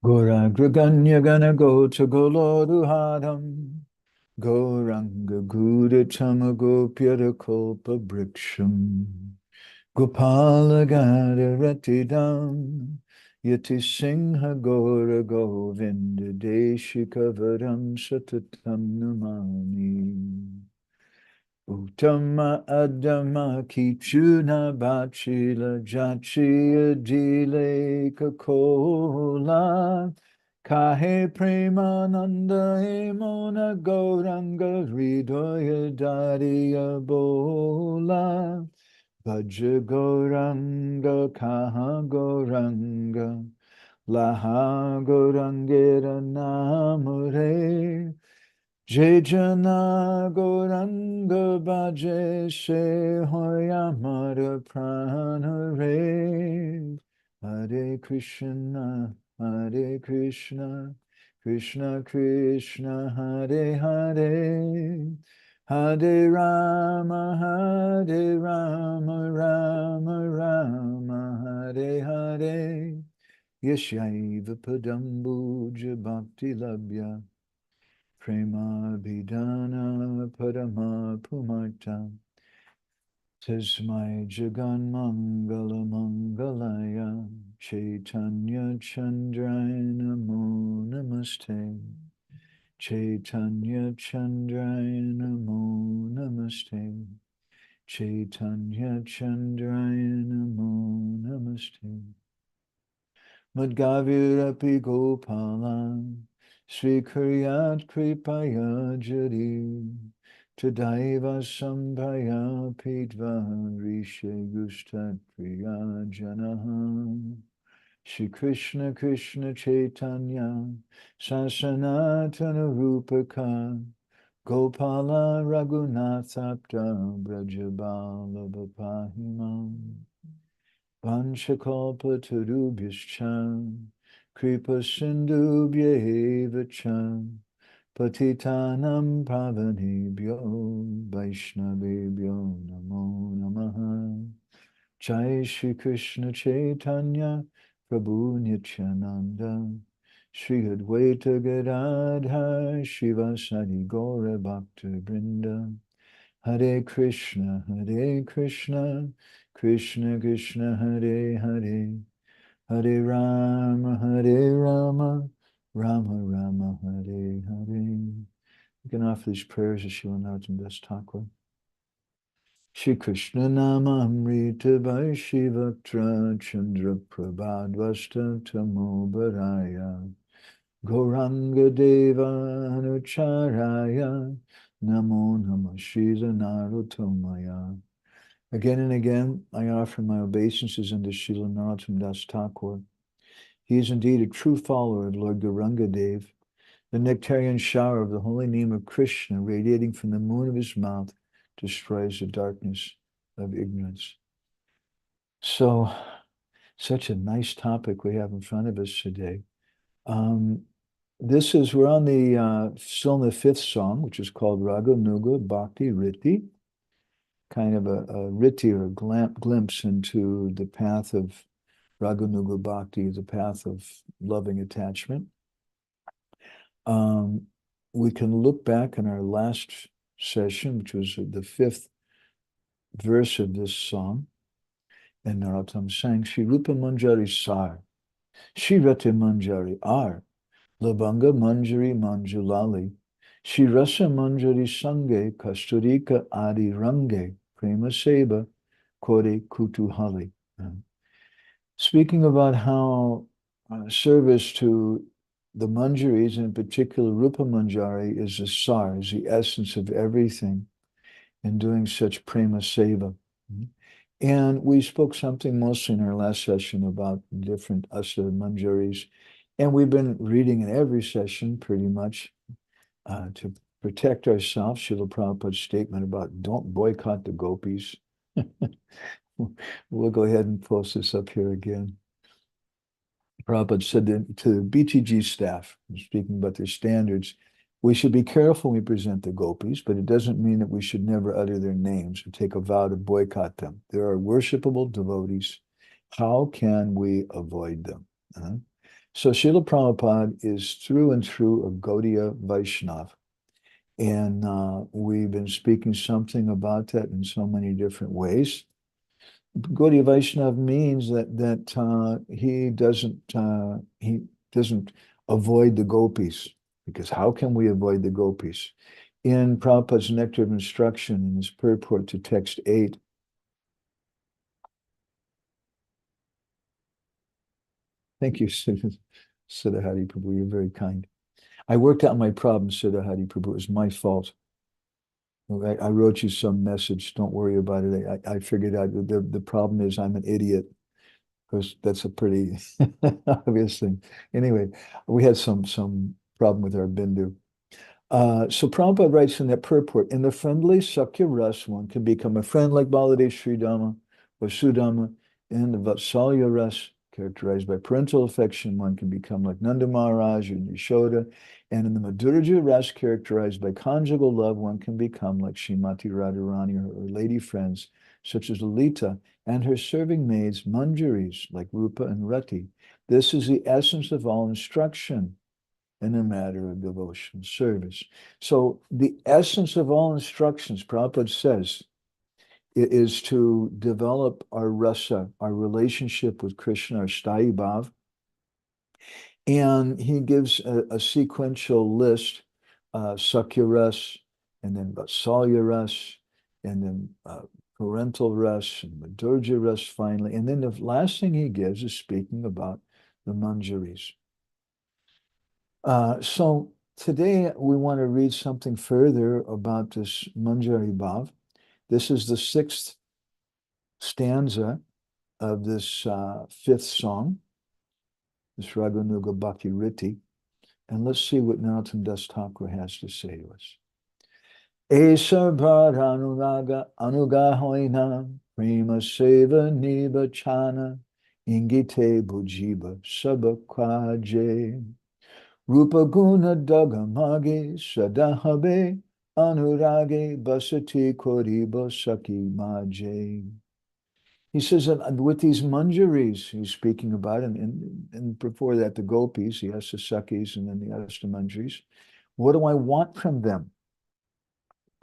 Gauragraganya gana gota goloduhadam Gauranga gudachama gopyara kolpa briksham Gopala gada ratidam Yati singha gora govinda deshikavaram satatam namani Uttama Adama Kichuna Bachila Jachia Dile Kakola Kahe Premananda Hemona Gauranga Hridoya Dariya Bola Bhaja Gauranga Kaha Gauranga Laha Gaurangera Namure Jai Jana Gauranga Bhaje Se Hoyamara Pranare Hare Krishna Hare Krishna Krishna Krishna Hare Hare Hare Rama Hare Rama Rama Rama Hare Hare Yashaiva Padambuja Bhakti Labhya Prema Bhidana Padama Pumata Tasmai Jagan Mangala Mangalaya Chaitanya Chandraya Namo Namaste Chaitanya Chandraya Namo Namaste Chaitanya Chandraya Namo Namaste Madgavirapi Gopalan Sri Kuryat Kripaya Jari Tadaiva Sambhaya Pitva Rishe Gustat Priya Janaha Shri Krishna Krishna Chaitanya Sasanatana Rupaka Gopala Raghunathapta Brajabala Bapahimam Vanchakalpa Tarubhyascha Kripa Sindhubhya cha Patitanam Pavanebhyo Vaishnavebhyo Namo Namaha Jai Shri Krishna Chaitanya Prabhu Nityananda Shri Advaita Gadadhar Shivasadi Gaura Bhakta Vrinda Hare Krishna Krishna Krishna Hare Hare Hare Rama Rama Rama Hare Hare. You can offer these prayers as Srila Narottam Das Thakur. Shri Krishna Nama Amrita Vaishivaktra Chandra Prabhadvasta Tamo Baraya Gauranga Deva Anucharaya Namo Namah Shriza Narottamaya. Again and again, I offer my obeisances unto Srila Narottam Das Thakur. He is indeed a true follower of Lord Gauranga Dev, the nectarian shower of the holy name of Krishna radiating from the moon of his mouth destroys the darkness of ignorance. So, such a nice topic we have in front of us today. We're on still in the fifth song, which is called Raga Nuga Bhakti Riti, kind of a riti or a glimpse into the path of Raganuga Bhakti, the path of loving attachment. We can look back in our last session, which was the fifth verse of this song, and Narottam sang, Shri Rupa Manjari Sar, Shri Rati Manjari Ar, Labanga Manjari Manjulali, Shri Rasa Manjari Sange, Kasturika Adi Range, Prema Seva, Kore Kutuhali. Speaking about how service to the manjaris, in particular Rupa Manjari, is the sar, is the essence of everything in doing such prema seva. And we spoke something mostly in our last session about different asa manjaris. And we've been reading in every session pretty much to protect ourselves. Srila Prabhupada's statement about don't boycott the gopis. We'll go ahead and post this up here again. Prabhupada said to BTG staff, speaking about their standards, we should be careful when we present the gopis, but it doesn't mean that we should never utter their names or take a vow to boycott them. There are worshipable devotees. How can we avoid them? So Srila Prabhupada is through and through a Gaudiya Vaishnava. And we've been speaking something about that in so many different ways. Gaudiya Vaishnava means that he doesn't avoid the gopis, because how can we avoid the gopis? In Prabhupada's Nectar of Instruction, in his purport to text 8, thank you, Siddhahari Prabhu, you're very kind. I worked out my problem, Siddhahari Prabhu. It was my fault. I wrote you some message. Don't worry about it. I figured out the problem is I'm an idiot, because that's a pretty obvious thing. Anyway, we had some problem with our bindu. So Prabhupada writes in that purport, in the friendly Sakya Ras, one can become a friend like Baladev Sridama or Sudama. In the Vatsalya Ras, characterized by parental affection, one can become like Nanda Maharaj or Yashoda. And in the Madhurya Ras, characterized by conjugal love, one can become like Srimati Radharani or lady friends, such as Lalita and her serving maids, Manjaris, like Rupa and Rati. This is the essence of all instruction in a matter of devotion service. So the essence of all instructions, Prabhupada says, is to develop our rasa, our relationship with Krishna, our sthayi bhav. And he gives a sequential list, Sakya Ras, and then Vatsalya Ras, and then parental Ras, and Madhurya Ras finally. And then the last thing he gives is speaking about the Manjaris. So today we want to read something further about this Manjari Bhav. This is the 6th stanza of this 5th song, this Raganuga Bhakti Riti. And let's see what Narottam Das Thakur has to say to us. Esa bharanuga anugahoina prema seva nibachana ingite bujiba sabakwaje. Rupa guna dagamage sadahabe anurage basati koriba saki maje. He says that with these manjaris he's speaking about, and before that the gopis, he has the Sakhis and then the manjaris. What do I want from them?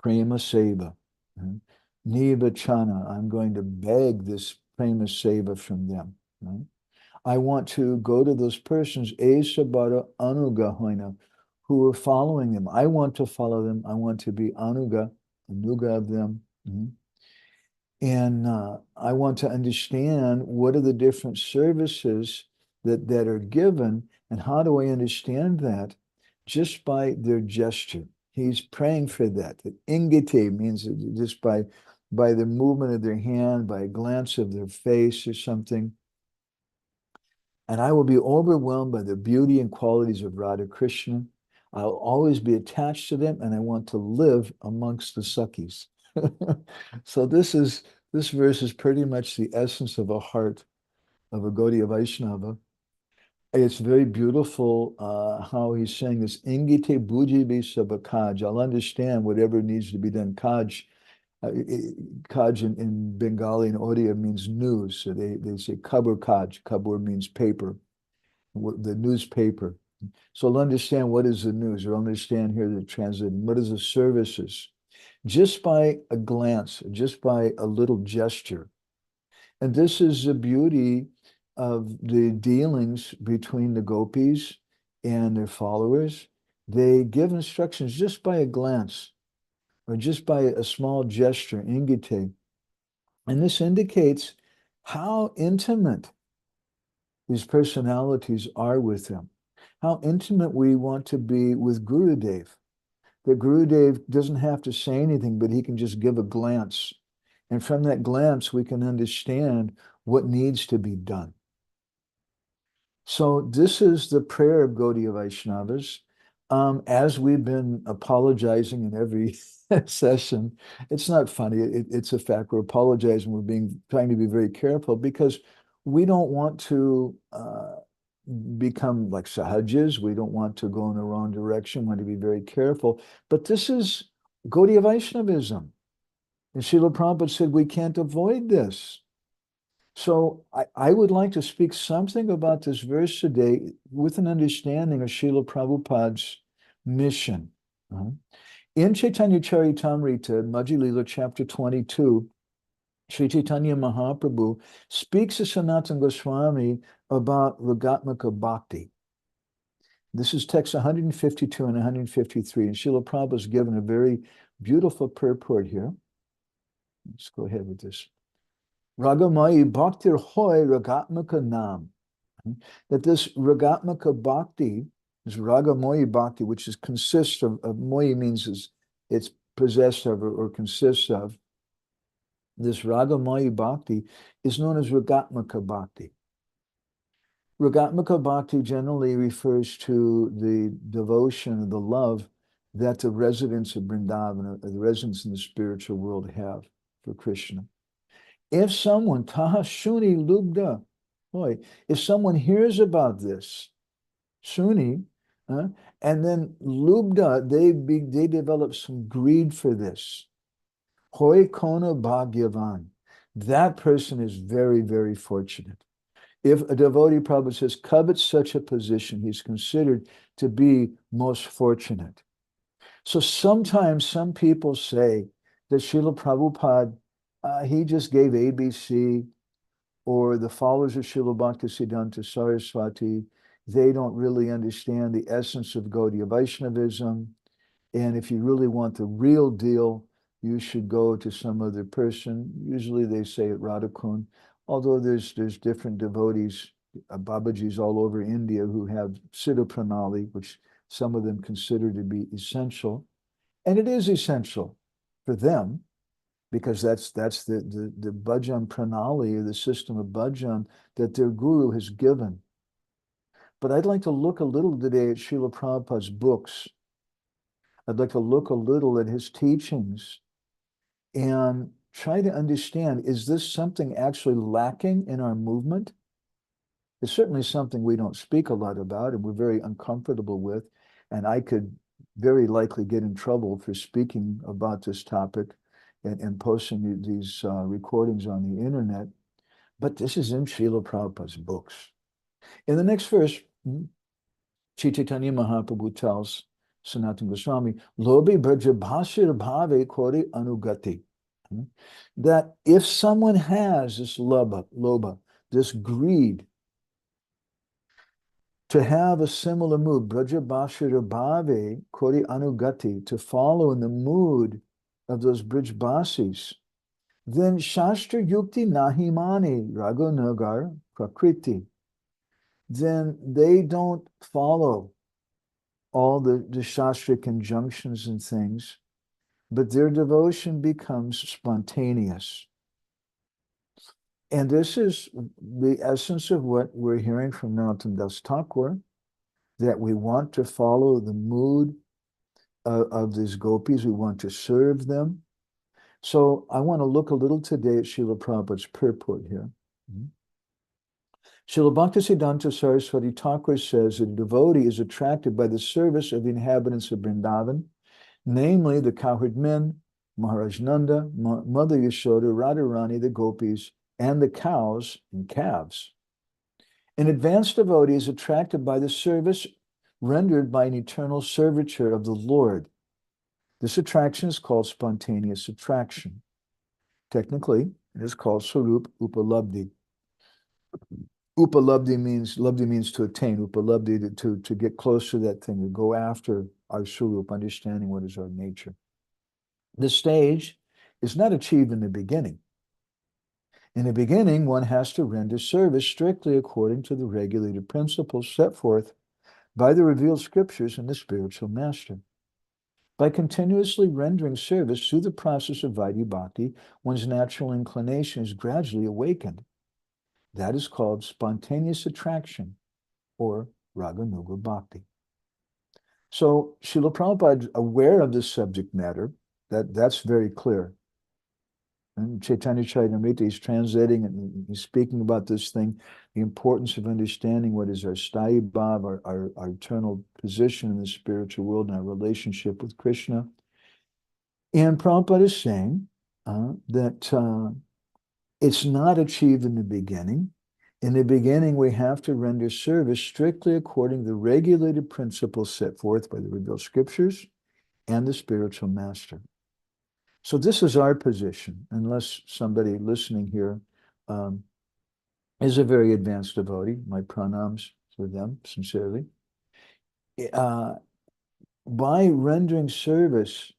Prema seva. Nibachana. I'm going to beg this prema seva from them. I want to go to those persons, Esabara Anugahoina, who are following them. I want to follow them. I want to be anuga of them. And I want to understand what are the different services that are given, and how do I understand that? Just by their gesture. He's praying for that. That ingite means just by the movement of their hand, by a glance of their face or something. And I will be overwhelmed by the beauty and qualities of Radha Krishna. I'll always be attached to them, and I want to live amongst the Sakhis. So this verse is pretty much the essence of a heart of a Gaudiya Vaishnava. It's very beautiful how he's saying this, ingite bujibi sabakaj. I'll understand whatever needs to be done. Kaj in Bengali and Odia means news. So they say kabur kaj. Kabur means paper, the newspaper. So I'll understand what is the news, or understand here the translating, what is the services. Just by a glance, just by a little gesture. And this is the beauty of the dealings between the gopis and their followers. They give instructions just by a glance, or just by a small gesture, ingite. And this indicates how intimate these personalities are with them, how intimate we want to be with Gurudev. That Gurudev doesn't have to say anything, but he can just give a glance. And from that glance, we can understand what needs to be done. So this is the prayer of Gaudiya Vaishnavas. As we've been apologizing in every session, it's not funny. It's a fact. We're apologizing. We're trying to be very careful because we don't want to become like sahajis. We don't want to go in the wrong direction. We want to be very careful. But this is Gaudiya Vaishnavism. And Srila Prabhupada said we can't avoid this. So I would like to speak something about this verse today with an understanding of Srila Prabhupada's mission. In Chaitanya Charitamrita, Madhya Lila, chapter 22, Sri Chaitanya Mahaprabhu speaks to Sanatana Goswami about Ragatmika Bhakti. This is text 152 and 153, and Srila Prabhupada has given a very beautiful purport here. Let's go ahead with this. Ragamai Bhaktir Hoy Ragatmika Nam. That this Ragatmika Bhakti, this Ragamoyi Bhakti, which consists of Moyi means it's possessed of or consists of. This Ragamoyi Bhakti is known as Ragatmika Bhakti. Ragatmika Bhakti generally refers to the devotion, the love that the residents of Vrindavan, the residents in the spiritual world have for Krishna. If someone, Taha Shuni Lubda, if someone hears about this, Shuni, and then Lubda, they develop some greed for this. Hoy Kona Bhagyavan. That person is very, very fortunate. If a devotee, Prabhupada says, covets such a position, he's considered to be most fortunate. So sometimes some people say that Srila Prabhupada, he just gave ABC, or the followers of Srila Bhaktisiddhanta Saraswati, they don't really understand the essence of Gaudiya Vaishnavism. And if you really want the real deal, you should go to some other person. Usually they say at Radhakund, although there's different devotees, Babajis all over India who have Siddha Pranali, which some of them consider to be essential. And it is essential for them, because that's the bhajan pranali, or the system of bhajan that their guru has given. But I'd like to look a little today at Srila Prabhupada's books. I'd like to look a little at his teachings and try to understand, is this something actually lacking in our movement? It's certainly something we don't speak a lot about and we're very uncomfortable with. And I could very likely get in trouble for speaking about this topic and posting these recordings on the internet. But this is in Srila Prabhupada's books. In the next verse, Chaitanya Mahaprabhu tells Sanatana Goswami, Lobi Brajabhasir Bhave Kori Anugati. That if someone has this loba, this greed, to have a similar mood, Brajabhasir Bhave Kori Anugati, to follow in the mood of those Brijbasis, then Shastra Yukti Nahimani Raghunagar Prakriti. Then they don't follow all the Shastric conjunctions and things, but their devotion becomes spontaneous. And this is the essence of what we're hearing from Narottam Das Thakur, that we want to follow the mood of these gopis, we want to serve them. So I want to look a little today at Srila Prabhupada's purport here. Srila Bhaktisiddhanta Saraswati Thakur says that a devotee is attracted by the service of the inhabitants of Vrindavan, namely the cowherd men, Maharaj Nanda, Mother Yashoda, Radharani, the gopis, and the cows and calves. An advanced devotee is attracted by the service rendered by an eternal servitor of the Lord. This attraction is called spontaneous attraction. Technically, it is called Sarup Upalabdhi. Upalabdhi means to attain. Upalabdhi, to get close to that thing, to go after our Sarup, understanding what is our nature. This stage is not achieved in the beginning. In the beginning, one has to render service strictly according to the regulated principles set forth by the revealed scriptures and the spiritual master. By continuously rendering service through the process of Vaidhi Bhakti, one's natural inclination is gradually awakened. That is called spontaneous attraction, or Raganuga Bhakti. So Srila Prabhupada is aware of this subject matter. That's very clear. And Chaitanya Charitamrita, he's translating and he's speaking about this thing, the importance of understanding what is our sthayi bhav, our eternal position in the spiritual world and our relationship with Krishna. And Prabhupada is saying that it's not achieved in the beginning. In the beginning, we have to render service strictly according to the regulated principles set forth by the revealed scriptures and the spiritual master. So this is our position, unless somebody listening here is a very advanced devotee. My pranams for them, sincerely. By rendering service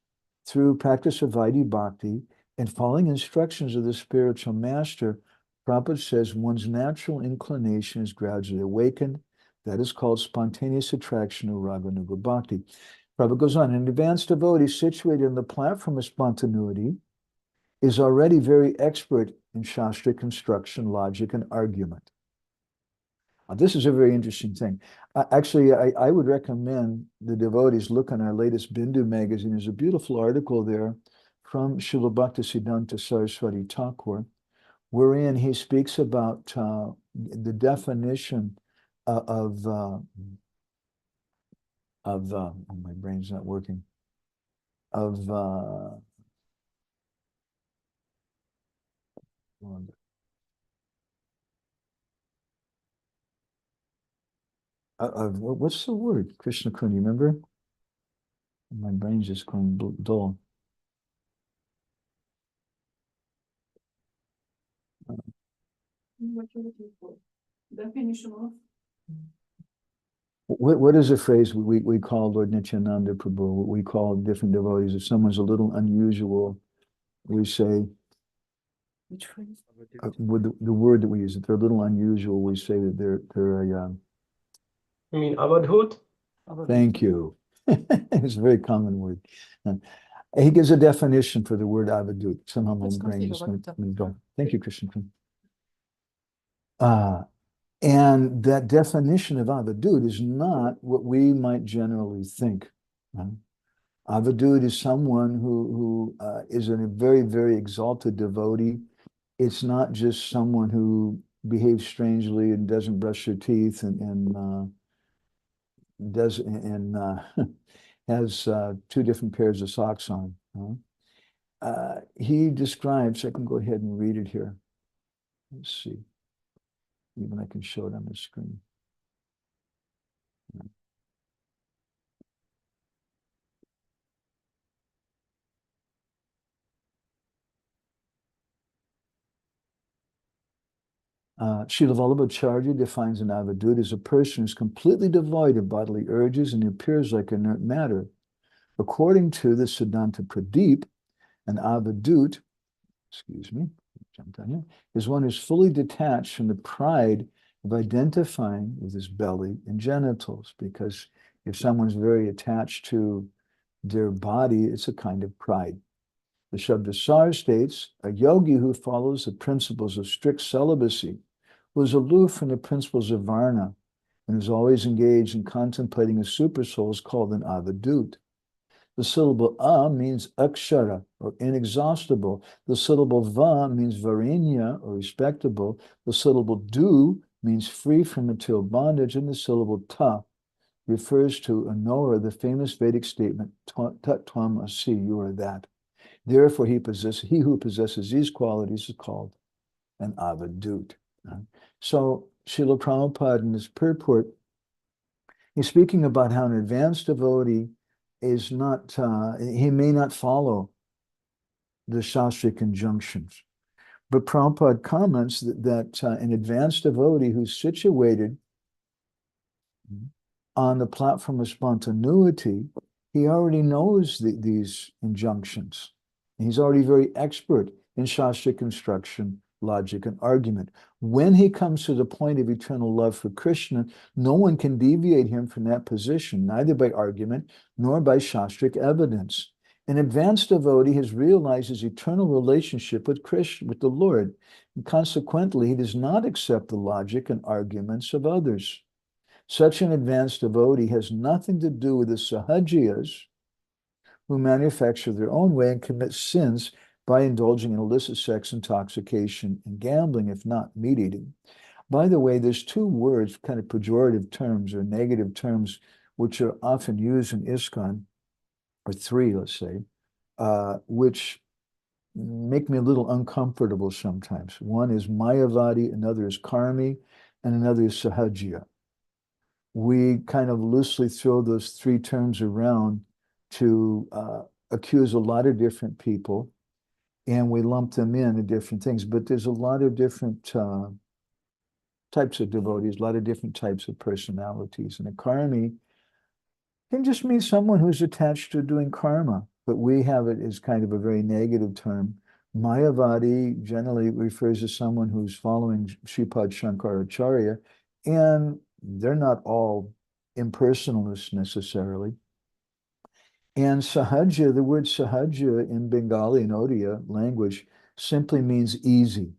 through practice of Vaidhi Bhakti and following instructions of the spiritual master, Prabhupada says one's natural inclination is gradually awakened. That is called spontaneous attraction or Raganuga Bhakti. Prabhupada goes on, an advanced devotee situated on the platform of spontaneity is already very expert in Shastra construction, logic, and argument. This is a very interesting thing. Actually, I would recommend the devotees look on our latest Bindu magazine. There's a beautiful article there from Srila Bhaktisiddhanta Saraswati Thakur, wherein he speaks about the definition of oh, my brain's not working, of what's the word? Krishna Kun, you remember? My brain's just going dull. What you're looking for? Definition of? What is a phrase we call Lord Nityananda Prabhu? We call different devotees. If someone's a little unusual, we say, Which phrase? with the word that we use, if they're a little unusual, we say that they're a. You mean avadhut? Thank you. It's a very common word. He gives a definition for the word avadut. Somehow my brain just went go. Thank you, Krishna. And that definition of avadut is not what we might generally think. Avadut is someone who is a very, very exalted devotee. It's not just someone who behaves strangely and doesn't brush their teeth and has two different pairs of socks on. He describes, I can go ahead and read it here. Let's see. Even I can show it on the screen. Srila Vallabhacharya defines an avadut as a person who is completely devoid of bodily urges and appears like inert matter. According to the Siddhanta Pradeep, an avadut, is one who's fully detached from the pride of identifying with his belly and genitals, because if someone's very attached to their body, it's a kind of pride. The Shabdasar states, a yogi who follows the principles of strict celibacy, who is aloof from the principles of varna, and is always engaged in contemplating a supersoul is called an avadut. The syllable a means akshara, or inexhaustible. The syllable va means varinya, or respectable. The syllable du means free from material bondage, and the syllable ta refers to Anora, the famous Vedic statement, tat tvam asi, you are that. Therefore, he who possesses these qualities is called an avadut. So, Srila Prabhupada in his purport, he's speaking about how an advanced devotee is not, he may not follow the Shastric injunctions. But Prabhupada comments that an advanced devotee who's situated on the platform of spontaneity, he already knows these injunctions. He's already very expert in Shastric construction, logic, and argument. When he comes to the point of eternal love for Krishna, no one can deviate him from that position, neither by argument nor by Shastric evidence. An advanced devotee has realized his eternal relationship with Krishna, with the Lord, and consequently, he does not accept the logic and arguments of others. Such an advanced devotee has nothing to do with the sahajiyas who manufacture their own way and commit sins by indulging in illicit sex, intoxication, and gambling, if not meat eating. By the way, there's two words, kind of pejorative terms or negative terms, which are often used in ISKCON, or three, let's say, which make me a little uncomfortable sometimes. One is mayavadi, another is karmi, and another is sahajiya. We kind of loosely throw those three terms around to accuse a lot of different people, and we lump them into different things. But there's a lot of different types of devotees, a lot of different types of personalities. And a karmi can just mean someone who's attached to doing karma, but we have it as kind of a very negative term. Mayavadi generally refers to someone who's following Sripad Shankaracharya, and they're not all impersonalists necessarily. And sahaja, the word sahaja in Bengali and Odia language simply means easy.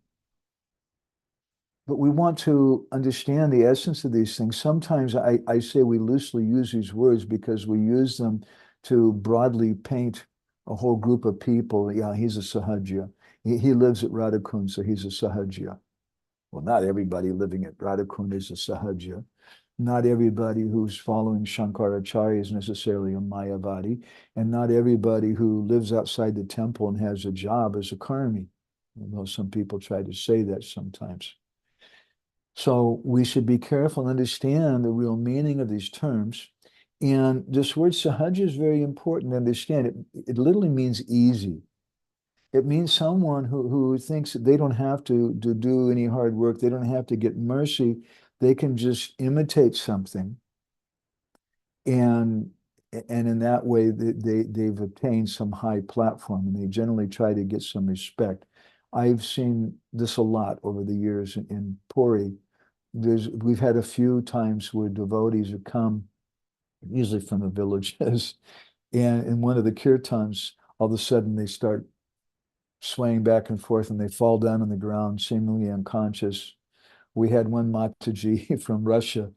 But we want to understand the essence of these things. Sometimes I say we loosely use these words because we use them to broadly paint a whole group of people. Yeah, he's a sahaja. He lives at Radhakund, so he's a sahaja. Well, not everybody living at Radhakund is a sahaja. Not everybody who's following Shankaracharya is necessarily a mayavadi, and not everybody who lives outside the temple and has a job is a karmi. Although some people try to say that sometimes. So we should be careful and understand the real meaning of these terms. And this word sahaja is very important to understand. It literally means easy. It means someone who thinks that they don't have to do any hard work. They don't have to get mercy. They can just imitate something. And in that way, they've obtained some high platform, and they generally try to get some respect. I've seen this a lot over the years in Puri. We've had a few times where devotees have come, usually from the villages, and in one of the kirtans, all of a sudden they start swaying back and forth and they fall down on the ground, seemingly unconscious. We had one Mataji from Russia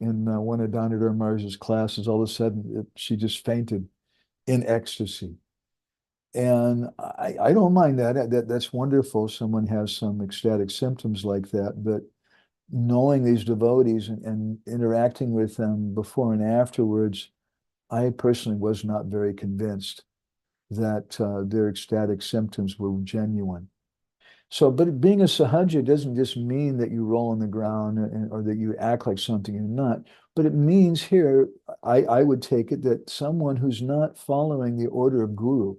in one of Damodar Maharaj's classes. All of a sudden, she just fainted in ecstasy. And I don't mind that. That's wonderful. Someone has some ecstatic symptoms like that, but knowing these devotees and interacting with them before and afterwards, I personally was not very convinced that their ecstatic symptoms were genuine. So, but being a sahaja doesn't just mean that you roll on the ground or that you act like something you're not, but it means here, I would take it that someone who's not following the order of guru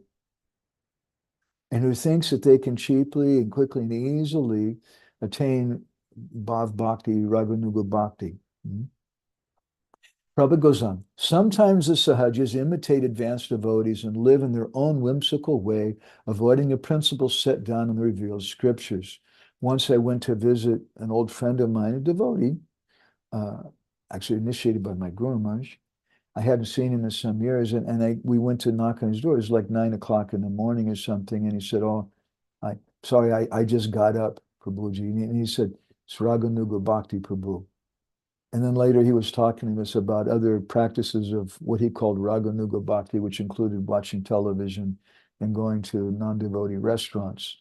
and who thinks that they can cheaply and quickly and easily attain bhav bhakti, raganuga bhakti. Prabhupada goes on, sometimes the sahajas imitate advanced devotees and live in their own whimsical way, avoiding the principles set down in the revealed scriptures. Once I went to visit an old friend of mine, a devotee, actually initiated by my Guru Maharaj. I hadn't seen him in some years, and we went to knock on his door. It was like 9 o'clock in the morning or something, and he said, oh, I just got up, Prabhuji. And he said, Sraganuga Bhakti Prabhu. And then later he was talking to us about other practices of what he called Raganuga Bhakti, which included watching television and going to non-devotee restaurants.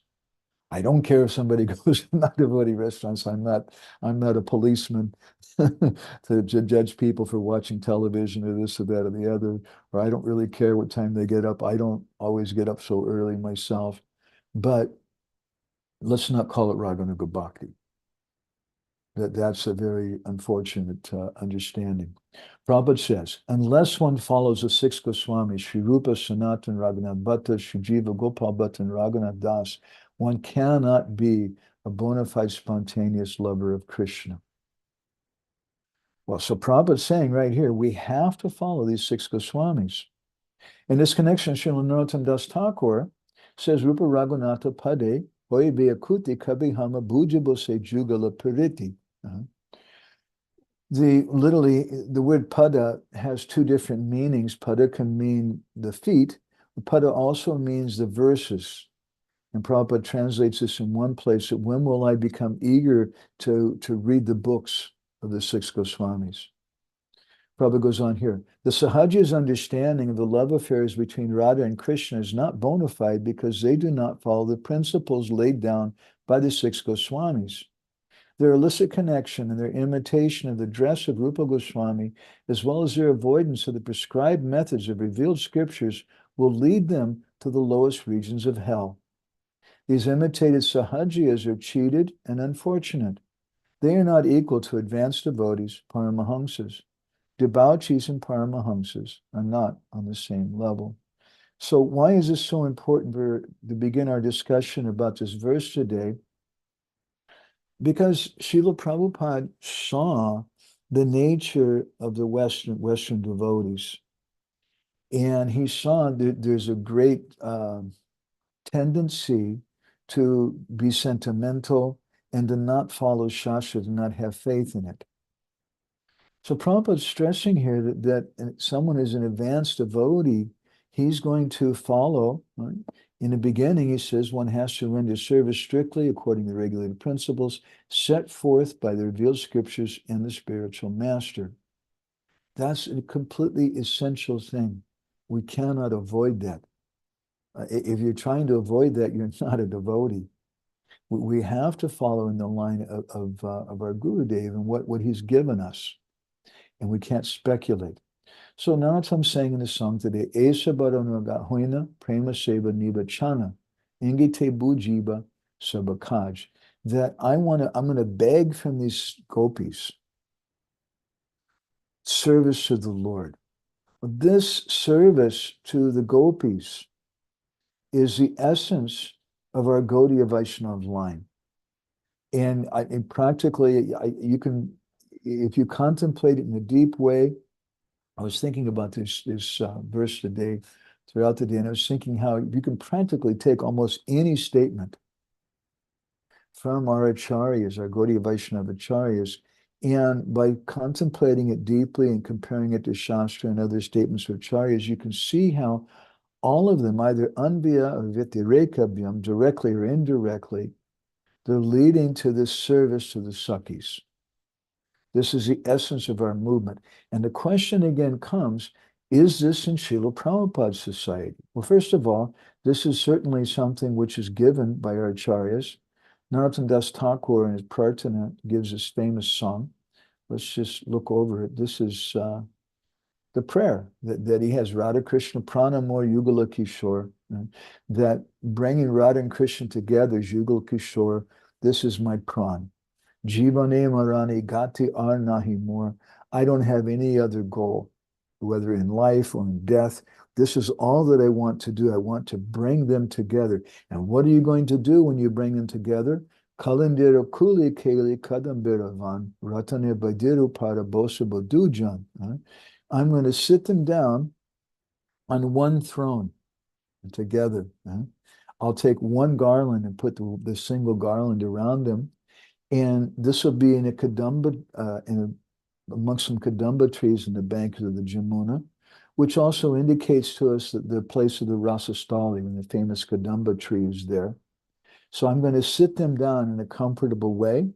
I don't care if somebody goes to non-devotee restaurants. I'm not a policeman to judge people for watching television or this or that or the other, or I don't really care what time they get up. I don't always get up so early myself. But let's not call it Raganuga Bhakti. That's a very unfortunate understanding. Prabhupada says, unless one follows the six Goswamis, Sri Rupa, Sanatan, Raghunath Bhatta, Sri Jiva, Gopal Bhatta, and Raghunath Das, one cannot be a bona fide spontaneous lover of Krishna. Well, so Prabhupada's saying right here, we have to follow these six Goswamis. In this connection, Srila Narottam Das Thakur says, Rupa Raghunatha Pade, Hoy Beakuti Kabihama Bhujabose Jugala Piriti. Literally, the word pada has two different meanings. Pada can mean the feet. Pada also means the verses. And Prabhupada translates this in one place, that when will I become eager to read the books of the six Goswamis. Prabhupada goes on here. The Sahaji's understanding of the love affairs between Radha and Krishna is not bona fide because they do not follow the principles laid down by the six Goswamis. Their illicit connection and their imitation of the dress of Rupa Goswami, as well as their avoidance of the prescribed methods of revealed scriptures, will lead them to the lowest regions of hell. These imitated Sahajiyas are cheated and unfortunate. They are not equal to advanced devotees, Paramahamsas. Debauchees and Paramahamsas are not on the same level. So why is this so important to begin our discussion about this verse today? Because Srila Prabhupada saw the nature of the Western devotees. And he saw that there's a great tendency to be sentimental and to not follow Shastra, to not have faith in it. So Prabhupada's stressing here that someone is an advanced devotee, he's going to follow, right? In the beginning, he says one has to render service strictly according to the regulated principles set forth by the revealed scriptures and the spiritual master. That's a completely essential thing. We cannot avoid that. If you're trying to avoid that, you're not a devotee. We have to follow in the line of our Gurudev and what he's given us. And we can't speculate. So now I'm saying in the song today, Esa baranaga hoina prema seva nibachana ingite bujiba sabakaj, that I'm going to beg from these gopis service to the Lord. This service to the gopis is the essence of our Gaudiya Vaishnava line. And practically, you can, if you contemplate it in a deep way, I was thinking about this verse today, throughout the day, and I was thinking how you can practically take almost any statement from our acharyas, our Gaudiya Vaishnava acharyas, and by contemplating it deeply and comparing it to Shastra and other statements of acharyas, you can see how all of them, either anvya or vyatireka-bhyam, directly or indirectly, they're leading to this service to the Sakhis. This is the essence of our movement. And the question again comes, is this in Srila Prabhupada's society? Well, first of all, this is certainly something which is given by our acharyas. Narottam Das Thakur in his Prarthana gives this famous song. Let's just look over it. This is the prayer that he has, Radha Krishna Pranamor Yugala Kishore, that bringing Radha and Krishna together is Yugala Kishore. This is my pran. Jivane marani gati ar nahi more. I don't have any other goal, whether in life or in death. This is all that I want to do. I want to bring them together. And what are you going to do when you bring them together? Kalindira kuli keli kadambiravan ratane badiru parabosa badujan. I'm going to sit them down on one throne together. I'll take one garland and put the single garland around them. And this will be in a Kadamba, amongst some Kadamba trees in the banks of the Jamuna, which also indicates to us that the place of the Rasastali, when the famous Kadamba tree is there. So I'm going to sit them down in a comfortable way.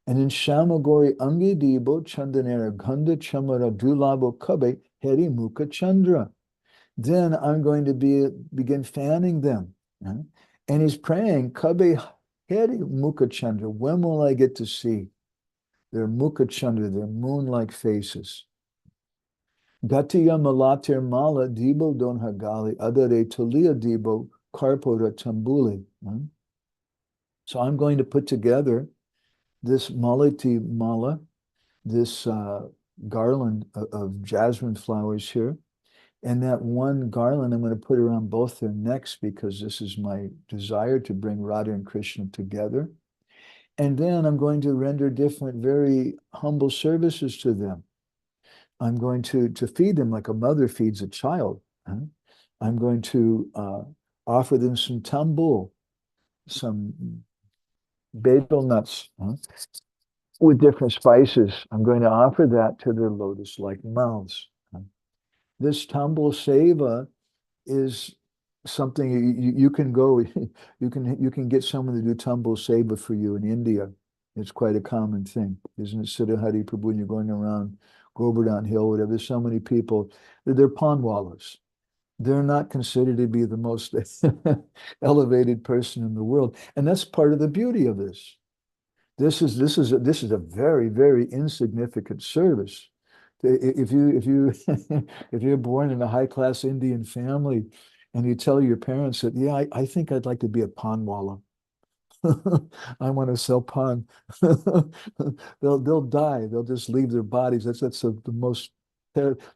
And in Shamagori Angi Dibo Chandanera Ganda Chamara Dulabo Kabe Heri Mukha Chandra. Then I'm going to begin fanning them. And he's praying, Kabe Heri Mukha Chandra, when will I get to see their Mukha Chandra, their moon-like faces? Gatiya Malatir Mala Dibo Don Hagali Adare Tulia Dibo Karpora Tambuli. So I'm going to put together this Malati Mala, this garland of jasmine flowers here. And that one garland I'm going to put around both their necks because this is my desire to bring Radha and Krishna together. And then I'm going to render different, very humble services to them. I'm going to feed them like a mother feeds a child. I'm going to offer them some tambul, some betel nuts with different spices. I'm going to offer that to their lotus-like mouths. This tambul seva is something you can go, you can get someone to do tambul seva for you in India. It's quite a common thing, isn't it? Siddha Hari Prabhu, and you're going around Govardhan Hill, whatever. There's so many people. They're panwalas. They're not considered to be the most elevated person in the world, and that's part of the beauty of this. This is a very, very insignificant service. If you're born in a high-class Indian family, and you tell your parents that, yeah, I think I'd like to be a panwala. I want to sell pan. They'll die. They'll just leave their bodies. That's the most.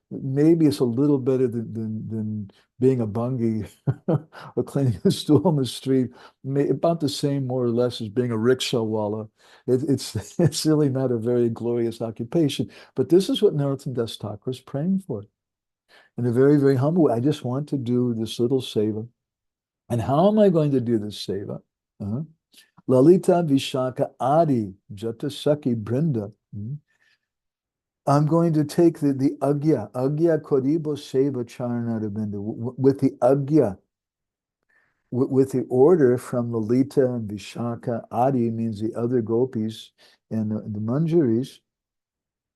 Maybe it's a little better than being a bungie or cleaning a stool on the street. About the same, more or less, as being a rickshawala. It's really not a very glorious occupation. But this is what Narottam Das Thakur is praying for. In a very, very humble way. I just want to do this little seva. And how am I going to do this seva? Lalita Vishaka Adi Jata Sakhi Brinda. I'm going to take the Agya Koribo Seva Charanarabinda, with the Agya, with the order from Lalita and Vishaka. Adi means the other gopis and the Manjaris,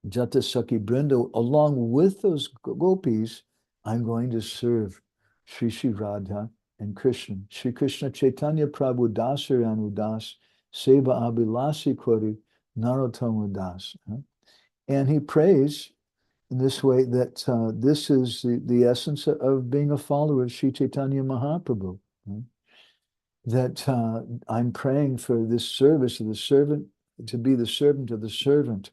Jata Sakhi Brinda. Along with those gopis, I'm going to serve Sri Sri Radha and Krishna. Sri Krishna Chaitanya Prabhu Dasar Anudas Seva Abhilasi Kori Narottama Das. And he prays in this way that this is the essence of being a follower of Sri Chaitanya Mahaprabhu. That I'm praying for this service of the servant, to be the servant of the servant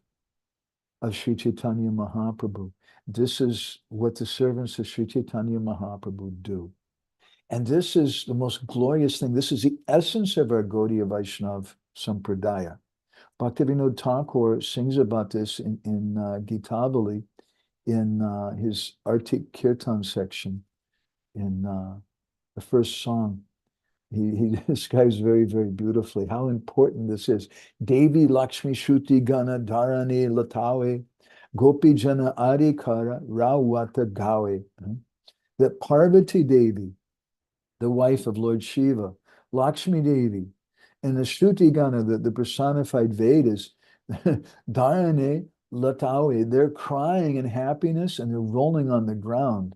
of Sri Chaitanya Mahaprabhu. This is what the servants of Sri Chaitanya Mahaprabhu do. And this is the most glorious thing. This is the essence of our Gaudiya Vaishnava Sampradaya. Bhaktivedanta Thakur sings about this in 𝗣𝗿𝗶𝗺𝗺, in his Artik Kirtan section, in the first song. He describes very, very beautifully how important this is. Devi Lakshmi Shruti Gana Dharani Latawe Gopi Jana Adhikara Rawata Gawe. That Parvati Devi, the wife of Lord Shiva, Lakshmi Devi, and the Shruti Gana, the personified Vedas, Dharane Latawe, they're crying in happiness and they're rolling on the ground.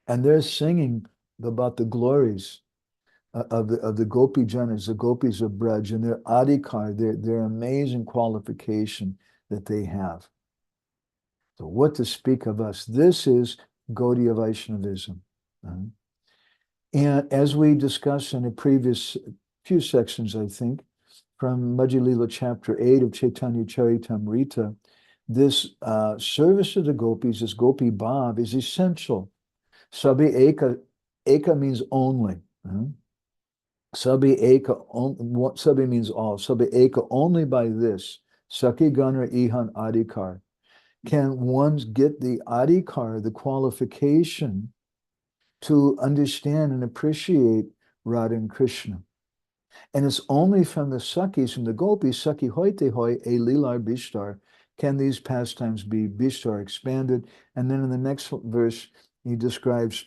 And they're singing about the glories of the Gopi Janas, the gopis of Braj, and their adhikar, their amazing qualification that they have. So what to speak of us? This is Gaudiya Vaishnavism. And as we discussed in a previous few sections, I think, from Madhya Lila chapter 8 of Chaitanya Charitamrita, this service of the gopis, this gopi bhav, is essential. Sabhi eka means only. Sabhi eka, sabhi means all. Sabhi eka, only by this, Sakhi Ganar Ihan Adhikar, can one get the adhikar, the qualification, to understand and appreciate Radha and Krishna. And it's only from the Sakhis, from the gopis, Sakhi hoite hoi e lilar bishtar, can these pastimes be bishtar, expanded. And then in the next verse, he describes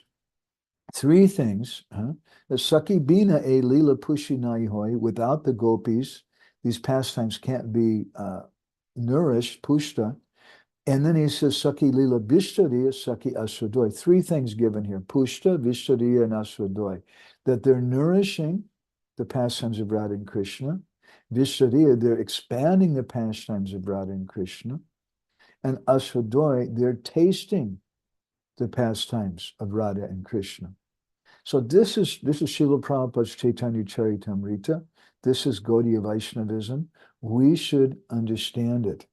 three things. The Sakhi bina e lila pushi nai hoi, without the gopis, these pastimes can't be nourished, pushta. And then he says, Sakhi lila vishtariya, Sakhi asvadoy. Three things given here, pushta, vishtariya, and asvadoy. That they're nourishing the pastimes of Radha and Krishna. Vishtariya, they're expanding the pastimes of Radha and Krishna. And asvadoy, they're tasting the pastimes of Radha and Krishna. So this is Srila Prabhupada's Chaitanya Charitamrita. This is Gaudiya Vaishnavism. We should understand it.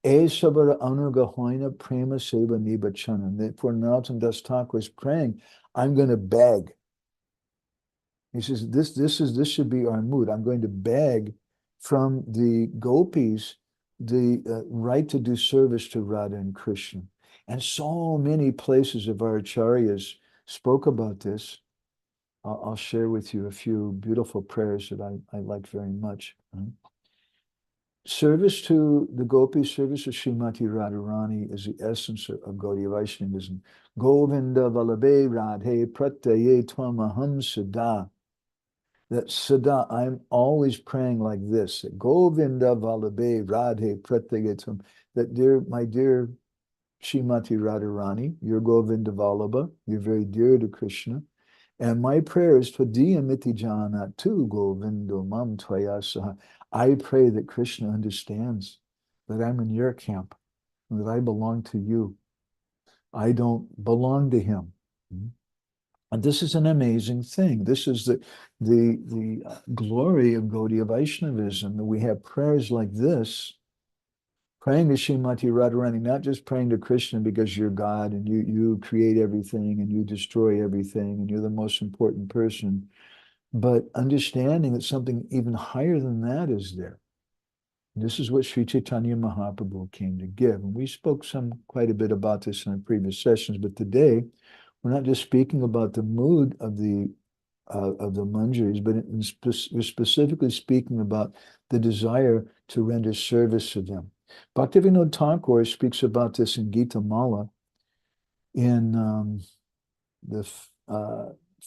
Sabara anuga hoina prema seva nibachana. Therefore, Narottam Das Thakur is praying, I'm going to beg. He says, this should be our mood. I'm going to beg from the gopis the right to do service to Radha and Krishna. And so many places of our acharyas spoke about this. I'll share with you a few beautiful prayers that I like very much. Service to the gopis, service to Srimati Radharani is the essence of Gaudiya Vaishnavism. Govinda Vallabhe Radhe Pratyaye Twamaham Sada. that Sada, I'm always praying like this, Govinda 𝗣𝗿𝗲𝗺𝗵𝗸𝗁, that my dear Srimati Radharani, you're Govinda 𝗣𝗲𝗺, you're very dear to Krishna. And my prayer is Tvadiyamiti Janatu Govindo Mam Tvaya Saha. I pray that Krishna understands that I'm in your camp, and that I belong to you. I don't belong to him. And this is an amazing thing. This is the glory of Gaudiya Vaishnavism, that we have prayers like this, praying to Srimati Radharani, not just praying to Krishna because you're God and you create everything and you destroy everything and you're the most important person, but understanding that something even higher than that is there. This is what Sri Chaitanya Mahaprabhu came to give. And we spoke quite a bit about this in our previous sessions, but today we're not just speaking about the mood of the manjaris, but we're specifically speaking about the desire to render service to them. Bhaktivedanta Thakur speaks about this in Gita Mala in the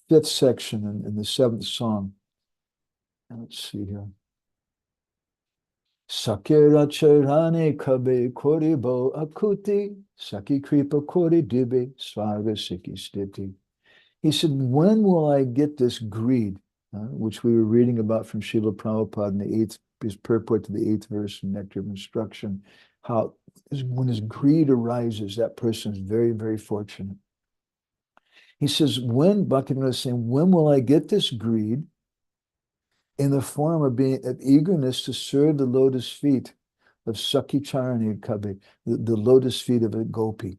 fifth section in the seventh song. Let's see here. Sakira charane kabe koribo akuti, saki kripa kori dibe svarga siki stiti. He said, when will I get this greed, which we were reading about from Srila Prabhupada in his purport to the 8th verse in Nectar of Instruction, how when his greed arises, that person is very, very fortunate. He says, Bhaktivinoda is saying, when will I get this greed in the form of eagerness to serve the lotus feet of Sakhi Charani Kabe, the lotus feet of a gopi?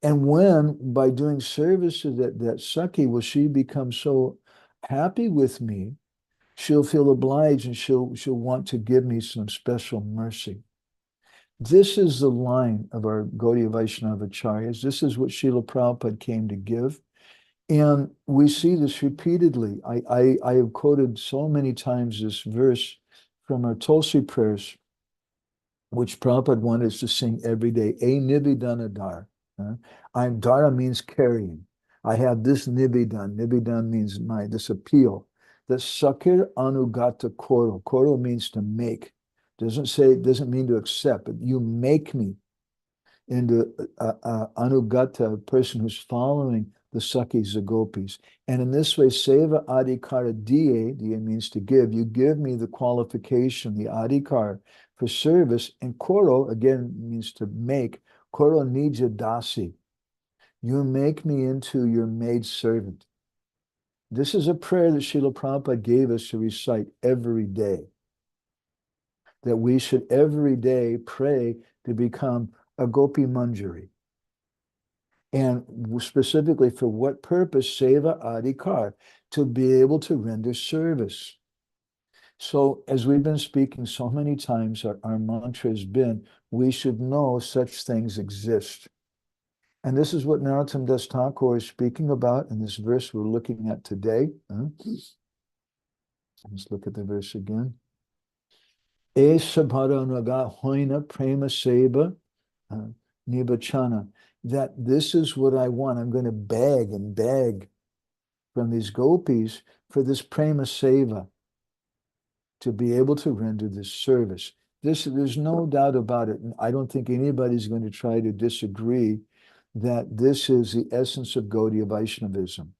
And when, by doing service to that Sakhi, will she become so happy with me, she'll feel obliged and she'll want to give me some special mercy. This is the line of our Gaudiya Vaishnavacharyas. This is what Srila Prabhupada came to give. And we see this repeatedly. I have quoted so many times this verse from our Tulsi prayers, which Prabhupada wanted us to sing every day. A Nivedana Dar. Dara means carrying. I have this Nivedan. Nivedan means this appeal. The Sakir Anugata Koro. Koro means to make. Doesn't mean to accept, but you make me into Anugata, a person who's following the Sakhis, the gopis. And in this way, seva adhikara diye means to give. You give me the qualification, the adhikar for service. And koro, again, means to make. Koro nija dasi. You make me into your maid servant. This is a prayer that Srila Prabhupada gave us to recite every day. That we should every day pray to become a gopi manjari. And specifically for what purpose? Seva adhikar, to be able to render service. So as we've been speaking so many times, our mantra has been, we should know such things exist. And this is what Narottam Das Thakur is speaking about in this verse we're looking at today. Let's look at the verse again. E sabhara naga hoina prema seva nibachana. That this is what I want. I'm going to beg and beg from these gopis for this prema seva, to be able to render this service. There's no doubt about it. And I don't think anybody's going to try to disagree that this is the essence of Gaudiya Vaishnavism.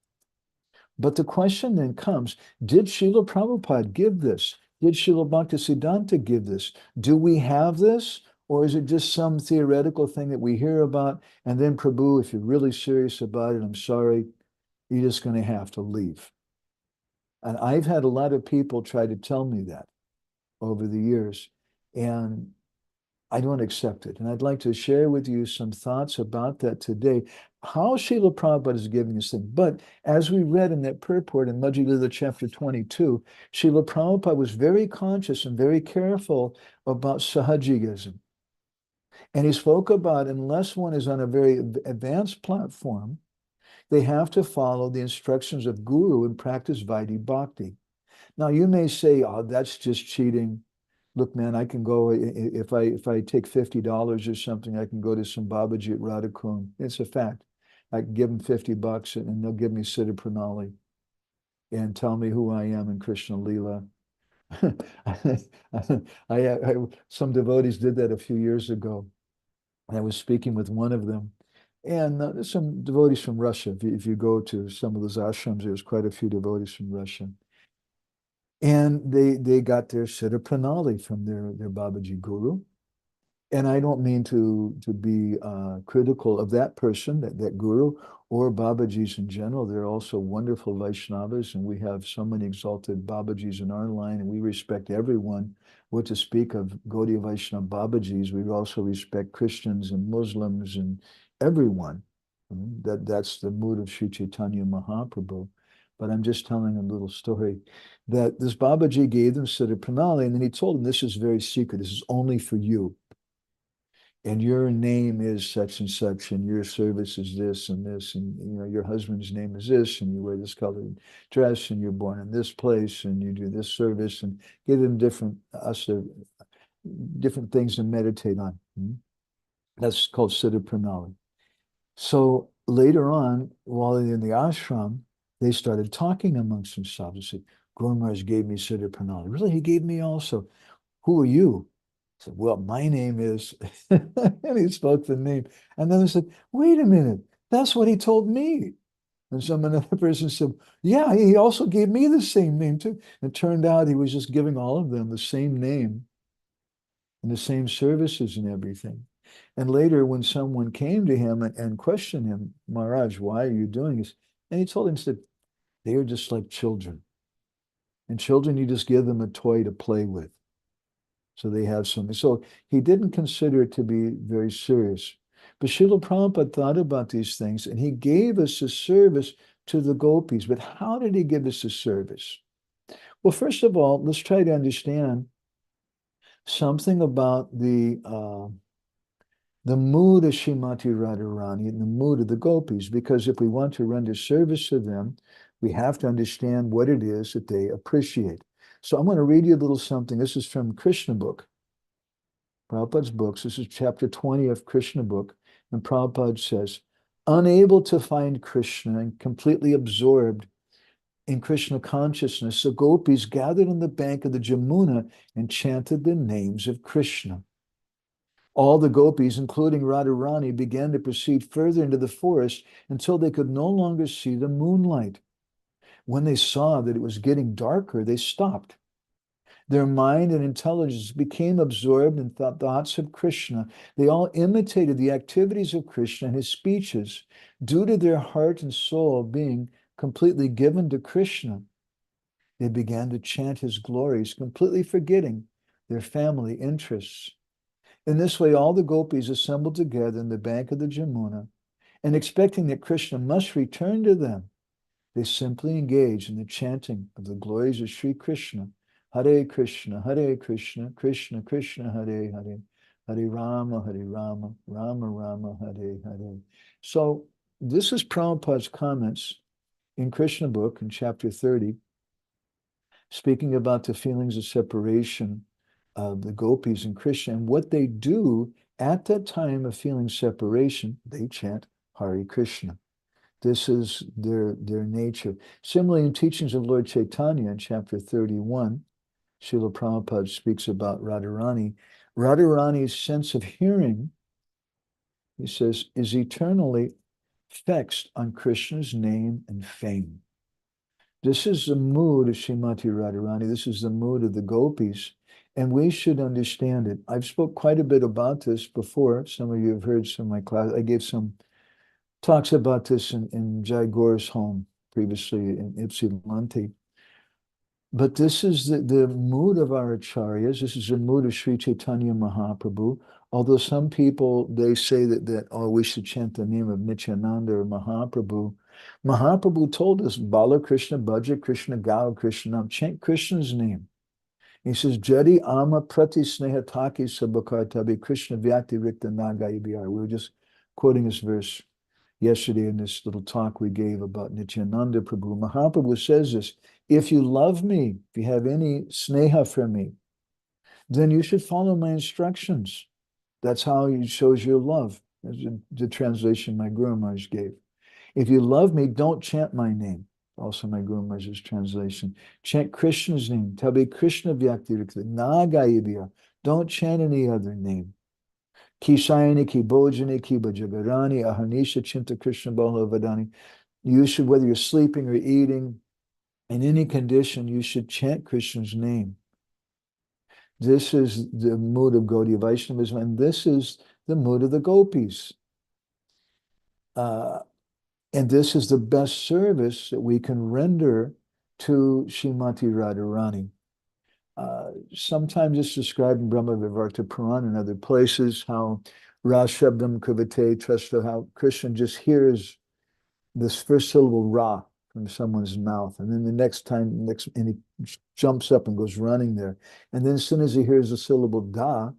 But the question then comes, did Srila Prabhupada give this? Did Srila Bhaktisiddhanta give this? Do we have this? Or is it just some theoretical thing that we hear about? And then, Prabhu, if you're really serious about it, I'm sorry, you're just going to have to leave. And I've had a lot of people try to tell me that over the years, and I don't accept it. And I'd like to share with you some thoughts about that today, how Srila Prabhupada is giving this thing. But as we read in that purport in Madhya Lila chapter 22, Srila Prabhupada was very conscious and very careful about sahajigism. And he spoke about, unless one is on a very advanced platform, they have to follow the instructions of Guru and practice Vaidhi Bhakti. Now, you may say, oh, that's just cheating. Look, man, I can go, if I take $50 or something, I can go to some Babaji at Radhakund. It's a fact. I can give them $50 and they'll give me Siddha Pranali. and tell me who I am in Krishna Lila. Some devotees did that a few years ago. I was speaking with one of them, and there's some devotees from Russia. If you go to some of those ashrams, there's quite a few devotees from Russia. And they got their Siddha Pranali from their Babaji Guru. And I don't mean to be critical of that person, that guru, or Babajis in general. They're also wonderful Vaishnavas, and we have so many exalted Babajis in our line, and we respect everyone. What to speak of Gaudiya Vaishnava Babajis, we also respect Christians and Muslims and everyone. That's the mood of Sri Chaitanya Mahaprabhu. But I'm just telling a little story that this Babaji gave them Siddha Pranali, and then he told them, this is very secret. This is only for you. And your name is such and such, and your service is this and this, and your husband's name is this, and you wear this colored dress, and you're born in this place, and you do this service, and give them different things to meditate on. That's called Siddha Pranali. So later on, while they're in the ashram, they started talking amongst themselves. They said, Guru Maharaj gave me Siddha Pranali. Really, he gave me also. Who are you? I said, well, my name is, and he spoke the name. And then they said, wait a minute, that's what he told me. And another person said, yeah, he also gave me the same name too. And it turned out he was just giving all of them the same name and the same services and everything. And later when someone came to him and questioned him, Maharaj, why are you doing this? And he told him, he said, they are just like children. And children, you just give them a toy to play with. So they have something. So he didn't consider it to be very serious. But Srila Prabhupada thought about these things, and he gave us a service to the gopis. But how did he give us a service? Well, first of all, let's try to understand something about the mood of Srimati Radharani and the mood of the gopis, because if we want to render service to them, we have to understand what it is that they appreciate. So I'm going to read you a little something. This is from Krishna book, Prabhupada's books. This is chapter 20 of Krishna book. And Prabhupada says, unable to find Krishna and completely absorbed in Krishna consciousness, the gopis gathered on the bank of the Jamuna and chanted the names of Krishna. All the gopis, including Radharani, began to proceed further into the forest until they could no longer see the moonlight. When they saw that it was getting darker, they stopped. Their mind and intelligence became absorbed in thoughts of Krishna. They all imitated the activities of Krishna and his speeches, due to their heart and soul being completely given to Krishna. They began to chant his glories, completely forgetting their family interests. In this way, all the gopis assembled together in the bank of the Jamuna, and expecting that Krishna must return to them, they simply engaged in the chanting of the glories of Sri Krishna. Hare Krishna, Krishna Krishna, Hare Hare, Hare Rama, Rama Rama, Hare Hare. So this is Prabhupada's comments in Krishna book in chapter 30, speaking about the feelings of separation of the gopis and Krishna, and what they do at that time of feeling separation. They chant Hare Krishna. This is their nature. Similarly, in teachings of Lord Chaitanya in chapter 31, Srila Prabhupada speaks about Radharani. Radharani's sense of hearing, he says, is eternally fixed on Krishna's name and fame. This is the mood of Srimati Radharani. This is the mood of the gopis, and we should understand it. I've spoke quite a bit about this before. Some of you have heard some of my class. I gave some talks about this in Jai Gaura's home previously in Ypsilanti. But this is the mood of our acharyas. This is the mood of Sri Chaitanya Mahaprabhu. Although some people, they say that we should chant the name of Nityananda or Mahaprabhu. Mahaprabhu told us, Bala Krishna, Bhaja Krishna, Gau Krishna, chant Krishna's name. He says, Jadi ama prati sneha taki sabakar tabi Krishna vyakti rikta nagai bihar. We were just quoting this verse yesterday in this little talk we gave about Nityananda Prabhu. Mahaprabhu says this, if you love me, if you have any sneha for me, then you should follow my instructions. That's how it shows your love. That's the translation my Guru Maharaj gave. If you love me, don't chant my name. also my Guru Maharaj's translation. Chant Krishna's name. Tabe Krishna Vyaktirikta. Nagayibya. Don't chant any other name. Ki Sayani, Ki Bhojani, Ki Bhajagarani, Ahanisha Chinta Krishna Bala Vadani. You should, whether you're sleeping or eating, in any condition, you should chant Krishna's name. This is the mood of Gaudiya Vaishnavism, and this is the mood of the gopis. And this is the best service that we can render to Srimati Radharani. Sometimes it's described in Brahma Vivarta Purana and other places how Rashabdam Kavate Trasta, how Krishna just hears this first syllable Ra from someone's mouth, and then the next time, and he jumps up and goes running there. And then as soon as he hears the syllable Da,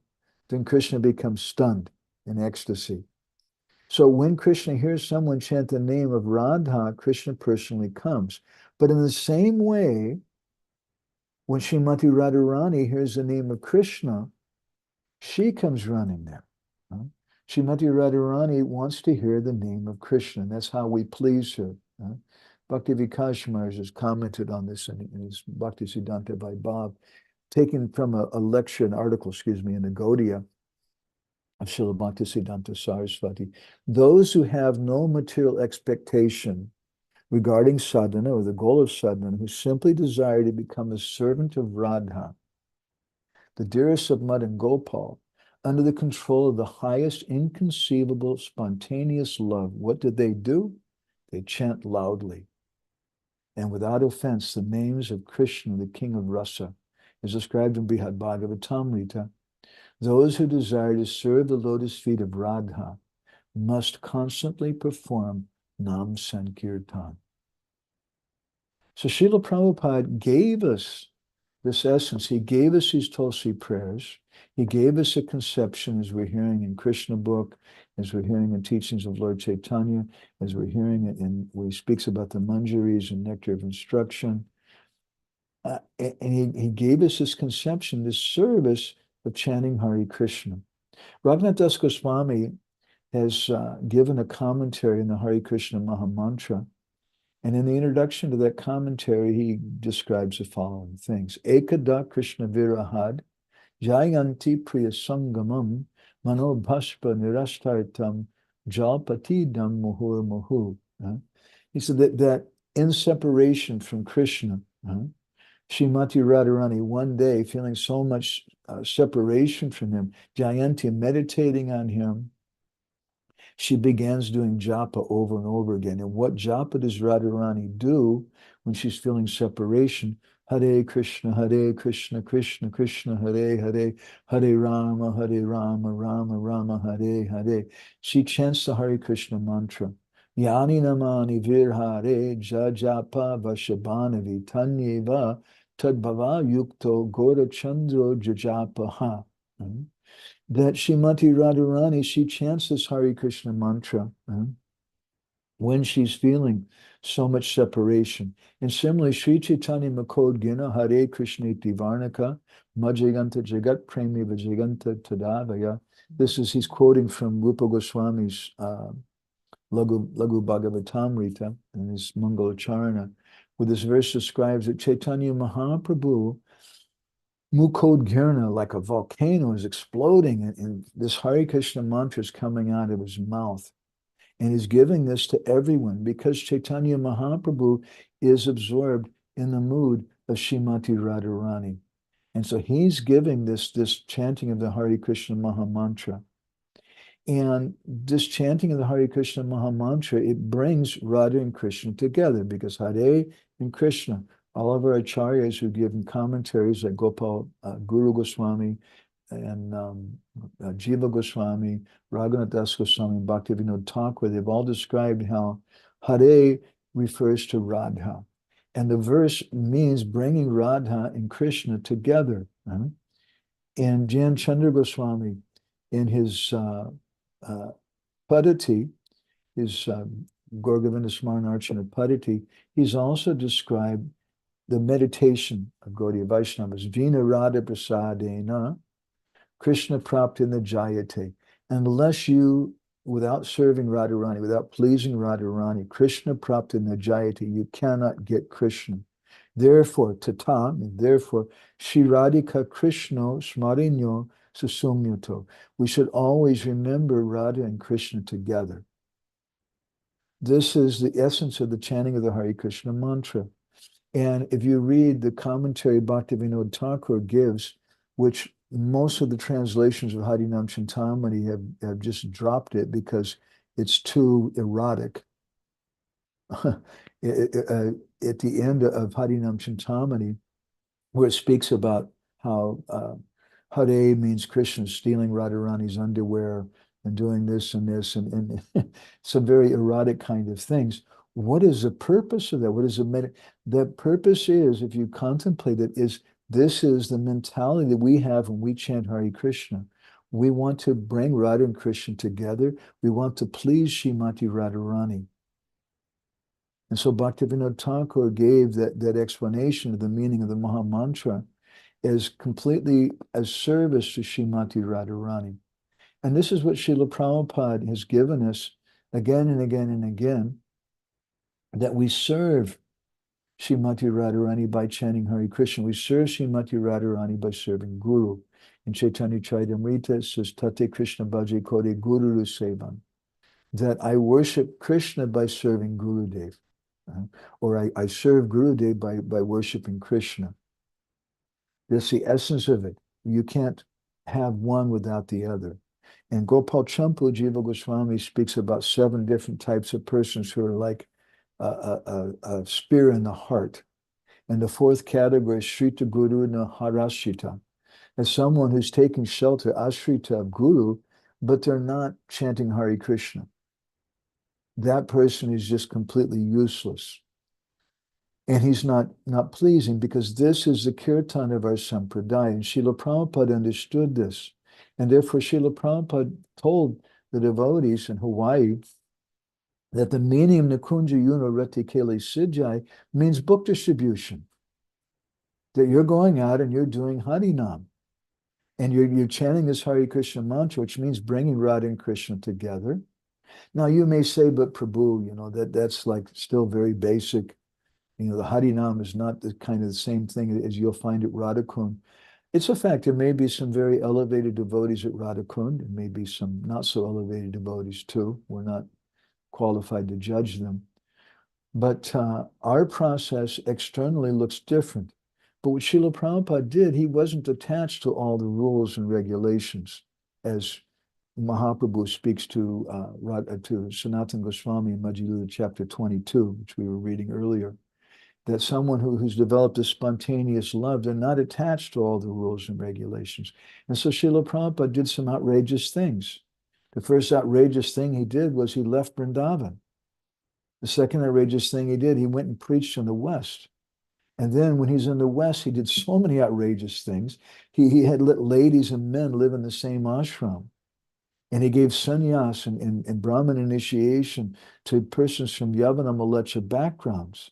then Krishna becomes stunned in ecstasy. So when Krishna hears someone chant the name of Radha, Krishna personally comes. But in the same way, when Srimati Radharani hears the name of Krishna, she comes running there. Srimati Radharani wants to hear the name of Krishna. That's how we please her. Bhaktivedanta has commented on this in his Bhaktisiddhanta by Bob, taken from a lecture, an article, in the Gaudiya of Srila Bhaktisiddhanta Saraswati. Those who have no material expectation regarding sadhana or the goal of sadhana, who simply desire to become a servant of Radha, the dearest of Mud and Gopal, under the control of the highest inconceivable spontaneous love, what do? They chant loudly and without offense the names of Krishna, the king of rasa, as described in 𝗣𝗿𝗺𝗵𝗸𝗁. Those who desire to serve the lotus feet of Radha must constantly perform Nam Sankirtan. So Srila Prabhupada gave us this essence. He gave us these Tulsi prayers. He gave us a conception, as we're hearing in Krishna book, as we're hearing in teachings of Lord Chaitanya, as we're hearing it where he speaks about the manjaris and nectar of instruction. And he gave us this conception, this service of chanting Hare Krishna. Raghunath Das Goswami has given a commentary in the Hare Krishna Mahamantra. And in the introduction to that commentary, he describes the following things. Ekada Krishna Virahad, Jayanti Priya Sangamam, Mano Bhashpa Nirashtartam, Jalpatidam Muhur Muhu. He said that in separation from Krishna, Srimati Radharani, one day feeling so much separation from him, Jayanti meditating on him, she begins doing japa over and over again. And what japa does Radharani do when she's feeling separation? Hare Krishna, Krishna Krishna, Hare Hare, Hare Rama, Rama Rama, Hare Hare. She chants the Hare Krishna mantra. Yani namani virhare jajapa vashabhanavi tanyeva tadbhava yukto gora chandro jajapaha. That Srimati Radharani, she chants this Hare Krishna mantra when she's feeling so much separation. And similarly, Sri Chaitanya Makod Gina, Hare Krishna Iti Varnaka, Majaganta Jagat Premi Vajaganta Tadavaya. He's quoting from Rupa Goswami's Lagu Bhagavatamrita and his Mangalacharana, where this verse describes that Chaitanya Mahaprabhu, Mukod Girna, like a volcano, is exploding, and this Hare Krishna mantra is coming out of his mouth. And he's giving this to everyone because Chaitanya Mahaprabhu is absorbed in the mood of Srimati Radharani. And so he's giving this chanting of the Hare Krishna Mahamantra. And this chanting of the Hare Krishna Mahamantra, it brings Radha and Krishna together because Hare and Krishna, all of our acharyas who've given commentaries like Gopal Guru Goswami and Jiva Goswami, Raghunath Das Goswami, Bhaktivedanta Thakur, they've all described how Hare refers to Radha. And the verse means bringing Radha and Krishna together. And Jan Chandra Goswami, in his Padati, his Gauragovinda Smaranarchana Padati, he's also described the meditation of Gaudiya Vaishnavas, Vina Radha Prasadena, Krishna Praptina Jayate. Unless you without serving Radharani, without pleasing Radharani, Krishna prapta najayati, you cannot get Krishna. Therefore, tata, therefore, Shiradika Krishna smarinyo susumyuto. We should always remember Radha and Krishna together. This is the essence of the chanting of the Hare Krishna mantra. And if you read the commentary Bhaktivedanta Thakur gives, which most of the translations of Harinam Chintamani have just dropped it because it's too erotic. At the end of Harinam Chintamani, where it speaks about how Hare means Krishna stealing Radharani's underwear and doing this and this and some very erotic kind of things. What is the purpose of that? What is the purpose is, if you contemplate it, this is the mentality that we have when we chant Hare Krishna. We want to bring Radha and Krishna together. We want to please Srimati Radharani. And so Bhaktivedanta Thakur gave that explanation of the meaning of the Maha Mantra as completely as service to Srimati Radharani. And this is what Srila Prabhupada has given us again and again and again, that we serve Srimati Radharani by chanting Hare Krishna. We serve Srimati Radharani by serving Guru. In Chaitanya Charitamrita it says, Tate Krishna Bhaje Kode Guru Sevan, that I worship Krishna by serving Gurudev. Or I serve Gurudev by worshiping Krishna. That's the essence of it. You can't have one without the other. And 𝗣𝗿𝗶𝗺𝗵 Jiva Goswami speaks about 7 different types of persons who are like a spear in the heart. And the 4th category is Shrita Guru na Harashita, as someone who's taking shelter, Ashrita of Guru, but they're not chanting Hare Krishna. That person is just completely useless. And he's not pleasing, because this is the kirtan of our sampradaya. And Srila Prabhupada understood this. And therefore Srila Prabhupada told the devotees in Hawaii that the meaning of Nikunja Yuno Reti Kele Sijai means book distribution. That you're going out and you're doing Harinam. And you're chanting this Hare Krishna mantra, which means bringing Radha and Krishna together. Now you may say, but Prabhu, that's like still very basic. The Harinam is not the kind of the same thing as you'll find at Radhakund. It's a fact, there may be some very elevated devotees at Radhakund. There may be some not so elevated devotees too. We're not qualified to judge them. But our process externally looks different. But what Srila Prabhupada did, he wasn't attached to all the rules and regulations, as Mahaprabhu speaks to Sanatana Goswami in Madhya Lila chapter 22, which we were reading earlier, that someone who's developed a spontaneous love, they're not attached to all the rules and regulations. And so Srila Prabhupada did some outrageous things. The first outrageous thing he did was he left Vrindavan. The second outrageous thing he did, he went and preached in the West. And then when he's in the West, he did so many outrageous things. He had let ladies and men live in the same ashram. And he gave sannyas and Brahmin initiation to persons from Yavana Malecha backgrounds.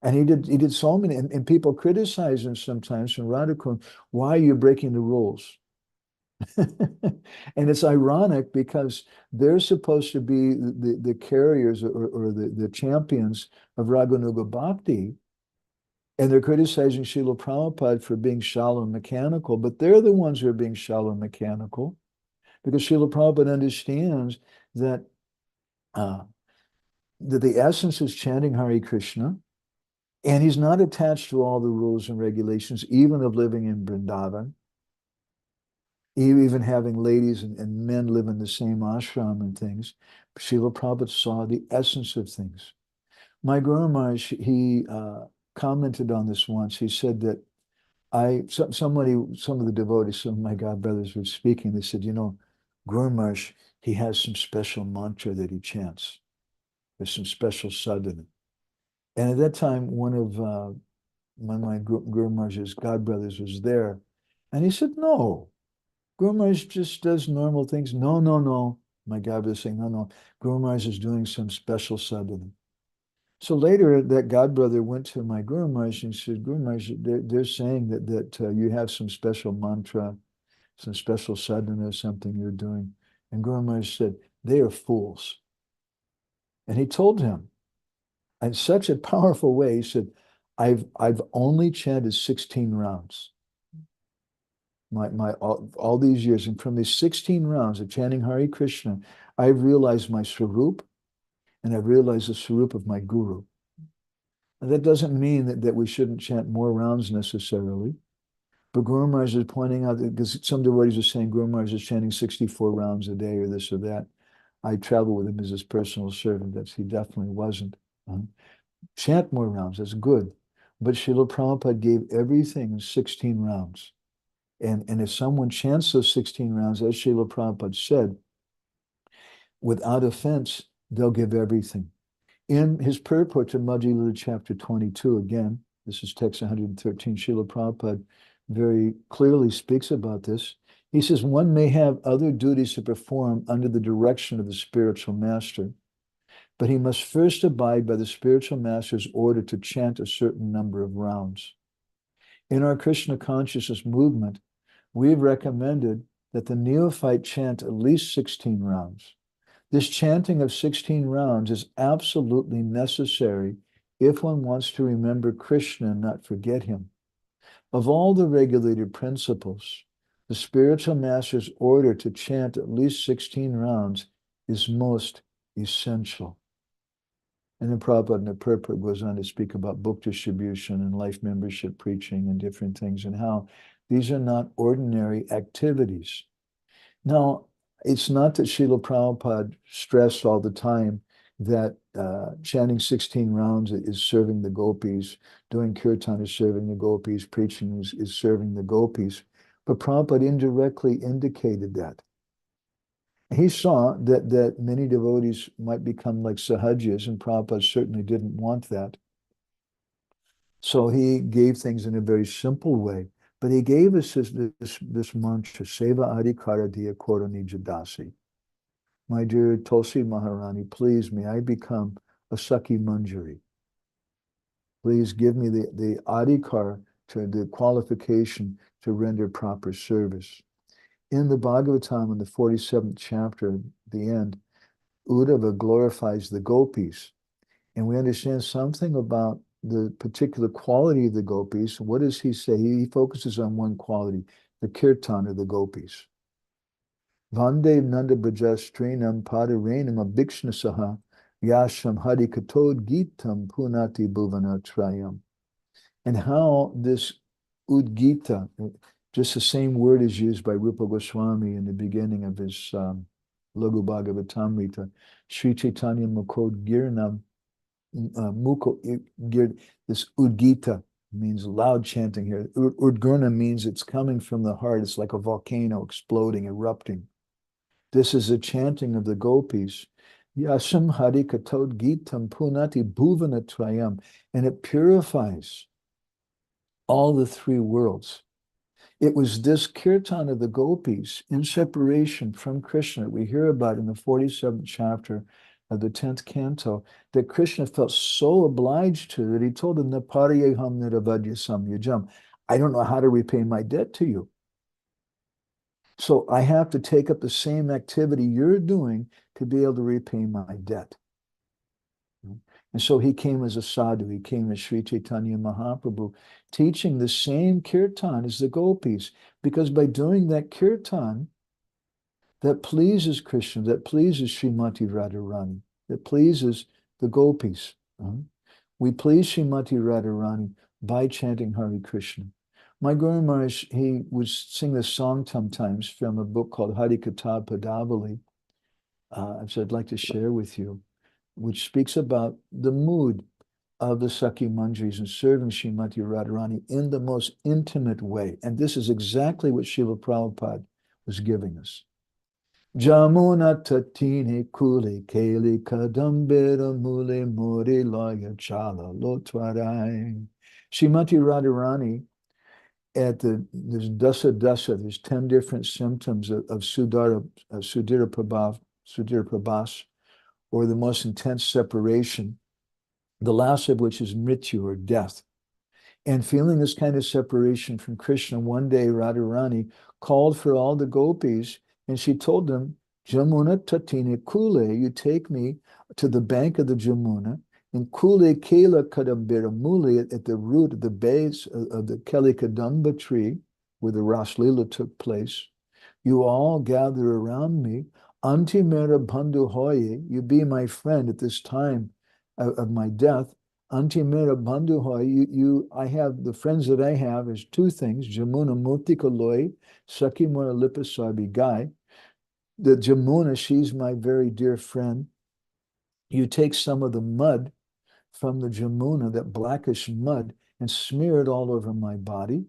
And he did so many, and people criticize him sometimes from Radhakund, why are you breaking the rules? And it's ironic because they're supposed to be the carriers or the champions of Raganuga Bhakti, and they're criticizing Srila Prabhupada for being shallow and mechanical, but they're the ones who are being shallow and mechanical, because Srila Prabhupada understands that, that the essence is chanting Hare Krishna, and he's not attached to all the rules and regulations, even of living in Vrindavan, even having ladies and men live in the same ashram and things. Srila Prabhupada saw the essence of things. My Guru Maharaj, he commented on this once. He said that some of the devotees, some of my godbrothers were speaking. They said, Guru Maharaj, he has some special mantra that he chants. There's some special sadhana. And at that time, one of my Guru Maharaj's godbrothers was there. And he said, no, Guru Maharaj just does normal things. No. My godbrother saying, no. Guru Maharaj is doing some special sadhana. So later, that godbrother went to my Guru Maharaj and said, Guru Maharaj, they're saying that you have some special mantra, some special sadhana, something you're doing. And Guru Maharaj said, they are fools. And he told him in such a powerful way, he said, I've only chanted 16 rounds. All these years, and from these 16 rounds of chanting Hare Krishna, I've realized my Swarup, and I've realized the Swarup of my Guru. And that doesn't mean that we shouldn't chant more rounds necessarily, but Guru Maharaj is pointing out that, because some devotees are saying Guru Maharaj is chanting 64 rounds a day or this or that. I travel with him as his personal servant. He definitely wasn't. Chant more rounds, that's good. But Srila Prabhupada gave everything in 16 rounds. And if someone chants those 16 rounds, as Srila Prabhupada said, without offense, they'll give everything. In his purport to Madhya Lila chapter 22, again, this is text 113, Srila Prabhupada very clearly speaks about this. He says, one may have other duties to perform under the direction of the spiritual master, but he must first abide by the spiritual master's order to chant a certain number of rounds. In our Krishna consciousness movement, we've recommended that the neophyte chant at least 16 rounds. This chanting of 16 rounds is absolutely necessary if one wants to remember Krishna and not forget him. Of all the regulated principles, the spiritual master's order to chant at least 16 rounds is most essential. And then Prabhupada in the purport goes on to speak about book distribution and life membership preaching and different things, and how these are not ordinary activities. Now, it's not that Srila Prabhupada stressed all the time that chanting 16 rounds is serving the gopis, doing kirtan is serving the gopis, preaching is serving the gopis. But Prabhupada indirectly indicated that. He saw that many devotees might become like sahajas, and Prabhupada certainly didn't want that. So he gave things in a very simple way. But he gave us this mantra, seva adhikara diya koro nija dasi. My dear Tulsi Maharani, please may I become a Sakhi Manjari. Please give me the adhikar, to the qualification to render proper service. In the Bhagavatam, in the 47th chapter, the end, Uddhava glorifies the gopis. And we understand something about the particular quality of the gopis. What does he say? He focuses on one quality, the kirtan of the gopis. Vande Nanda Brajastrinam Padarenam Abhikshnasaha Yasham Hari Katod Gitam Punati Bhuvana Trayam. And how this Udgita, just the same word is used by Rupa Goswami in the beginning of his Laghu Bhagavatamrita, Sri Chaitanya Mukod Girnam, this Udgita means loud chanting here. Udgurna means it's coming from the heart. It's like a volcano exploding, erupting. This is a chanting of the gopis. Yasam Hari Katod Gitam Punati Bhuvana Trayam. And it purifies all the three worlds. It was this kirtan of the gopis in separation from Krishna we hear about in the 47th chapter of the 10th canto, that Krishna felt so obliged to that he told them, Napariyaham niravadyasam yajam. I don't know how to repay my debt to you. So I have to take up the same activity you're doing to be able to repay my debt. And so he came as a sadhu, he came as Sri Chaitanya Mahaprabhu, teaching the same kirtan as the gopis, because by doing that kirtan, that pleases Krishna, that pleases Srimati Radharani, that pleases the gopis. We please Srimati Radharani by chanting Hare Krishna. My Guru Maharaj, he would sing this song sometimes from a book called Harikatha Padavali, which I'd like to share with you, which speaks about the mood of the Sakhi Manjaris and serving Srimati Radharani in the most intimate way. And this is exactly what Srila Prabhupada was giving us. Jamuna tatine kule kele kadambera mule mure laya chala lotwarai. Srimati Radharani, at there's dasa, there's 10 different symptoms of Sudhira Prabhas, or the most intense separation, the last of which is mrityu, or death. And feeling this kind of separation from Krishna, one day Radharani called for all the gopis, and she told them Jamuna tatine kule, you take me to the bank of the Jamuna, and kule kela kadambira at the root of the base of the Keli Kadamba tree, where the Ras Lila took place. You all gather around me. Anti mera bandhu hoye, you be my friend at this time of my death. Anti mera bandhu hoye, I have, the friends that I have is two things. Jamuna murtika loy, Sakhi mora 𝗣𝗲𝗺𝗵𝗸𝗁. The Jamuna, she's my very dear friend. You take some of the mud from the Jamuna, that blackish mud, and smear it all over my body.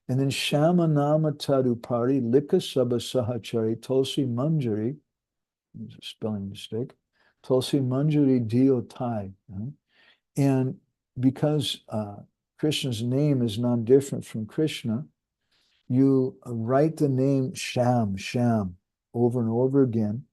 And then Shama Nama Tarupari, Lika Sabha Sahachari, Tulsi Manjari, there's a spelling mistake, Tulsi Manjari Diotai. And because Krishna's name is non-different from Krishna, you write the name Sham, Sham, over and over again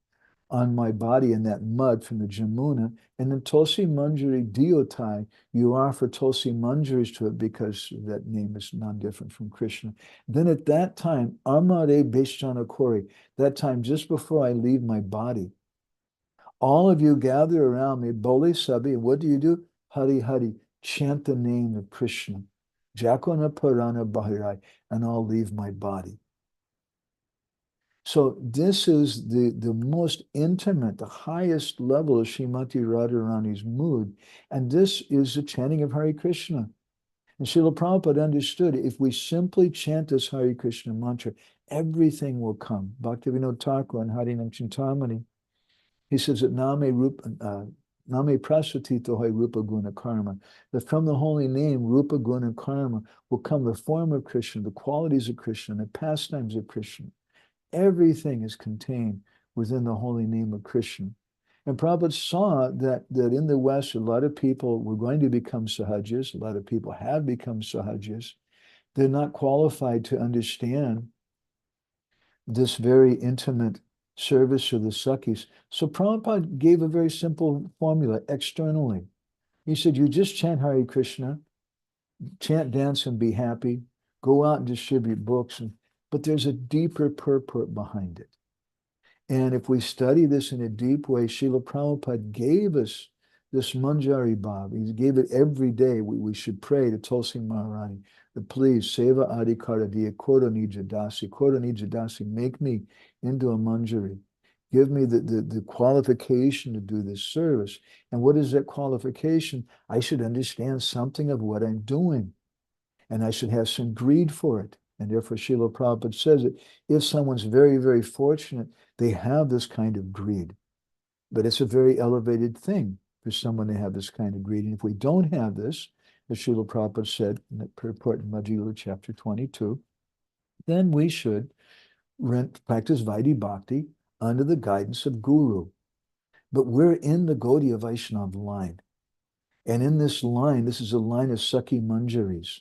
on my body in that mud from the Jamuna, and then Tulsi Manjari Diotai, you offer Tulsi Manjaris to it because that name is non-different from Krishna. Then at that time, Amare 𝗣𝗍𝗺𝗺𝗵𝗸𝗁, that time just before I leave my body, all of you gather around me, Bole Sabi, what do? Hari Hari, chant the name of Krishna, Jakona Parana Bahirai, and I'll leave my body. So this is the most intimate, the highest level of Srimati Radharani's mood. And this is the chanting of Hare Krishna. And Srila Prabhupada understood, if we simply chant this Hare Krishna mantra, everything will come. Bhaktivedanta Thakur and Harinam Chintamani, he says that Name Prasatito Hai Rupa Guna Karma, that from the holy name, Rupa Guna Karma, will come the form of Krishna, the qualities of Krishna, the pastimes of Krishna. Everything is contained within the holy name of Krishna. And Prabhupada saw that in the West, a lot of people were going to become sahajas. A lot of people have become sahajas. They're not qualified to understand this very intimate service of the Sakhis. So Prabhupada gave a very simple formula externally. He said, you just chant Hare Krishna, chant, dance, and be happy, go out and distribute books, but there's a deeper purport behind it. And if we study this in a deep way, Srila Prabhupada gave us this Manjari Bhav. He gave it every day. We should pray to Tulsi Maharani, that please, seva adhikara diya koro nija dasi, make me into a Manjari. Give me the qualification to do this service. And what is that qualification? I should understand something of what I'm doing. And I should have some greed for it. And therefore, Srila Prabhupada says that if someone's very, very fortunate, they have this kind of greed. But it's a very elevated thing for someone to have this kind of greed. And if we don't have this, as Srila Prabhupada said in the purport in Madhya chapter 22, then we should practice Vaidhi Bhakti under the guidance of Guru. But we're in the Gaudiya Vaishnava line. And in this line, this is a line of Sakhi Manjaris.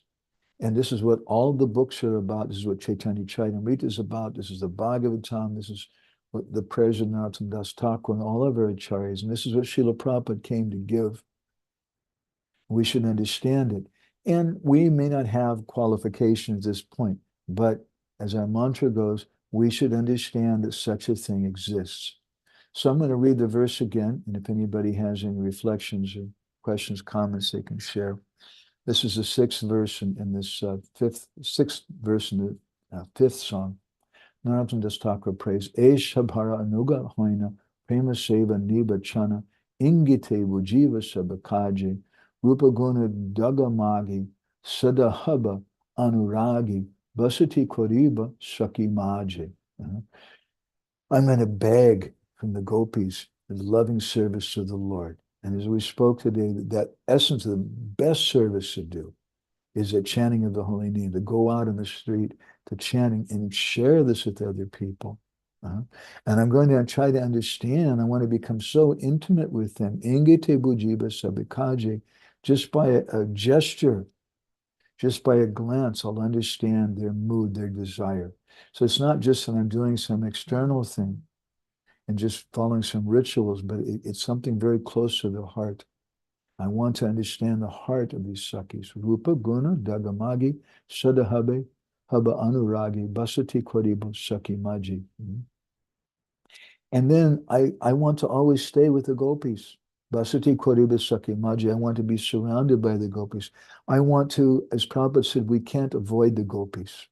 And this is what all the books are about. This is what Chaitanya Charitamrita is about. This is the Bhagavatam. This is what the prayers of Narottam Das Thakur and all of our acharyas. And this is what Srila Prabhupada came to give. We should understand it. And we may not have qualification at this point, but as our mantra goes, we should understand that such a thing exists. So I'm going to read the verse again, and if anybody has any reflections or questions, comments, they can share. This is the sixth verse in this sixth verse in the fifth song. Narottam Das Thakur prays, Shabhara anuga hoina, prema seva niba chana, ingite vujiva sabakaji, rupa guna dagamagi, sadahaba anuragi, basati koriba sakimaji. I'm going to beg from the gopis the loving service of the Lord. And as we spoke today, that essence of the best service to do is that chanting of the holy name, to go out in the street, to chanting and share this with other people. And I'm going to try to understand, I want to become so intimate with them. Ingete bujiba sabikaji, just by a gesture, just by a glance, I'll understand their mood, their desire. So it's not just that I'm doing some external thing and just following some rituals, but it's something very close to the heart. I want to understand the heart of these Sakhis. Rupa, Guna, Dagamagi, Sadahabe, Haba Anuragi, Basati Koribu, Saki Maji. And then I want to always stay with the gopis. Basati 𝗣𝗿𝗶𝗍𝗶-𝗰𝗱𝗙𝗺. I want to be surrounded by the gopis. I want to, as Prabhupada said, we can't avoid the gopis.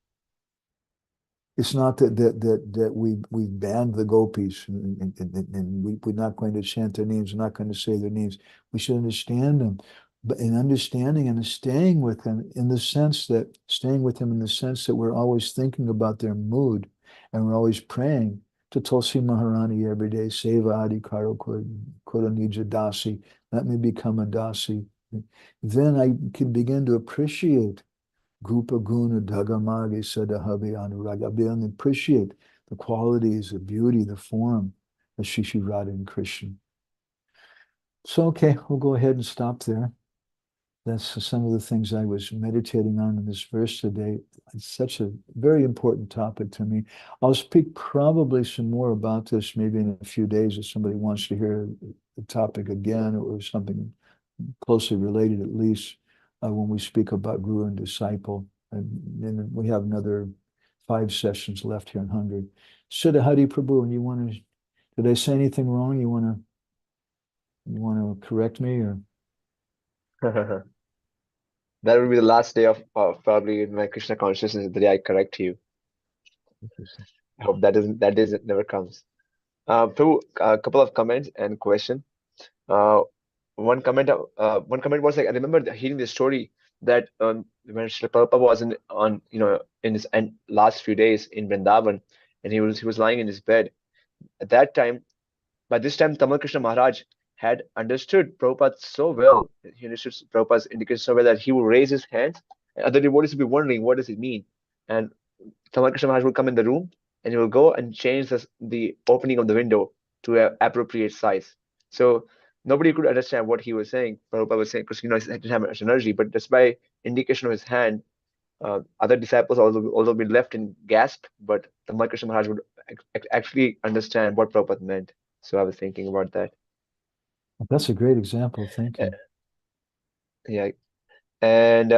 It's not that we banned the gopis and we're not going to chant their names, we're not going to say their names. We should understand them. But in understanding and staying with them in the sense that we're always thinking about their mood and we're always praying to Tulsi Maharani every day, seva adi karo kora nija dasi, let me become a dasi. Then I can begin to appreciate Gupa Guna Dagamagi Sadahavi Anuraga. I'll be able to appreciate the qualities, the beauty, the form of Shishi Radha and Krishna. So, okay, we'll go ahead and stop there. That's some of the things I was meditating on in this verse today. It's such a very important topic to me. I'll speak probably some more about this maybe in a few days if somebody wants to hear the topic again or something closely related at least when we speak about guru and disciple. And then we have another 5 sessions left here in Hungary. Siddha Hari Prabhu, and you want to, did I say anything wrong? You want to correct me or? That will be the last day of probably in my Krishna consciousness, the day I correct you. I hope that never comes. Prabhu, a couple of comments and question. One comment was like, I remember hearing the story that when Srila Prabhupada was in his last few days in Vrindavan, and he was lying in his bed. At that time, by this time, Tamal Krishna Maharaj had understood Prabhupada so well. He understood Prabhupada's indication so well that he would raise his hands, and other devotees would be wondering, what does it mean? And Tamal Krishna Maharaj would come in the room, and he will go and change the opening of the window to an appropriate size. So nobody could understand what he was saying. Prabhupada was saying, because he didn't have much energy, but just by indication of his hand, other disciples also been left in gasp, but Tamal Krishna Maharaj would actually understand what Prabhupada meant. So I was thinking about that. That's a great example. Thank you. Yeah. And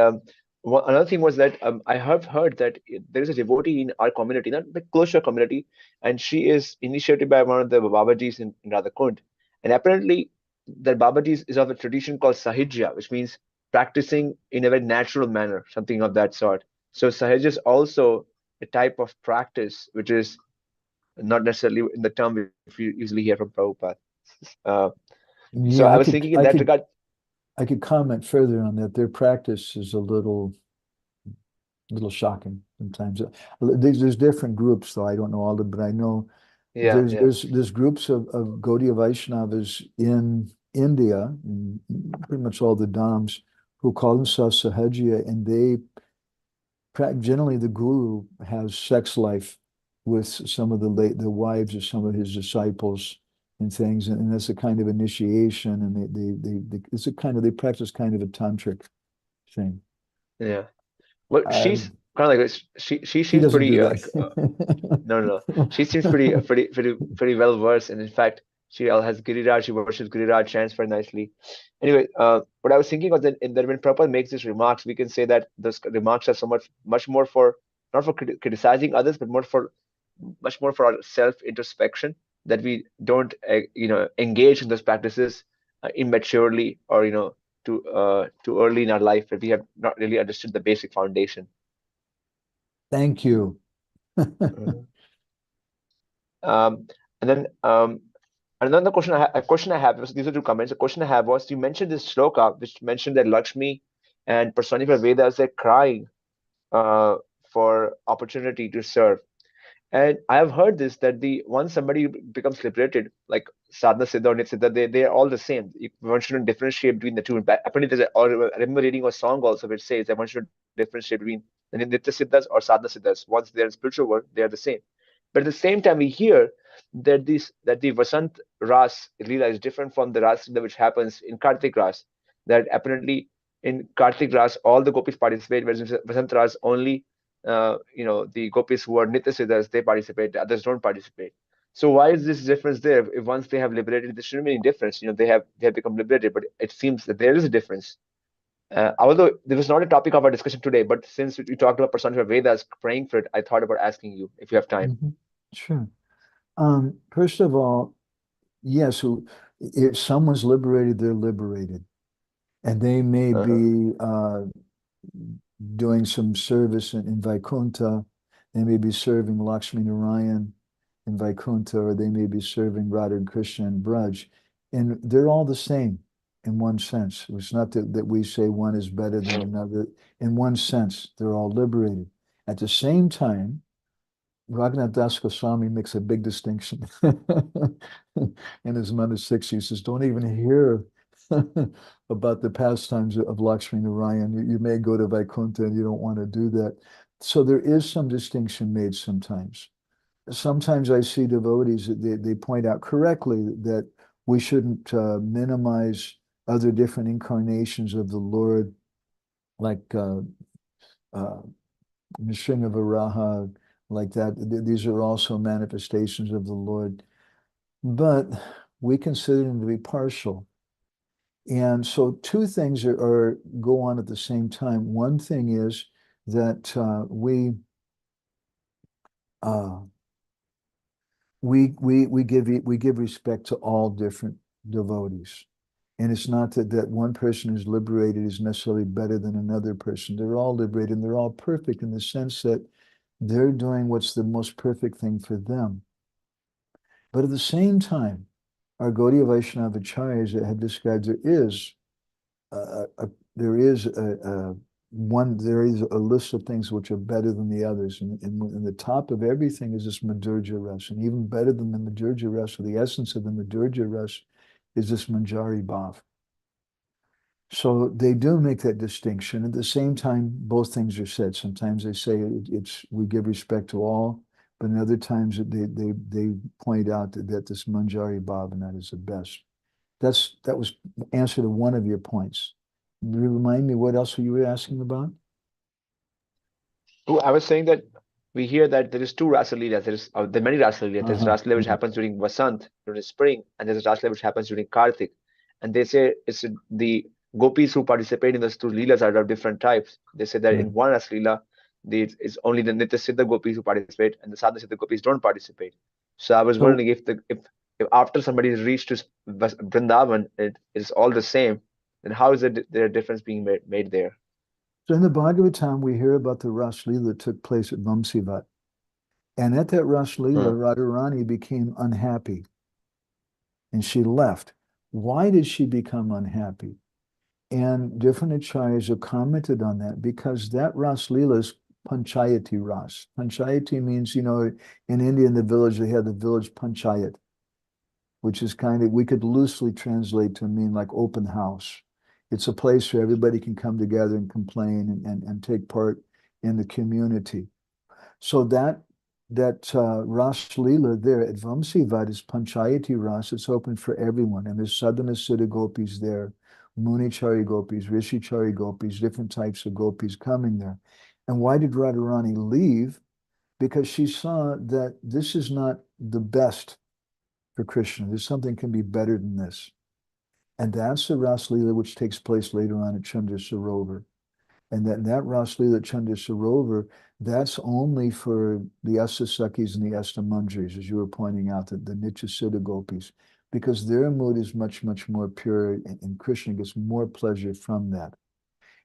another thing was that I have heard that there is a devotee in our community, not the close to our community, and she is initiated by one of the Babajis in Radhakund. And apparently, that Babaji is of a tradition called Sahijya, which means practicing in a very natural manner, something of that sort. So Sahijya is also a type of practice, which is not necessarily in the term which we usually hear from Prabhupada. So I was thinking in that regard. I could comment further on that. Their practice is a little shocking sometimes. There's different groups, though I don't know all of them, but I know there's groups of Gaudiya Vaishnavas in India, and pretty much all the Dhams, who call themselves Sahajya, and they generally the guru has sex life with some of the wives of some of his disciples and things, and that's a kind of initiation, and they practice kind of a tantric thing. Yeah, well, she's kind of like she seems pretty no, she seems pretty well versed, and in fact, she has Giriraj, she worships Giriraj, chants very nicely. Anyway, what I was thinking was that when Prabhupada makes these remarks, we can say that those remarks are much more for not for criticizing others, but much more for our self-introspection, that we don't engage in those practices immaturely or too early in our life, where we have not really understood the basic foundation. Thank you. And then another question I have, these are 2 comments. The question I have was, you mentioned this shloka which mentioned that Lakshmi and personified Vedas are crying for opportunity to serve. And I have heard this, that once somebody becomes liberated, like sadhana siddha or nitya siddha, they are all the same. One shouldn't differentiate between the two. Apparently, I remember reading a song also which says that one should differentiate between the nitya siddhas or sadhana siddhas. Once they're in spiritual world, they are the same. But at the same time, we hear that the Vasant Ras Leela is different from the Ras Leela which happens in Kartik Ras. That apparently in Kartik Ras, all the gopis participate, whereas in Vasant Ras only the gopis who are nitya siddhas, they participate, the others don't participate. So why is this difference there? If once they have liberated, there shouldn't be any difference. They have become liberated, but it seems that there is a difference. Although this was not a topic of our discussion today, but since we talked about personified Vedas, praying for it, I thought about asking you if you have time. Sure. First of all, yes, if someone's liberated, they're liberated. And they may be doing some service in Vaikuntha. They may be serving Lakshmi Narayan in Vaikuntha, or they may be serving Radha and Krishna in Braj. And they're all the same in one sense. It's not that we say one is better than another. In one sense, they're all liberated. At the same time, Raghunath Das Goswami makes a big distinction. In his Manda 6, he says, don't even hear about the pastimes of Lakshmi Narayan. You may go to Vaikuntha and you don't want to do that. So there is some distinction made sometimes. Sometimes I see devotees, they point out correctly that we shouldn't minimize other different incarnations of the Lord, like Nrsimha Varaha, like that. These are also manifestations of the Lord. But we consider them to be partial. And so two things go on at the same time. One thing is that we give respect to all different devotees. And it's not that one person is liberated is necessarily better than another person. They're all liberated and they're all perfect in the sense that they're doing what's the most perfect thing for them. But at the same time, our Gaudiya Vaishnavacharyas have described there is a list of things which are better than the others. And the top of everything is this Madhurya Rasa. And even better than the Madhurya Rasa, the essence of the Madhurya Rasa is this Manjari Bhav. So they do make that distinction. At the same time, both things are said. Sometimes they say we give respect to all, but in other times they point out that this Manjari Bhavana is the best. That was answer to one of your points. Remind me what else you were asking about? Oh, I was saying that we hear that there is two Rasa Leelas. There are many Rasa Leelas. There's Rasa Leela which happens during Vasant, during spring, and there's a Rasa Leela which happens during Kartik. And they say it's the gopis who participate in those two Leelas are of different types. They say that in one Rasa Leela, it's only the Nitya Siddha gopis who participate, and the Sadhana Siddha gopis don't participate. So I was wondering if after somebody has reached to Vrindavan, it is all the same, then how is there a difference being made there? So in the Bhagavatam, we hear about the Ras Leela that took place at 𝗣𝗵𝗻𝗁. And at that Ras Leela, Radharani became unhappy. And she left. Why did she become unhappy? And different acharyas have commented on that because that Ras Leela is Panchayati Ras. Panchayati means, in India, in the village, they have the village Panchayat, which is we could loosely translate to mean like open house. It's a place where everybody can come together and complain and take part in the community. So that Ras Leela there at 𝗣𝗵𝗻𝗁 is Panchayati Ras. It's open for everyone. And there's Sadhana Siddha gopis there, Munichari gopis, Rishichari gopis, different types of gopis coming there. And why did Radharani leave? Because she saw that this is not the best for Krishna. There's something can be better than this. And that's the Ras Leela which takes place later on at Chandra Sarovar. And that Ras Leela at Chandra Sarovar, that's only for the Sakhis and the Manjaris, as you were pointing out, the Nitya Siddha gopis, because their mood is much, much more pure, and Krishna gets more pleasure from that.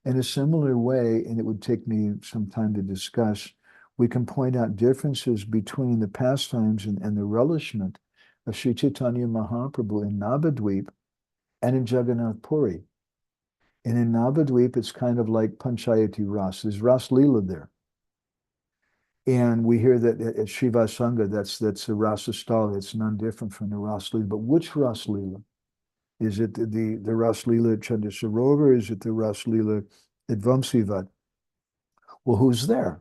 In a similar way, and it would take me some time to discuss, we can point out differences between the pastimes and the relishment of Sri Chaitanya Mahaprabhu in Navadvip and in Jagannath Puri. And in Navadvip, it's kind of like Panchayati Ras. There's Ras Leela there. And we hear that at Srivasanga, that's a Rasa Stala. It's none different from the Ras Leela. But which Ras Leela? Is it the Ras Leela at Chandra Sarovar? Is it the Ras Leela at 𝗣𝗵𝗻𝗁? Well, who's there?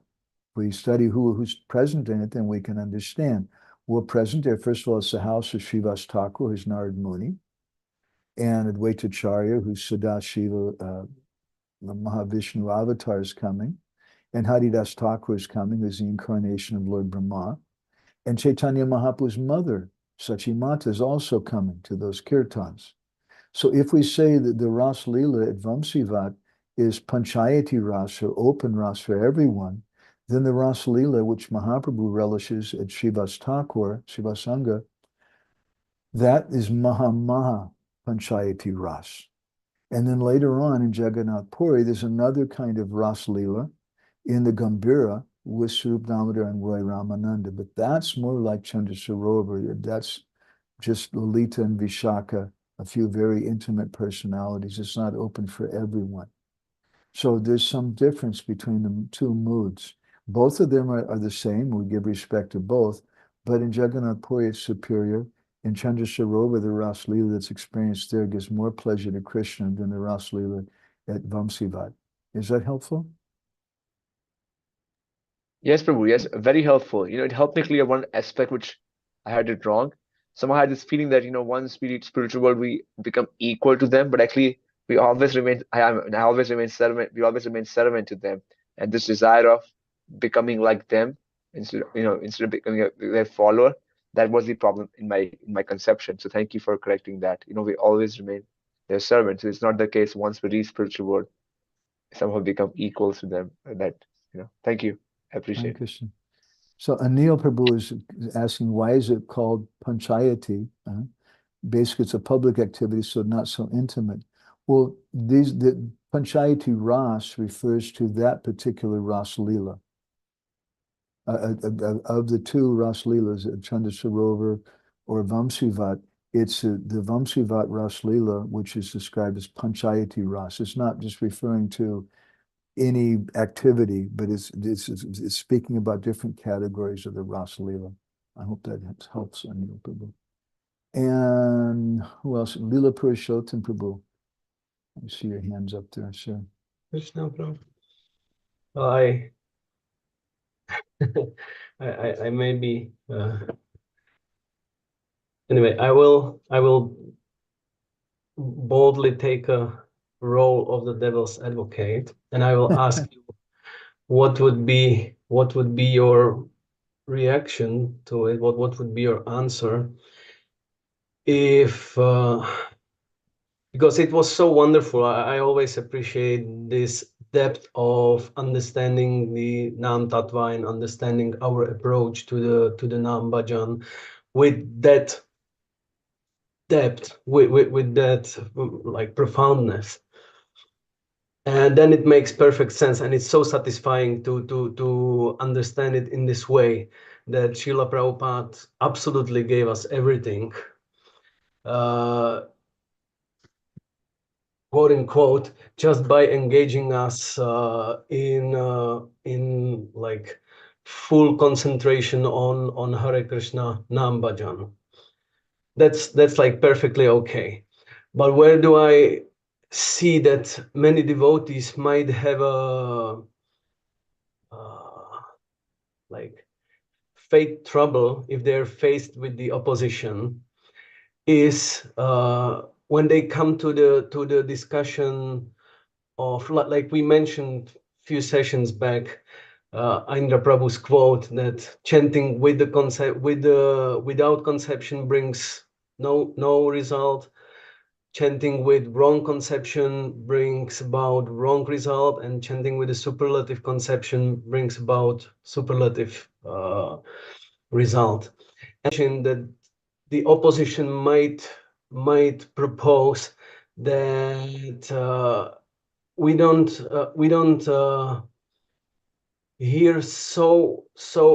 If we study who's present in it, then we can understand. Well, present there, first of all, it's the house of Srivas Thakur, who's Narad Muni, and Advaitacharya, who's Sadashiva, the Mahavishnu avatar is coming, and Haridas Thakur is coming, who's the incarnation of Lord Brahma, and Chaitanya Mahaprabhu's mother, Sachimata, is also coming to those kirtans. So if we say that the Ras Leela at 𝗣𝗵𝗻𝗁 is Panchayati Ras, or open Ras for everyone, Then the Ras Leela, which Mahaprabhu relishes at Srivas Thakur, Srivasanga, that is Maha Panchayati Ras. And then later on in Jagannath Puri, there's another kind of Ras Leela in the Gambhira with Swarup Damodar and Roy Ramananda, but that's more like Chandra Sarovar. That's just Lalita and Vishaka, a few very intimate personalities. It's not open for everyone. So there's some difference between the two moods. Both of them are the same. We give respect to both, but in Jagannath Puri, it's superior. In Chandra Sarovar, the Ras Leela that's experienced there gives more pleasure to Krishna than the Ras Leela at 𝗣𝗵𝗻𝗺. Is that helpful? Yes, Prabhu. Yes, very helpful. It helped me clear one aspect which I had it wrong. Somehow I had this feeling that one spiritual world we become equal to them, but actually we always remain. I always remain servant. We always remain servant to them, and this desire of becoming like them instead of becoming their follower. That was the problem in my conception. So thank you for correcting that. We always remain their servants. So it's not the case once we reach spiritual world, somehow become equals to them. Thank you. I appreciate it. So Anil Prabhu is asking, why is it called Panchayati? Basically, it's a public activity, so not so intimate. Well, the Panchayati Ras refers to that particular Ras Leela. Of the two Ras Leelas, Chandra Sarovar or 𝗣𝗵𝗻𝗺, it's the 𝗣𝗵𝗻𝗺 Ras Leela, which is described as Panchayati Ras. It's not just referring to any activity, but it's speaking about different categories of the Ras Leela. I hope that helps, Anil Prabhu. And who else? Leela Purushottam Prabhu. I see your hands up there, sir. Krishna Prabhu. I may be anyway. I will boldly take a role of the devil's advocate, and I will ask you, what would be your reaction to it? What would be your answer if? Because it was so wonderful. I always appreciate this depth of understanding the Nam Tattva and understanding our approach to the Nam Bhajan with that depth, with that like profoundness. And then it makes perfect sense, and it's so satisfying to understand it in this way, that Srila Prabhupada absolutely gave us everything. Quote unquote, just by engaging us in like full concentration on Hare Krishna Nam Bhajan. That's like perfectly okay. But where do I see that many devotees might have a like fate trouble if they're faced with the opposition is when they come to the discussion of, like we mentioned a few sessions back, Indra Prabhu's quote that chanting with the concept without conception brings no result. Chanting with wrong conception brings about wrong result, and chanting with a superlative conception brings about superlative result. And that the opposition might propose that we don't hear so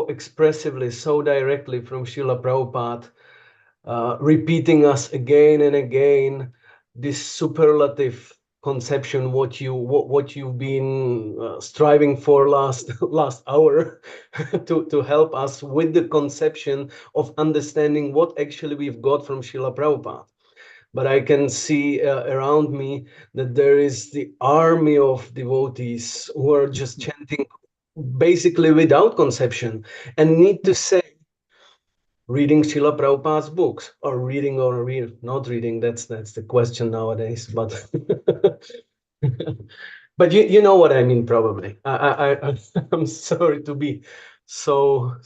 expressively, so directly from Srila Prabhupada, repeating us again and again this superlative conception, what you've been striving for last hour to help us with the conception of understanding what actually we've got from Srila Prabhupada. But I can see around me that there is the army of devotees who are just chanting basically without conception, and need to say, reading Srila Prabhupada's books, or not reading, that's the question nowadays, but but you know what I mean, probably. I'm sorry to be so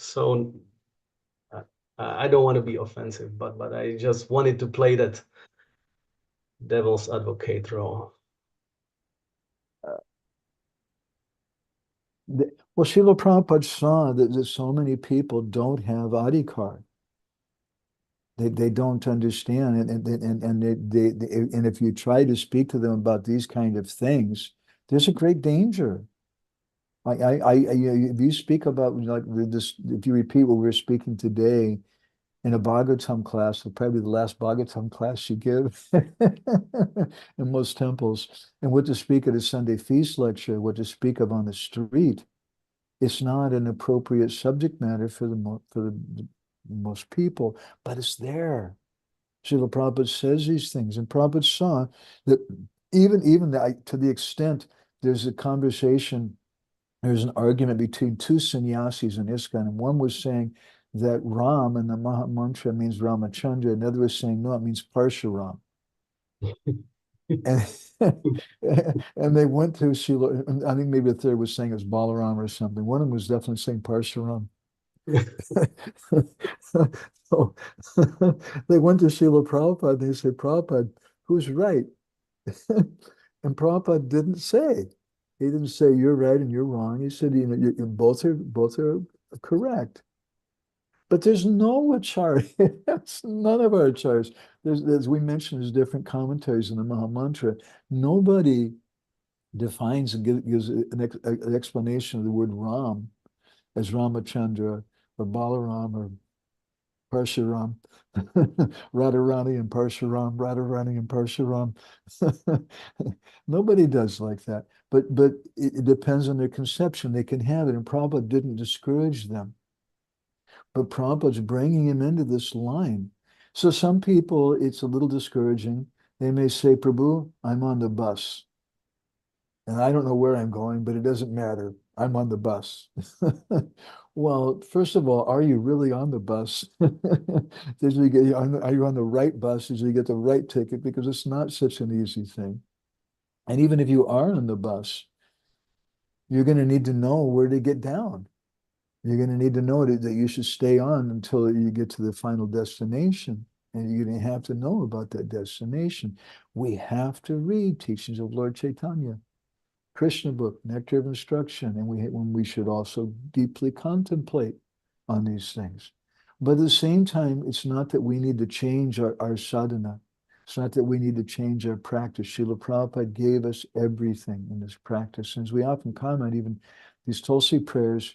I don't want to be offensive, but I just wanted to play that devil's advocate role. Well, Srila Prabhupada saw that so many people don't have adhikar. They don't understand, and if you try to speak to them about these kind of things, there's a great danger. If you speak about like this, if you repeat what we're speaking today in a Bhagavatam class, probably the last Bhagavatam class you give in most temples, and what to speak at a Sunday feast lecture, what to speak of on the street, it's not an appropriate subject matter for the most people, but it's there. Srila Prabhupada says these things, and Prabhupada saw that even to the extent there's a conversation, there's an argument between two sannyasis in ISKCON, and one was saying that Ram in the Maha Mantra means Ramachandra, another was saying no, it means Parshuram. And, and they went to Srila, I think maybe a third was saying it was Balaram or something. One of them was definitely saying Parshuram. So they went to Srila Prabhupada and they said, Prabhupada, who's right? And Prabhupada didn't say. He didn't say you're right and you're wrong. He said, you know, both are correct. But there's no acharya. It's none of our acharyas. As we mentioned, there's different commentaries in the Maha Mantra. Nobody defines and gives an explanation of the word Ram as Ramachandra or Balaram or Parshuram, Radharani and Parshuram, Radharani and Parshuram. Nobody does like that. But it depends on their conception. They can have it, and Prabhupada didn't discourage them. But Prabhupada's bringing him into this line. So some people, it's a little discouraging. They may say, Prabhu, I'm on the bus. And I don't know where I'm going, but it doesn't matter. I'm on the bus. Well, first of all, are you really on the bus? Are you on the right bus? Did you get the right ticket? Because it's not such an easy thing. And even if you are on the bus, you're going to need to know where to get down. You're going to need to know that you should stay on until you get to the final destination. And you're going to have to know about that destination. We have to read teachings of Lord Chaitanya, Krishna book, Nectar of Instruction, and we should also deeply contemplate on these things. But at the same time, it's not that we need to change our sadhana. It's not that we need to change our practice. Srila Prabhupada gave us everything in this practice. Since we often comment, even these Tulsi prayers,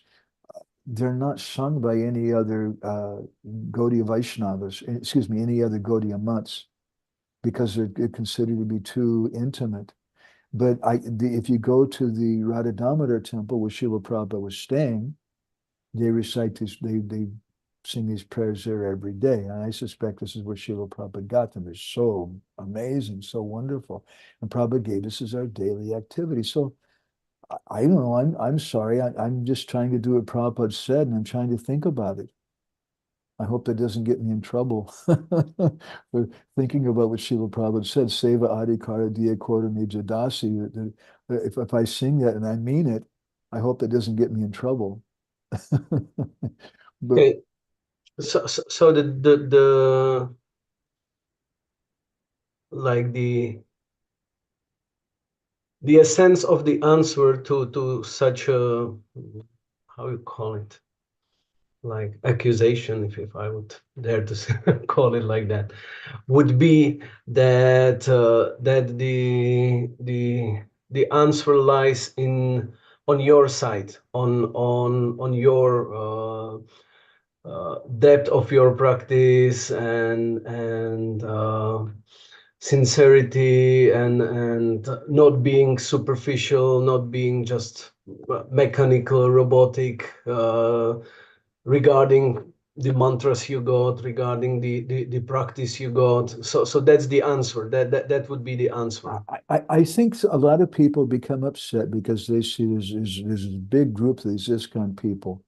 they're not sung by any other Gaudiya Vaishnavas, excuse me, any other Gaudiya Mutts, because they're considered to be too intimate. But if you go to the Radha Damodar temple where Srila Prabhupada was staying, they recite this, they sing these prayers there every day. And I suspect this is where Srila Prabhupada got them. They're so amazing, so wonderful. And Prabhupada gave us as our daily activity. So I don't know, I'm sorry. I'm just trying to do what Prabhupada said, and I'm trying to think about it. I hope that doesn't get me in trouble for thinking about what Srila Prabhupada said, seva adhikara diya kota nijadasi. If I sing that and I mean it, I hope that doesn't get me in trouble. But, okay. So the like the essence of the answer to such a, how you call it, like accusation, if I would dare to call it like that, would be that that the answer lies on your side, on your depth of your practice and sincerity and not being superficial, not being just mechanical, robotic, regarding the mantras you got, regarding the practice you got. So that's the answer. That would be the answer. I think a lot of people become upset because they see there's this big group of these ISKCON people.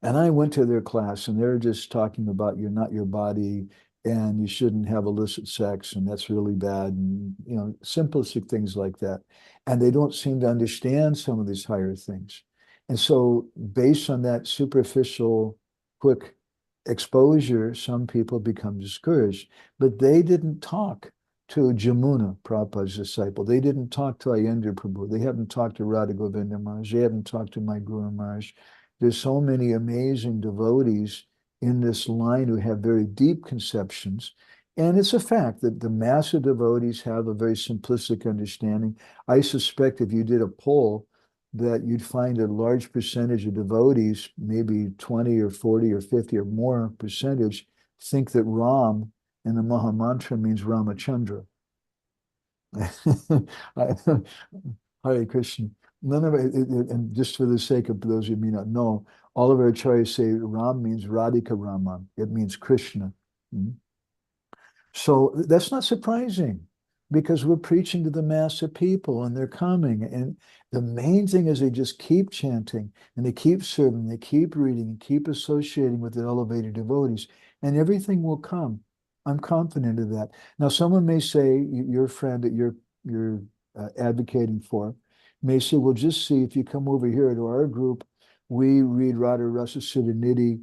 And I went to their class and they're just talking about you're not your body and you shouldn't have illicit sex and that's really bad, and simplistic things like that. And they don't seem to understand some of these higher things. And so based on that superficial, quick exposure, some people become discouraged. But they didn't talk to Jamuna, Prabhupada's disciple. They didn't talk to Ayendra Prabhu. They haven't talked to Radha Govinda Maharaj. They haven't talked to my Guru Maharaj. There's so many amazing devotees in this line who have very deep conceptions. And it's a fact that the mass of devotees have a very simplistic understanding. I suspect if you did a poll, that you'd find a large percentage of devotees, maybe 20 or 40 or 50 or more percentage, think that Ram in the Maha Mantra means Ramachandra. Hare Krishna. None of it, and just for the sake of those who may not know, all of our acharyas say Ram means Radhika Raman. It means Krishna. So that's not surprising, because we're preaching to the mass of people and they're coming. And the main thing is they just keep chanting and they keep serving, they keep reading and keep associating with the elevated devotees, and everything will come. I'm confident of that. Now, someone may say, your friend that you're advocating for may say, well, just see, if you come over here to our group, we read Radha Rasa Siddha Nidhi,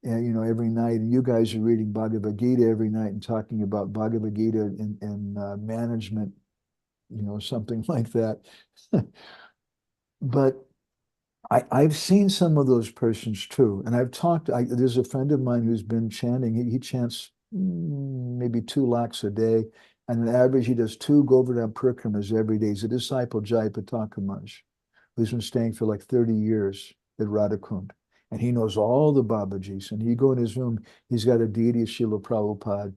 every night, and you guys are reading Bhagavad Gita every night and talking about Bhagavad Gita and management, something like that. But I've seen some of those persons too, and I've talked. There's a friend of mine who's been chanting. He chants maybe 2 lakhs a day, and on average he does 2 Govardhan Parikramas every day. He's a disciple of Jai Pataka Maharaj, who's been staying for like 30 years at Radhakund. And he knows all the Babajis. And you go in his room, he's got a deity of Srila Prabhupada.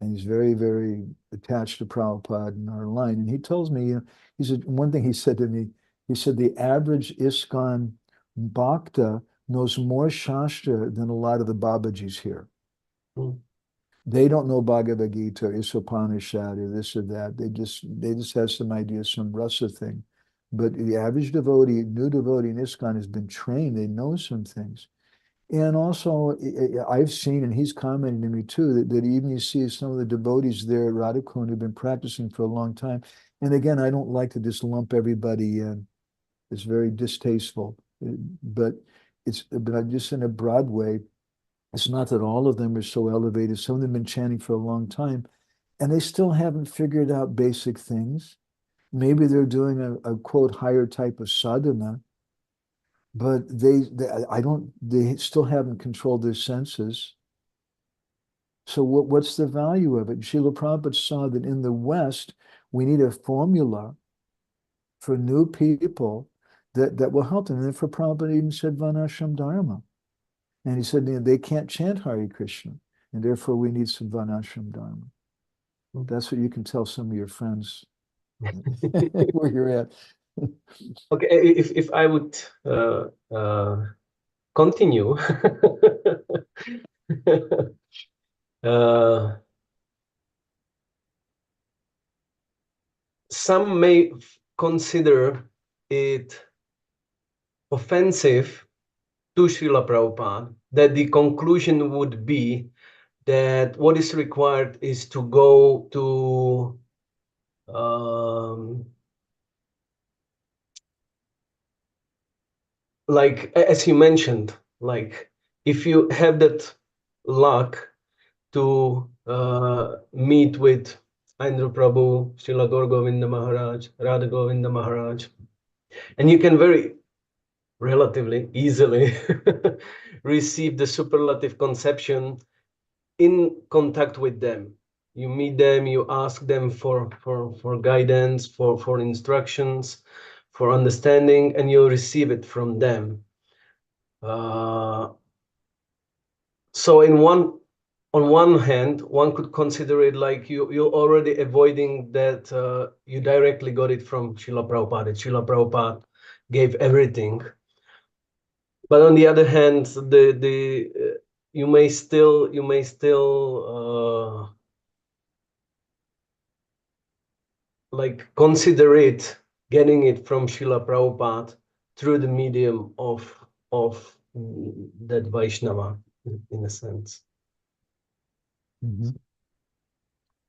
And he's very, very attached to Prabhupada in our line. And he tells me, he said, one thing he said to me, he said, the average ISKCON Bhakta knows more Shastra than a lot of the Babajis here. They don't know Bhagavad Gita, Isopanishad, or this or that. They just have some idea, some rasa thing. But the average devotee, new devotee in ISKCON has been trained. They know some things. And also, I've seen, and he's commenting to me too, that even you see some of the devotees there at Radhakund have been practicing for a long time. And again, I don't like to just lump everybody in. It's very distasteful. But just in a broad way, it's not that all of them are so elevated. Some of them have been chanting for a long time, and they still haven't figured out basic things. Maybe they're doing a quote higher type of sadhana, but they still haven't controlled their senses. So what's the value of it? Srila Prabhupada saw that in the West, we need a formula for new people that will help them. And then for Prabhupada even said Varnashram Dharma. And he said they can't chant Hare Krishna, and therefore we need some Varnashram Dharma. That's what you can tell some of your friends where you're at. Okay, if I would continue, some may consider it offensive to Srila Prabhupada that the conclusion would be that what is required is to go to like, as you mentioned, like if you have that luck to meet with Indra Prabhu, Srila Gaur Govinda Maharaj, Radha Govinda Maharaj, and you can very relatively easily receive the superlative conception in contact with them. You meet them, you ask them for guidance, for instructions, for understanding, and you receive it from them. So on one hand, one could consider it like you're already avoiding that you directly got it from Srila Prabhupada. Srila Prabhupada gave everything. But on the other hand, you may still like consider it, getting it from Srila Prabhupada through the medium of that Vaishnava, in a sense. Mm-hmm.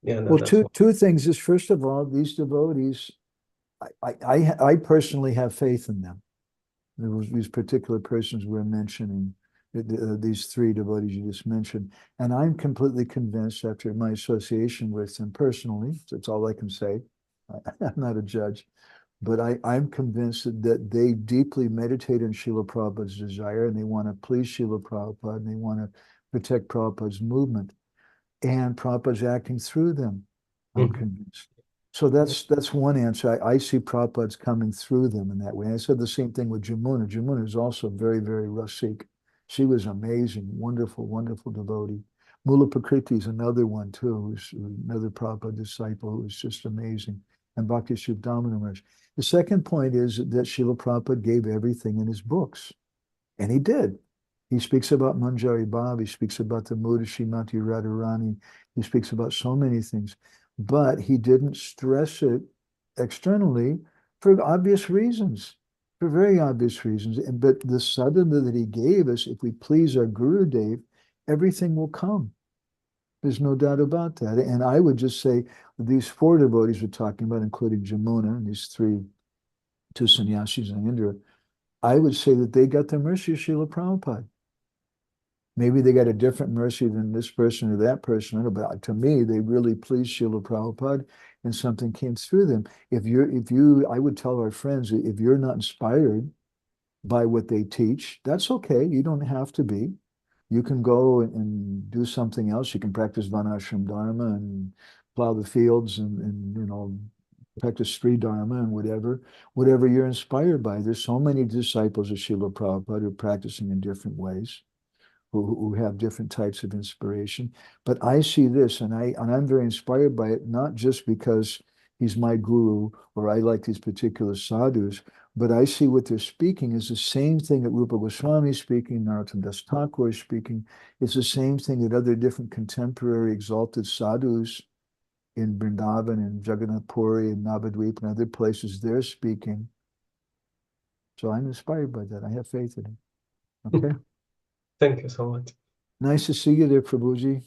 Yeah. Well, two things is, first of all, these devotees, I personally have faith in them. These particular persons we're mentioning. these three devotees you just mentioned. And I'm completely convinced after my association with them personally, that's all I can say. I'm not a judge, but I'm convinced that they deeply meditate on Srila Prabhupada's desire, and they want to please Srila Prabhupada, and they want to protect Prabhupada's movement. And Prabhupada's acting through them, I'm convinced. So that's one answer. I see Prabhupada's coming through them in that way. And I said the same thing with Jamuna. Jamuna is also very, very Rasik. She was amazing, wonderful, wonderful devotee. Mula Prakriti is another one too, who's another Prabhupada disciple who's just amazing. And Bhakti Subdhamma Maharaj. The second point is that Srila Prabhupada gave everything in his books. And he did. He speaks about Manjari Bhav, he speaks about the Muda Srimati Radharani, he speaks about so many things. But he didn't stress it externally for obvious reasons, for very obvious reasons. But the sadhana that he gave us, if we please our Guru Dev, everything will come. There's no doubt about that. And I would just say these four devotees we're talking about, including Jamuna and these two sannyasis in India, I would say that they got the mercy of Srila Prabhupada. Maybe they got a different mercy than this person or that person, but to me, they really pleased Srila Prabhupada, and something came through them. I would tell our friends, if you're not inspired by what they teach, that's okay. You don't have to be. You can go and do something else. You can practice Varnashram Dharma and plow the fields and practice Sri Dharma and whatever you're inspired by. There's so many disciples of Srila Prabhupada who are practicing in different ways, who have different types of inspiration. But I see this, and I'm very inspired by it, not just because he's my guru or I like these particular sadhus, but I see what they're speaking is the same thing that Rupa Goswami is speaking, Narottam Das Thakur is speaking. It's the same thing that other different contemporary exalted sadhus in Vrindavan and Jagannath Puri and Navadvip and other places, they're speaking. So I'm inspired by that. I have faith in it. Okay? Thank you so much. Nice to see you there, Prabhuji.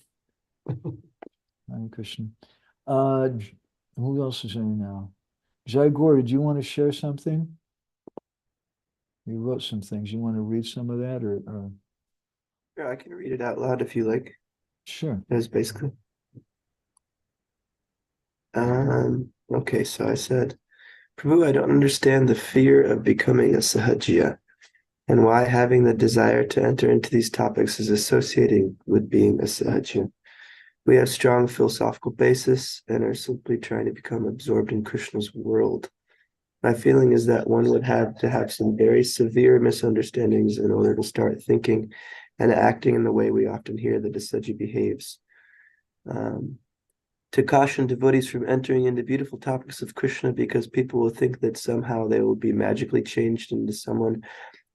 Hare Krishna. Who else is in now? Jai Gaur, did you want to share something? You wrote some things. You want to read some of that, or? Sure, I can read it out loud if you like. Sure. That's basically. Okay, so I said, Prabhu, I don't understand the fear of becoming a sahajiya and why having the desire to enter into these topics is associating with being a sahajiya. We have strong philosophical basis and are simply trying to become absorbed in Krishna's world. My feeling is that one would have to have some very severe misunderstandings in order to start thinking and acting in the way we often hear that a saji behaves. To caution devotees from entering into beautiful topics of Krishna because people will think that somehow they will be magically changed into someone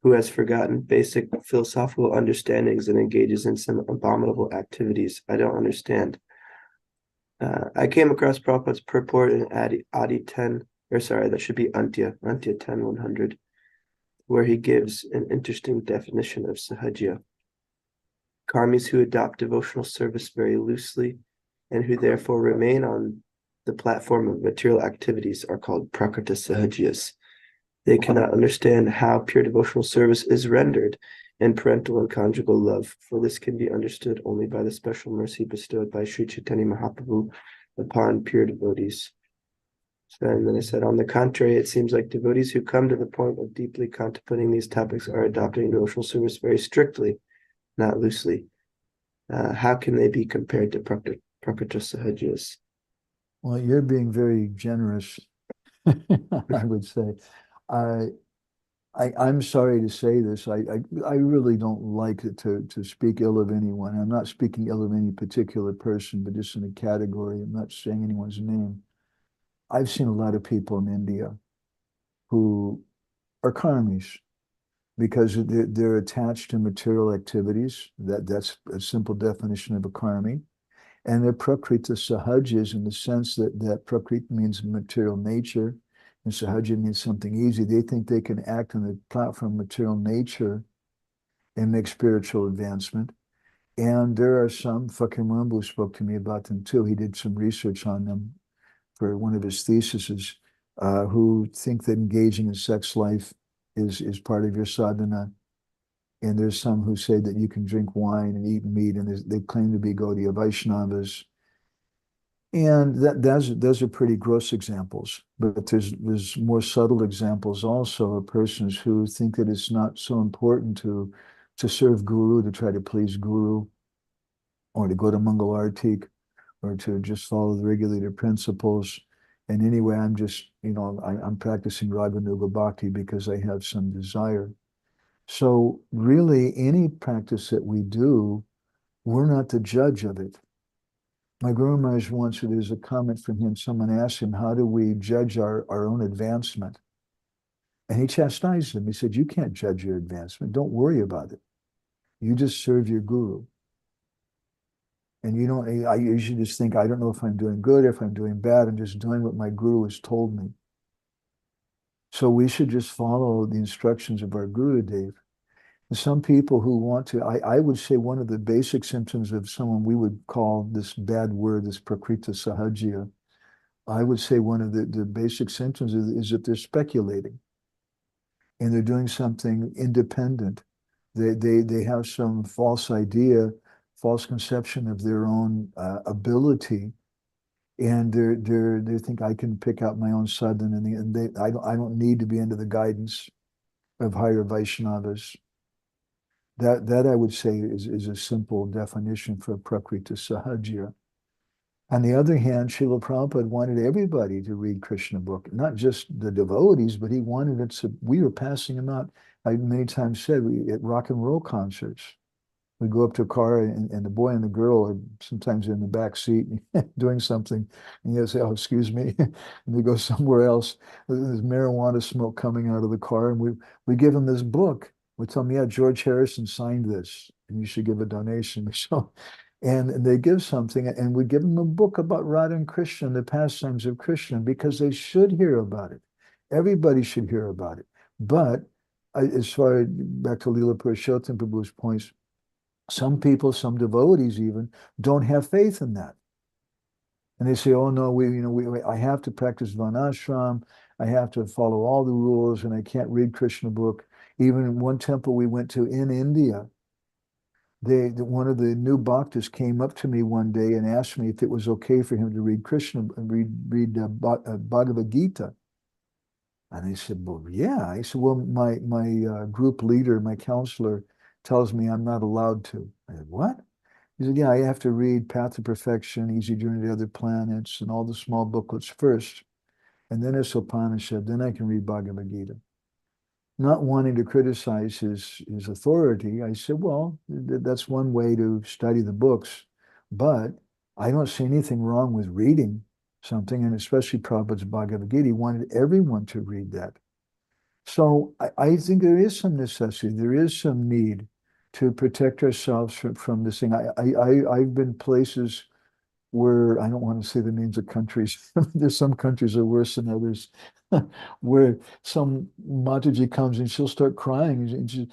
who has forgotten basic philosophical understandings and engages in some abominable activities. I don't understand. I came across Prabhupada's purport in Adi 10, or sorry, that should be Antya 10-100, where he gives an interesting definition of sahajiya. Karmis who adopt devotional service very loosely and who therefore remain on the platform of material activities are called prakrita sahajiyas. They cannot understand how pure devotional service is rendered in parental and conjugal love, for this can be understood only by the special mercy bestowed by Sri Chaitanya Mahaprabhu upon pure devotees. And then I said, on the contrary, it seems like devotees who come to the point of deeply contemplating these topics are adopting devotional service very strictly, not loosely. How can they be compared to prakrita sahajiyas? Well, you're being very generous, I would say. I'm sorry to say this. I really don't like to speak ill of anyone. I'm not speaking ill of any particular person, but just in a category. I'm not saying anyone's name. I've seen a lot of people in India who are karmis because they're attached to material activities. That's a simple definition of a karmi. And they're prakrita sahajis in the sense that prakriti means material nature, and sahaja means something easy. They think they can act on the platform of material nature and make spiritual advancement. And there are some, Fakir Mambu spoke to me about them too. He did some research on them for one of his theses, who think that engaging in sex life is part of your sadhana. And there's some who say that you can drink wine and eat meat, and they claim to be Gaudiya Vaishnavas. And those are pretty gross examples. But there's more subtle examples also of persons who think that it's not so important to serve Guru, to try to please Guru, or to go to Mangal Artik, or to just follow the regulated principles. And anyway, I'm just, I'm practicing Raganuga Bhakti because I have some desire. So really, any practice that we do, we're not the judge of it. My Guru Maharaj once, there's a comment from him, someone asked him, how do we judge our own advancement? And he chastised them. He said, you can't judge your advancement. Don't worry about it. You just serve your Guru. And I usually just think, I don't know if I'm doing good, if I'm doing bad. I'm just doing what my Guru has told me. So we should just follow the instructions of our Guru, Dave. And some people who want to, I would say one of the basic symptoms of someone we would call this bad word, this prakrita sahajya, I would say one of the basic symptoms is that they're speculating. And they're doing something independent. They have some false idea, false conception of their own ability, and they think I can pick out my own sadhana, and I don't need to be under the guidance of higher Vaishnavas. That I would say is a simple definition for prakrita sahajya. On the other hand, Srila Prabhupada wanted everybody to read Krishna book, not just the devotees, but he wanted it so we were passing them out. I many times said at rock and roll concerts, we go up to a car and the boy and the girl are sometimes in the back seat doing something, and you say, "Oh, excuse me," and they go somewhere else. There's marijuana smoke coming out of the car, and we give them this book. We tell them, "Yeah, George Harrison signed this, and you should give a donation." So, and they give something, and we give them a book about Radha and Krishna, the pastimes of Krishna, because they should hear about it. Everybody should hear about it. But as far as back to Leela Purushottam Prabhu's points, some people, some devotees even, don't have faith in that. And they say, oh no, I have to practice Varnashram, I have to follow all the rules, and I can't read Krishna book. Even in one temple we went to in India, one of the new bhaktas came up to me one day and asked me if it was okay for him to read Bhagavad Gita. And I said, well, yeah. I said, well, my group leader, my counselor, tells me I'm not allowed to. I said, what? He said, yeah, I have to read Path to Perfection, Easy Journey to Other Planets, and all the small booklets first. And then it's Upanishad, then I can read Bhagavad Gita. Not wanting to criticize his authority, I said, well, that's one way to study the books, but I don't see anything wrong with reading something, and especially Prabhupada's Bhagavad Gita. He wanted everyone to read that. So I think there is some necessity, there is some need to protect ourselves from this thing. I've been places where, I don't want to say the names of countries, there's some countries that are worse than others, where some Mataji comes and she'll start crying. And she,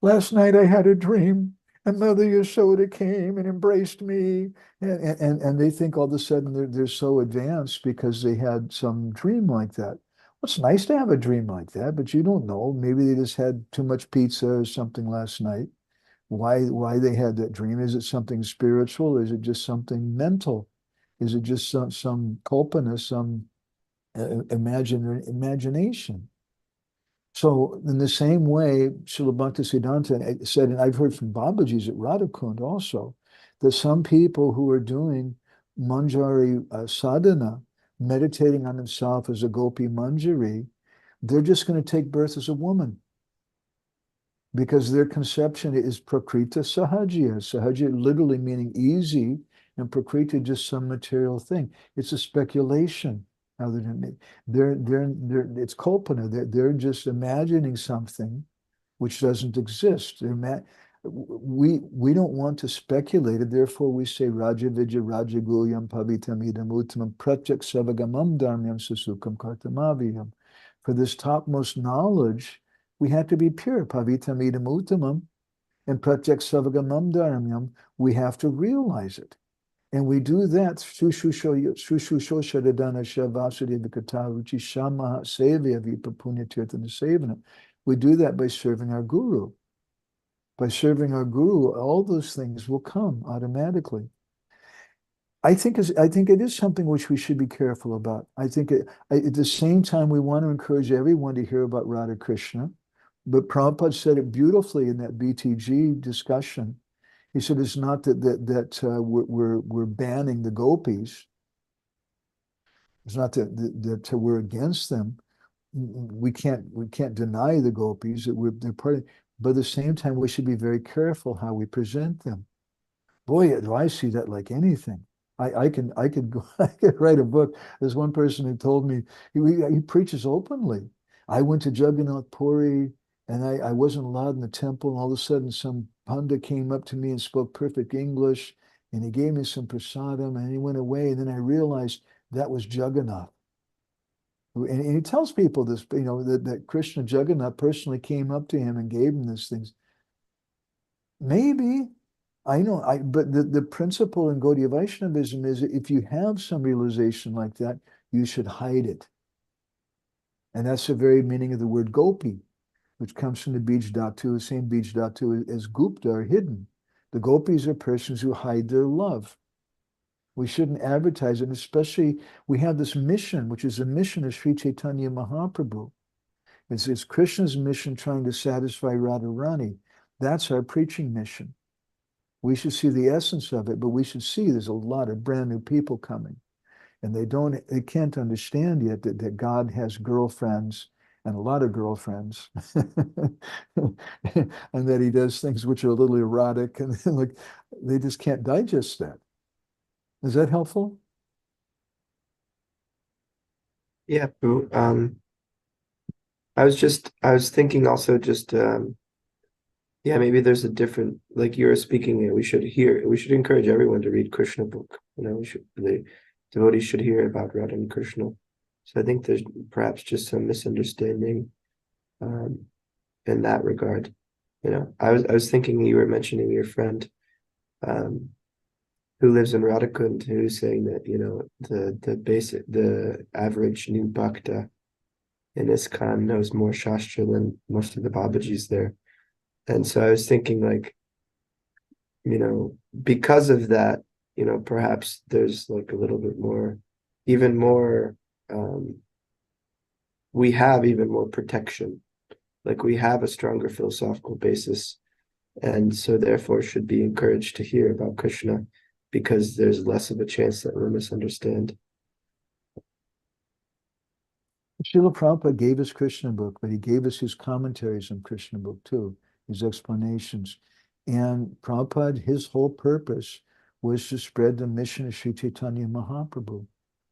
last night I had a dream and Mother Yashoda came and embraced me. And they think all of a sudden they're so advanced because they had some dream like that. Well, it's nice to have a dream like that, but you don't know. Maybe they just had too much pizza or something last night. Why they had that dream? Is it something spiritual? Is it just something mental? Is it just some kalpana, some imagination? So in the same way, Srila Bhaktisiddhanta said, and I've heard from Babaji's at Radhakund also, that some people who are doing manjari sadhana, meditating on themselves as a gopi manjari, they're just going to take birth as a woman, because their conception is prakrita sahajya. Sahajya literally meaning easy, and prakrita just some material thing. It's a speculation. Other than it's kalpana. They're just imagining something which doesn't exist. We don't want to speculate it. Therefore, we say Raja Vijay Raja Gulyam Pavitam Idam Uttamam Pratyak Savagamam Dharmyam Susukam Kartamaviyam. For this topmost knowledge, we have to be pure. Pavitam Idam Uttamam and Pratyak Savagamam Dharmyam. We have to realize it. And we do that we do that by serving our Guru. by serving our guru, all those things will come automatically. I think it is something which we should be careful about. I think at the same time, we want to encourage everyone to hear about Radha Krishna. But Prabhupada said it beautifully in that BTG discussion. He said it's not that we're banning the gopis. It's not that we're against them. We can't deny the gopis that they're part of. But at the same time, we should be very careful how we present them. Boy, do I see that like anything. I could write a book. There's one person who told me he preaches openly. I went to Jagannath Puri and I wasn't allowed in the temple, and all of a sudden some Panda came up to me and spoke perfect English, and he gave me some prasadam, and he went away, and then I realized that was Jagannath. And he tells people this, that Krishna Jagannath personally came up to him and gave him these things. Maybe. I know, but the principle in Gaudiya Vaishnavism is if you have some realization like that, you should hide it. And that's the very meaning of the word gopi, which comes from the 𝗣𝗿𝗲𝗺, the same 𝗣𝗿𝗺 as gupta, or hidden. The gopis are persons who hide their love. We shouldn't advertise it, and especially we have this mission, which is the mission of Sri Chaitanya Mahaprabhu. It's Krishna's mission trying to satisfy Radharani. That's our preaching mission. We should see the essence of it, but we should see there's a lot of brand new people coming. And they can't understand yet that God has girlfriends and a lot of girlfriends. And that he does things which are a little erotic, and like they just can't digest that. Is that helpful? Yeah, Boo. I was thinking also just yeah, maybe there's a different, like you were speaking, we should encourage everyone to read Krishna book. The devotees should hear about Radha and Krishna. So I think there's perhaps just some misunderstanding in that regard. I was thinking you were mentioning your friend who lives in Radhakund, who's saying that, the average new bhakta in ISKCON knows more Shastra than most of the Babajis there. And so I was thinking, like, because of that, perhaps there's like a little bit more, even more, we have even more protection. Like we have a stronger philosophical basis. And so therefore should be encouraged to hear about Krishna, because there's less of a chance that we'll misunderstand. Srila Prabhupada gave us Krishna book, but he gave us his commentaries on Krishna book too, his explanations. And Prabhupada, his whole purpose was to spread the mission of Sri Chaitanya Mahaprabhu.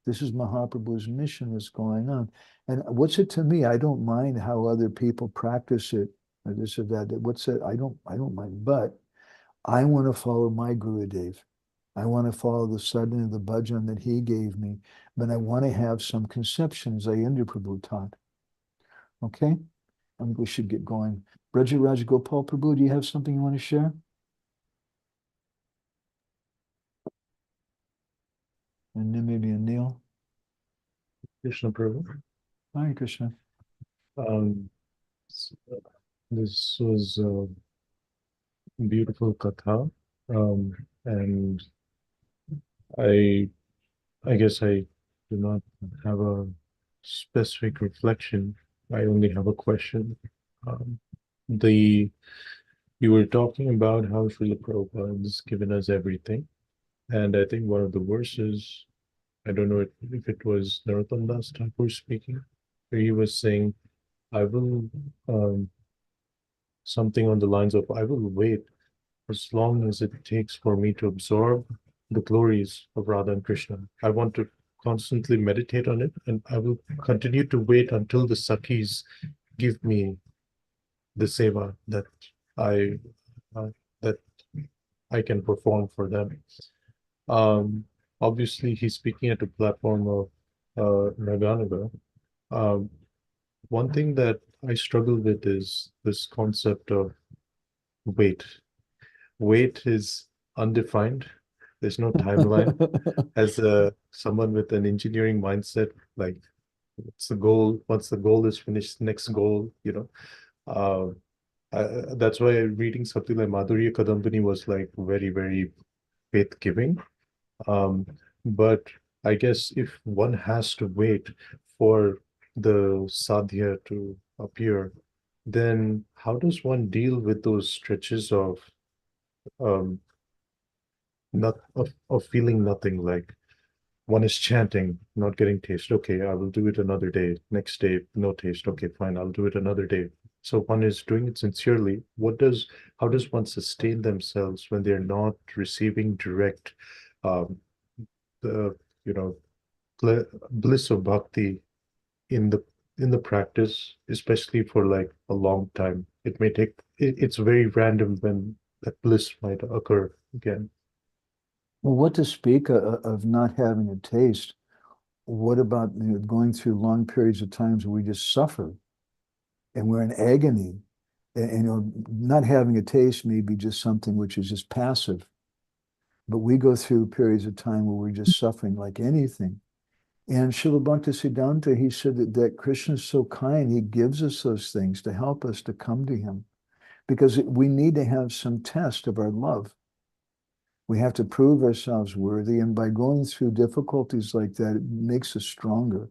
This is Mahaprabhu's mission that's going on. And what's it to me? I don't mind how other people practice it, or this or that. What's it? I don't mind. But I want to follow my Gurudev. I want to follow the sadhana of the bhajan that he gave me, but I want to have some conceptions Ayendra Prabhu taught. Okay? I think we should get going. Brajaraj Gopal Prabhu, do you have something you want to share? And then maybe Anil. Krishna Prabhu. Hi, Krishna. This was a beautiful katha, and I guess I do not have a specific reflection. I only have a question. You were talking about how Srila Prabhupada has given us everything, and I think one of the verses, I don't know if it was Narottam Das Thakur speaking, where he was saying, I will, something on the lines of, I will wait as long as it takes for me to absorb the glories of Radha and Krishna. I want to constantly meditate on it, and I will continue to wait until the Sakhis give me the seva that I can perform for them. Obviously, he's speaking at a platform of Naganaga. One thing that I struggle with is this concept of wait. Wait is undefined. There's no timeline. As someone with an engineering mindset, like what's the goal? Once the goal is finished, next goal, That's why reading something like Madhurya Kadambini was like very, very faith-giving. But I guess if one has to wait for the sadhya to appear, then how does one deal with those stretches of um not of feeling nothing, like one is chanting, not getting taste. Okay, I will do it another day. Next day, no taste. Okay, fine, I'll do it another day. So one is doing it sincerely. How does one sustain themselves when they're not receiving direct, um, the, you know, bliss of bhakti in the practice, especially for like a long time? It may take, it's very random when that bliss might occur again. Well, what to speak of not having a taste? What about, you know, going through long periods of times where we just suffer and we're in agony? And, you know, not having a taste may be just something which is just passive, but we go through periods of time where we're just suffering like anything. And Srila Bhaktivedanta, he said that Krishna is so kind, he gives us those things to help us to come to him, because we need to have some test of our love. We have to prove ourselves worthy, and by going through difficulties like that, it makes us stronger.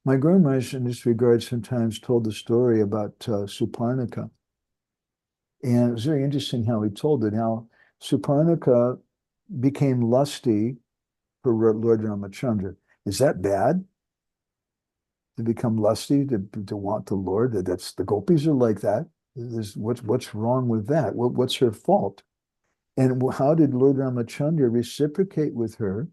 My Guru Maharaj in this regard sometimes told the story about Suparnika. And it was very interesting how he told it, how Suparnika became lusty for Lord Ramachandra. Is that bad? To become lusty, to want the Lord? That's, the gopis are like that. What's wrong with that? What's her fault? And how did Lord Ramachandra reciprocate with her?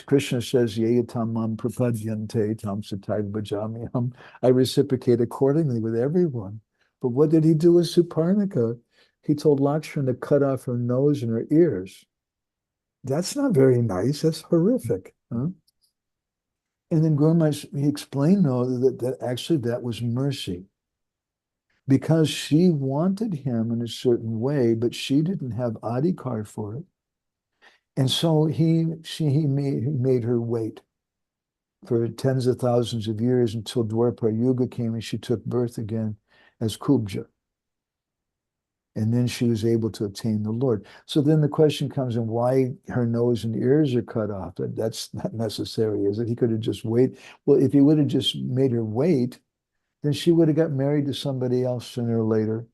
Krishna says, Yeyatamam prapadyante tam sataiva bhajamiham. I reciprocate accordingly with everyone. But what did he do with Suparnika? He told Lakshmana to cut off her nose and her ears. That's not very nice. That's horrific. Huh? And then Guru Maharaj, he explained, though, that actually that was mercy, because she wanted him in a certain way, but she didn't have adhikar for it. And so he made her wait for tens of thousands of years until Dwapara Yuga came and she took birth again as Kubja. And then she was able to attain the Lord. So then the question comes in, why her nose and ears are cut off? That's not necessary, is it? He could have just waited. Well, if he would have just made her wait, then she would have got married to somebody else sooner or later,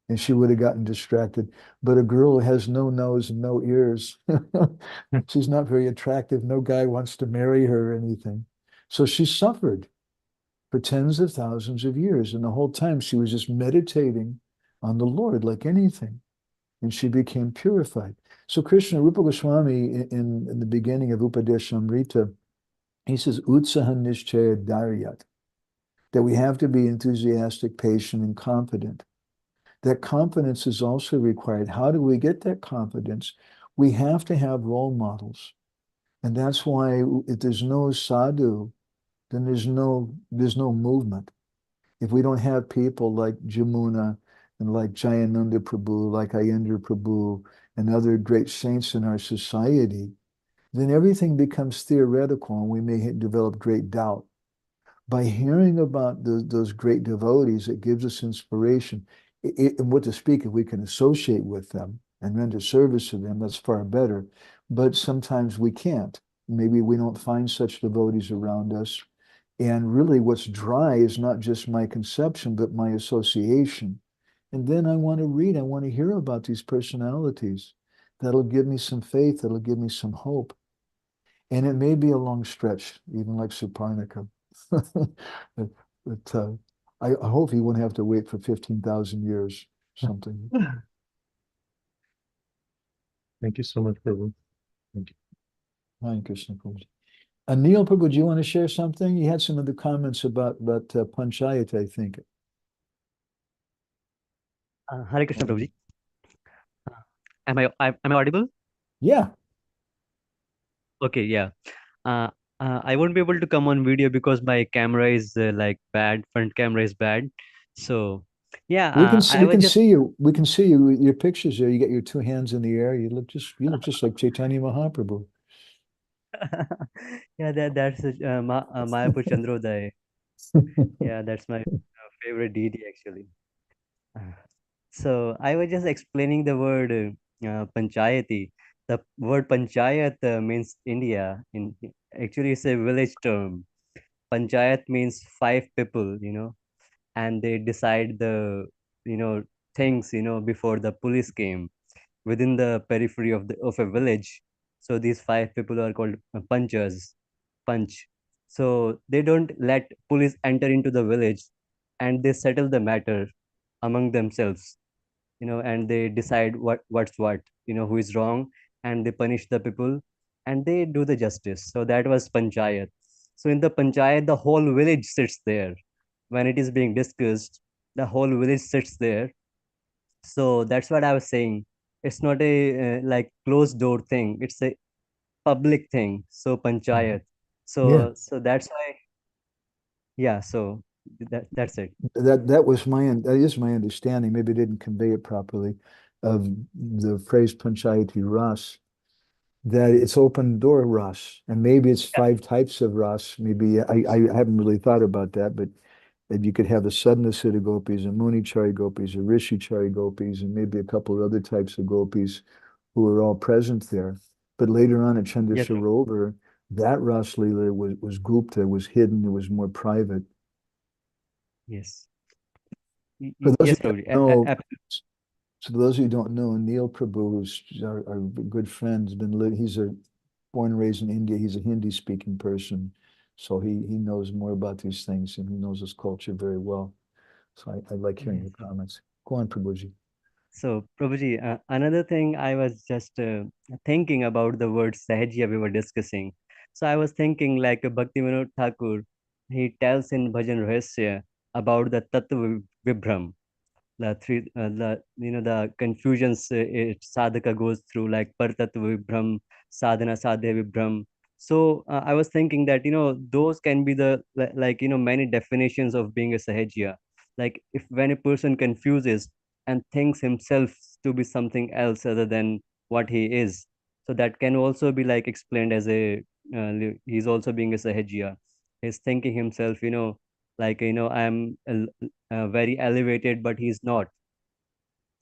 and she would have gotten distracted. But a girl who has no nose and no ears, she's not very attractive. No guy wants to marry her or anything. So she suffered for tens of thousands of years. And the whole time she was just meditating on the Lord like anything. And she became purified. So Krishna, Rupa Goswami, in the beginning of Upadeshamrita, he says, Utsaha Nishchaya Daryat, that we have to be enthusiastic, patient, and confident. That confidence is also required. How do we get that confidence? We have to have role models. And that's why if there's no sadhu, then there's no movement. If we don't have people like Jamuna and like Jayananda Prabhu, like Ayendra Prabhu, and other great saints in our society, then everything becomes theoretical and we may develop great doubt. By hearing about those great devotees, it gives us inspiration. And what to speak, if we can associate with them and render service to them, that's far better. But sometimes we can't. Maybe we don't find such devotees around us. And really what's dry is not just my conception, but my association. And then I want to read, I want to hear about these personalities. That'll give me some faith, that'll give me some hope. And it may be a long stretch, even like Suparnika. but I hope he won't have to wait for 15,000 years, something. Thank you so much, Prabhu. Thank you. Hi, Krishna Prabhu. Anil Prabhu, do you want to share something? You had some other comments about Panchayat, I think. Hare Krishna, Prabhuji. Am I audible? Yeah. Okay, yeah. I won't be able to come on video because my camera is like bad. Front camera is bad. So yeah, We can see, I was just see you. We can see you. Your pictures there. You got your two hands in the air. You look just like Chaitanya Mahaprabhu. yeah, that's Mayapur Chandrodaya. Yeah, that's my favorite deity actually. So I was just explaining the word panchayati. The word panchayat means India. Actually, it's a village term. Panchayat means five people, and they decide the, you know, things, before the police came within the periphery of a village. So these five people are called punchers, punch. So they don't let police enter into the village, and they settle the matter among themselves, and they decide what's what, who is wrong, and they punish the people, and they do the justice. So that was panchayat. So in the panchayat, the whole village sits there when it is being discussed. The whole village sits there. So that's what I was saying. It's not a like closed door thing. It's a public thing. So panchayat. Yeah, So that's why. Yeah. So that's it. that is my understanding. Maybe I didn't convey it properly of the phrase panchayati ras, that it's open door ras, and maybe it's Yeah. five types of ras. Maybe I haven't really thought about that, but that you could have the Sadhanasiddha gopis and Munichari gopis or Rishichari gopis and maybe a couple of other types of gopis who are all present there. But later on at Chandra Yes. Sarovar, that Ras Leela was Gupta, was hidden, it was more private. Yes. For those Yes, who don't Prabhuji. know, so for those who don't know, Neil Prabhu, who's our good friend, he's born and raised in India. He's a Hindi-speaking person, so he knows more about these things and he knows this culture very well. So I like hearing Yes. your comments. Go on, Prabhuji. So, Prabhuji, another thing I was just thinking about the word Sahajya we were discussing. So I was thinking like Bhaktivedanta Thakur, he tells in Bhajan Rahasya about the Tattva Vibram, the three, the confusions sadhaka goes through, like Partattva Vibram, Sadhana Sadhya Vibram. So I was thinking that, those can be the, like, many definitions of being a Sahajya. Like if when a person confuses and thinks himself to be something else other than what he is, so that can also be like explained as he's also being a Sahajya. He's thinking himself, like, I'm very elevated, but he's not.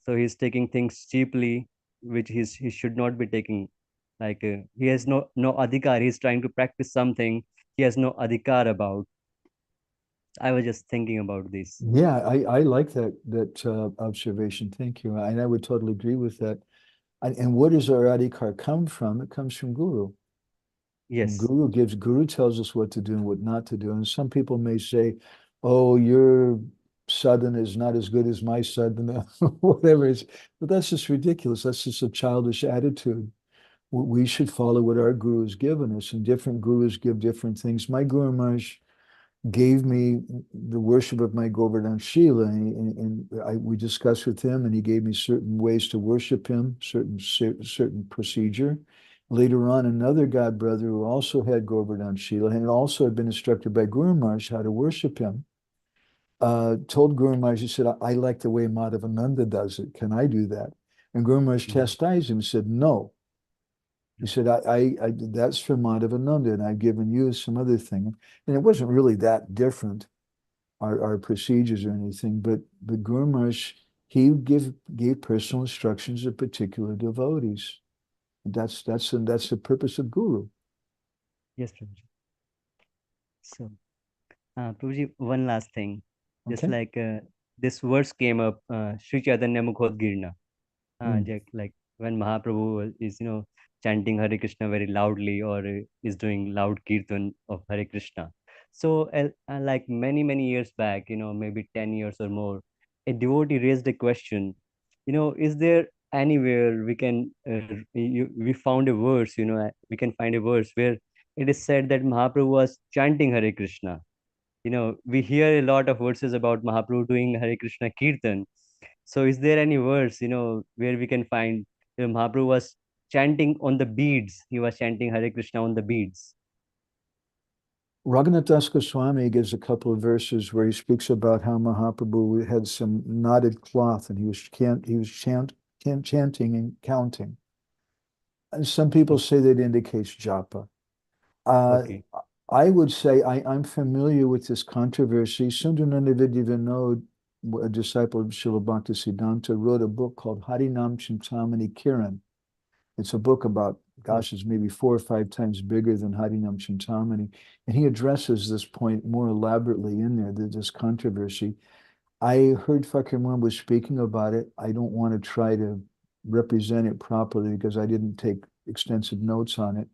So he's taking things cheaply, which he should not be taking. Like he has no adhikar. He's trying to practice something he has no adhikar about. I was just thinking about this. Yeah, I like that observation. Thank you. And I would totally agree with that. And where does our adhikar come from? It comes from Guru. And Yes. Guru tells us what to do and what not to do. And some people may say, oh, your sadhana is not as good as my sadhana, whatever it is. But that's just ridiculous. That's just a childish attitude. We should follow what our guru has given us, and different gurus give different things. My Guru Maharaj gave me the worship of my Govardhan Shila, and we discussed with him, and he gave me certain ways to worship him, certain procedure. Later on, another god brother who also had Govardhan Shila and also had been instructed by Guru Maharaj how to worship him, told Guru Maharaj, he said, I like the way Madhavananda does it. Can I do that? And Guru Maharaj chastised him and said, no. He said, that's for Madhavananda, and I've given you some other thing. And it wasn't really that different, our procedures or anything, but the Guru Maharaj, he gave personal instructions to particular devotees. That's the purpose of Guru. Yes, Prabhuji. So, Prabhuji, one last thing. Just Okay. like this verse came up, Sri Chaitanya Mukhodgirna. Mm. Like when Mahaprabhu is, chanting Hare Krishna very loudly, or is doing loud kirtan of Hare Krishna. So, like many years back, maybe 10 years or more, a devotee raised a question, is there anywhere we can, we found a verse, we can find a verse where it is said that Mahaprabhu was chanting Hare Krishna. We hear a lot of verses about Mahaprabhu doing Hare Krishna kirtan. So is there any verse, where we can find, Mahaprabhu was chanting on the beads? He was chanting Hare Krishna on the beads. Raghunath Das Goswami gives a couple of verses where he speaks about how Mahaprabhu had some knotted cloth and he was chanting and counting. And some people say that indicates japa. Okay. I would say I'm familiar with this controversy. Sundarananda Vidya Vinod a disciple of Srila Bhaktisiddhanta, wrote a book called Harinam Chintamani Kiran. It's a book about, gosh, it's maybe 4 or 5 times bigger than Harinam Chintamani. And he addresses this point more elaborately in there, this controversy. I heard Fakir Moon was speaking about it. I don't want to try to represent it properly because I didn't take extensive notes on it.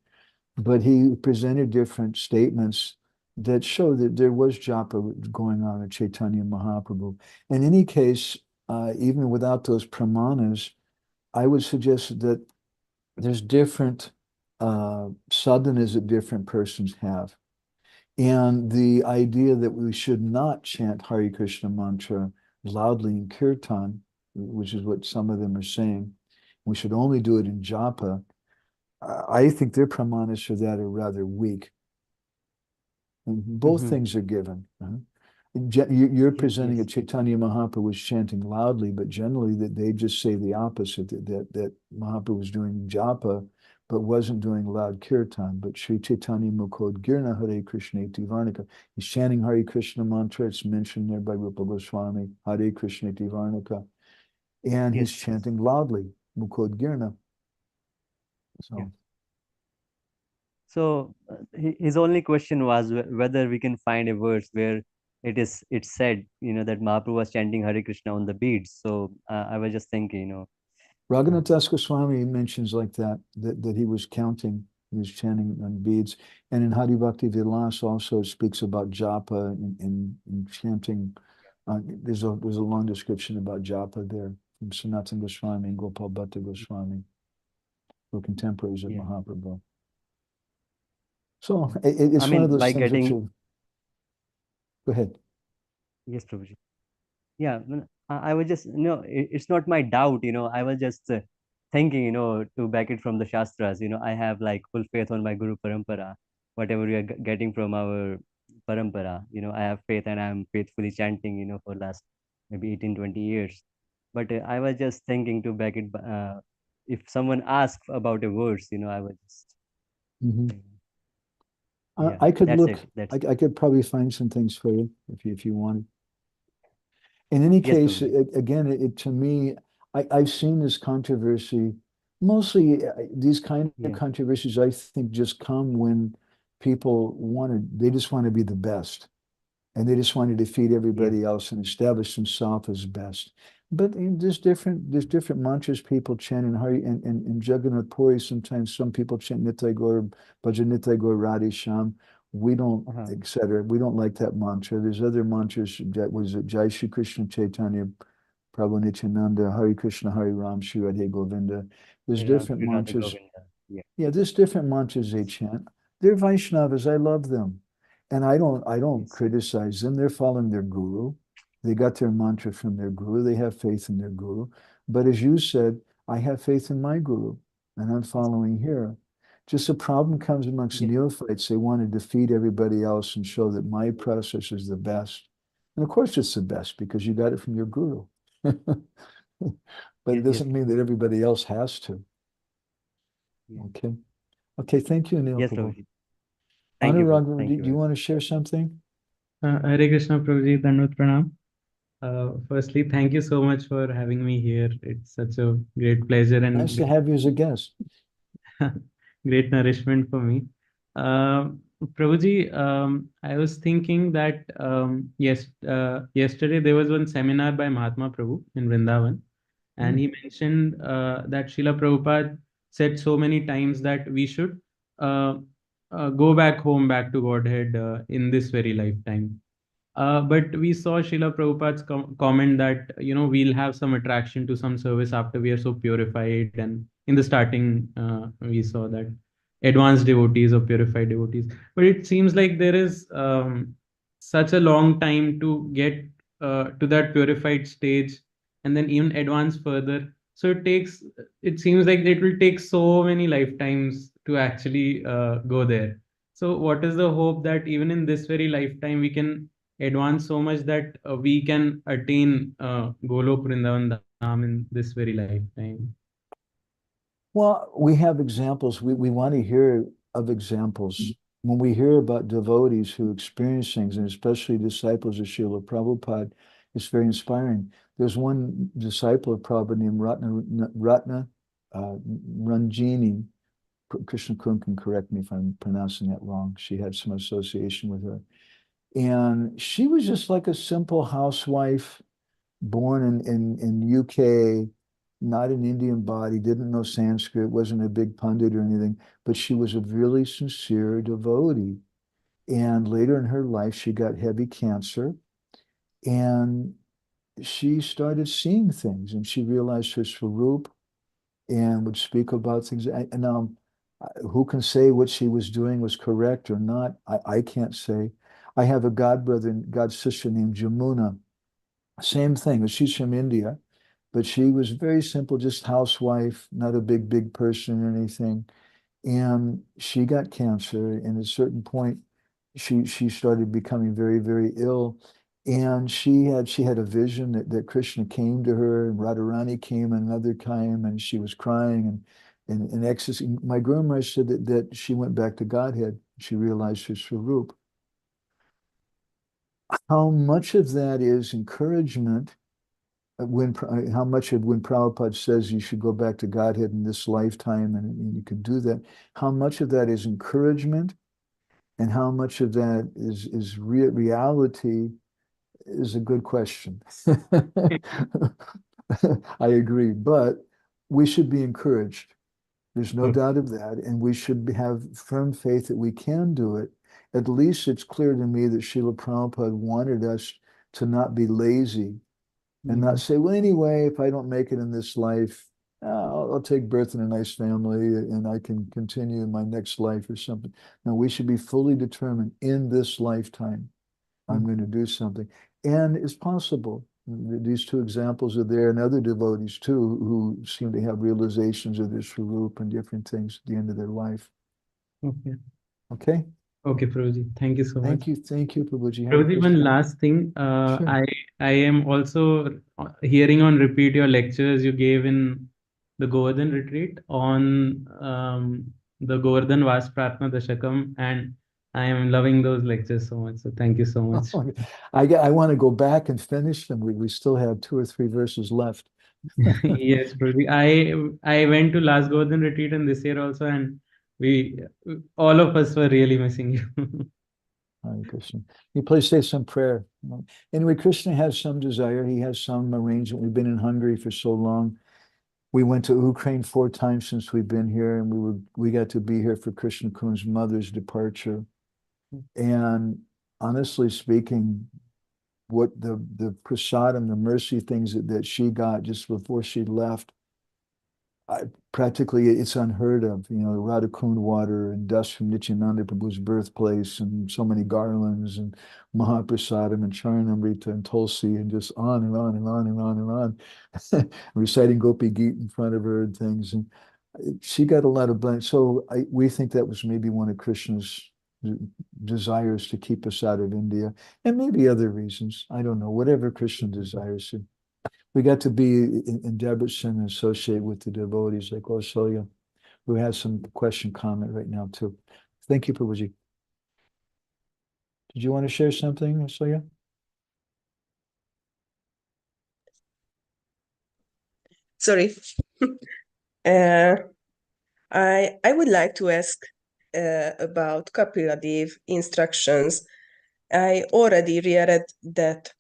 But he presented different statements that show that there was japa going on at Chaitanya Mahaprabhu. In any case, even without those pramanas, I would suggest that there's different sadhanas that different persons have. And the idea that we should not chant Hare Krishna mantra loudly in kirtan, which is what some of them are saying, we should only do it in japa. I think their pramanas for that are rather weak. And both things are given. You're presenting a Chaitanya Mahaprabhu was chanting loudly, but generally that they just say the opposite, that Mahaprabhu was doing japa, but wasn't doing loud kirtan. But Sri Chaitanya Mukhodgirna Hare Krishna Iti Varnika. He's chanting Hare Krishna mantra. It's mentioned there by Rupa Goswami, Hare Krishna Iti Varnika. And he's chanting loudly, Mukhodgirna. So his only question was whether we can find a verse where it's said, that Mahaprabhu was chanting Hare Krishna on the beads. So I was just thinking, Raghunath Das Goswami mentions like that he was counting, he was chanting on beads. And in Hari Bhakti Vilas also speaks about japa and chanting. There's a long description about japa there from Sanatana Goswami and Gopal Bhatta Goswami, who are contemporaries of Mahaprabhu. So it's one of those things which are... Go ahead. Yes, Prabhuji. Yeah, I was just, it's not my doubt, I was just thinking, to back it from the Shastras, I have like full faith on my Guru Parampara, whatever we are getting from our Parampara, I have faith and I'm faithfully chanting, for last maybe 18, 20 years. But I was just thinking to back it, if someone asks about a verse, I was just... I could look, I could probably find some things for you if you want. In any case, again, to me, I've seen this controversy, mostly these kind of controversies, I think, just come when people they just want to be the best. And they just want to defeat everybody else and establish themselves as best. But there's different mantras people chant in Hari and Jagannath Puri. Sometimes some people chant Nitai Gaur, Bhajan Nitai Gaur Radhe Sham. We don't, etc. We don't like that mantra. There's other mantras that was Jai Shri Krishna Chaitanya, Prabhu Nityananda, Hare Krishna, Hare Ram, Shri Radhe Govinda. There's different mantras. Yeah, there's different mantras they chant. They're Vaishnavas. I love them. And I don't criticize them. They're following their guru. They got their mantra from their guru. They have faith in their guru. But as you said, I have faith in my guru, and I'm following here. Just a problem comes amongst neophytes. They want to defeat everybody else and show that my process is the best. And of course it's the best because you got it from your guru. But it doesn't mean that everybody else has to. Okay, thank you, Neil. Yes, Prabhuji. Anurag, do you want to share something? Hare Krishna, Prabhuji, Dandavat Pranam. Firstly, thank you so much for having me here. It's such a great pleasure and nice to have you as a guest. Great nourishment for me. Prabhuji, I was thinking that yesterday there was one seminar by Mahatma Prabhu in Vrindavan, and he mentioned that Srila Prabhupada said so many times that we should go back home, back to Godhead in this very lifetime. But we saw Srila Prabhupada's comment that, we'll have some attraction to some service after we are so purified. And in the starting, we saw that advanced devotees or purified devotees. But it seems like there is such a long time to get to that purified stage and then even advance further. So it seems like it will take so many lifetimes to actually go there. So what is the hope that even in this very lifetime, we can advance so much that we can attain Golok Vrindavan Dham in this very lifetime? Well, we have examples. We want to hear of examples. When we hear about devotees who experience things, and especially disciples of Srila Prabhupada, It's very inspiring. There's one disciple of Prabhupada named Ratna Ranjini. Krishna Kun can correct me if I'm pronouncing that wrong. She had some association with her. And she was just like a simple housewife, born in UK, not an Indian body, didn't know Sanskrit, wasn't a big pundit or anything, but she was a really sincere devotee. And later in her life, she got heavy cancer, and she started seeing things, and she realized her Swarup and would speak about things. And who can say what she was doing was correct or not? I can't say. I have a godbrother and god sister named Jamuna. Same thing. She's from India, but she was very simple, just housewife, not a big person or anything. And she got cancer, and at a certain point, she started becoming very ill. And she had a vision that Krishna came to her, and Radharani came another time, and she was crying and in ecstasy. My grandmother said that she went back to Godhead. She realized her Swarup. How much of that is encouragement? How much of when Prabhupada says you should go back to Godhead in this lifetime and you could do that, how much of that is encouragement and how much of that is reality is a good question. I agree, but we should be encouraged. There's no doubt of that, and we should have firm faith that we can do it. At least it's clear to me that Srila Prabhupada wanted us to not be lazy and not say, well, anyway, if I don't make it in this life, I'll take birth in a nice family and I can continue in my next life or something. No, we should be fully determined in this lifetime, I'm going to do something. And it's possible. These two examples are there, and other devotees too, who seem to have realizations of their Swarup and different things at the end of their life. Okay. Okay? Okay, Prabhuji. Thank you so much. Thank you, Prabhuji. Hare Prabhuji, one Krishna. last thing. Sure. I am also hearing on repeat your lectures you gave in the Govardhan retreat on the 𝗣𝗿𝗄𝗺 and I am loving those lectures so much. So thank you so much. I want to go back and finish them. We still have 2 or 3 verses left. Yes, Prabhuji. I went to last Govardhan retreat and this year also, and we all of us were really missing you. Hare Krishna. You please say some prayer. Anyway, Krishna has some desire. He has some arrangement. We've been in Hungary for so long. We went to Ukraine 4 times since we've been here, and we got to be here for Krishna Kun's mother's departure. And honestly speaking, what the prasadam, the mercy things that she got just before she left, practically it's unheard of. You know, Radha Kund water and dust from Nityananda Prabhu's birthplace, and so many garlands and Mahaprasadam and Charanamrita and Tulsi, and just on and on and on and on and on, reciting Gopi Geet in front of her and things. And she got a lot of blame. So we think that was maybe one of Krishna's desires to keep us out of India, and maybe other reasons. I don't know, whatever Krishna desires to. We got to be in Debrecen and associate with the devotees like Kausalya, who has some question comment right now too. Thank you, Prabhuji. Did you want to share something, Kausalya? Sorry. I would like to ask about 𝗵𝗿𝗄𝗺 instructions. I already read that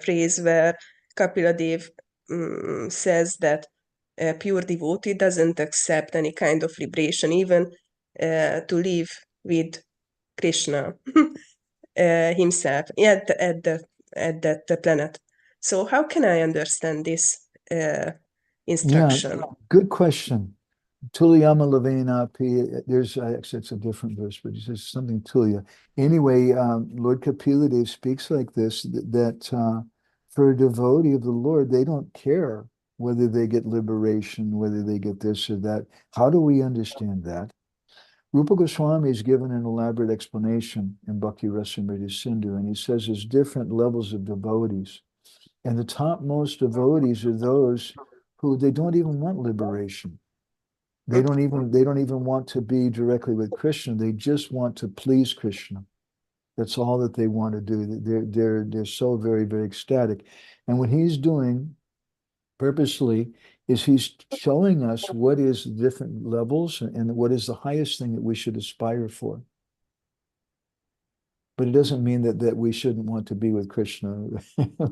phrase where 𝗵𝗿𝗄𝗺 says that a pure devotee doesn't accept any kind of liberation, even to live with Krishna himself at that planet. So how can I understand this instruction? Yeah, good question. Tulyama Lavena P. There's actually it's a different verse, but it says something Tulya. Anyway, Lord 𝗵𝗿𝗄𝗺 speaks like this, that for a devotee of the Lord, they don't care whether they get liberation, whether they get this or that. How do we understand that? Rupa Goswami has given an elaborate explanation in Bhakti Rasamrita Sindhu, and he says there's different levels of devotees. And the topmost devotees are those who they don't even want liberation. They don't even want to be directly with Krishna. They just want to please Krishna. That's all that they want to do. They're so very, very ecstatic. And what he's doing purposely is he's showing us what is different levels and what is the highest thing that we should aspire for. But it doesn't mean that we shouldn't want to be with Krishna.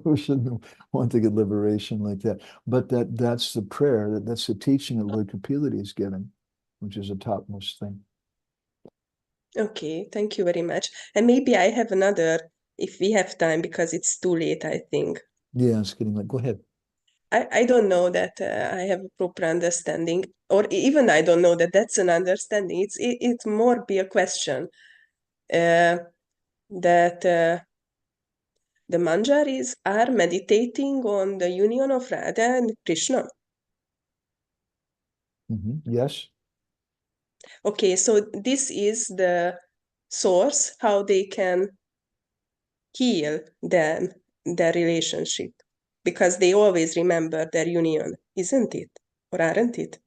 We shouldn't want to get liberation like that. But that's the prayer, that's the teaching that Lord Kapilati is giving, which is a topmost thing. Okay, thank you very much. And maybe I have another, if we have time, because it's too late, I think. Yeah, it's getting like, go ahead. I don't know that I have a proper understanding, or even I don't know that that's an understanding. It's more be a question that the Manjaris are meditating on the union of Radha and Krishna. Yes. Okay, so this is the source how they can heal their relationship, because they always remember their union, isn't it? Or aren't it?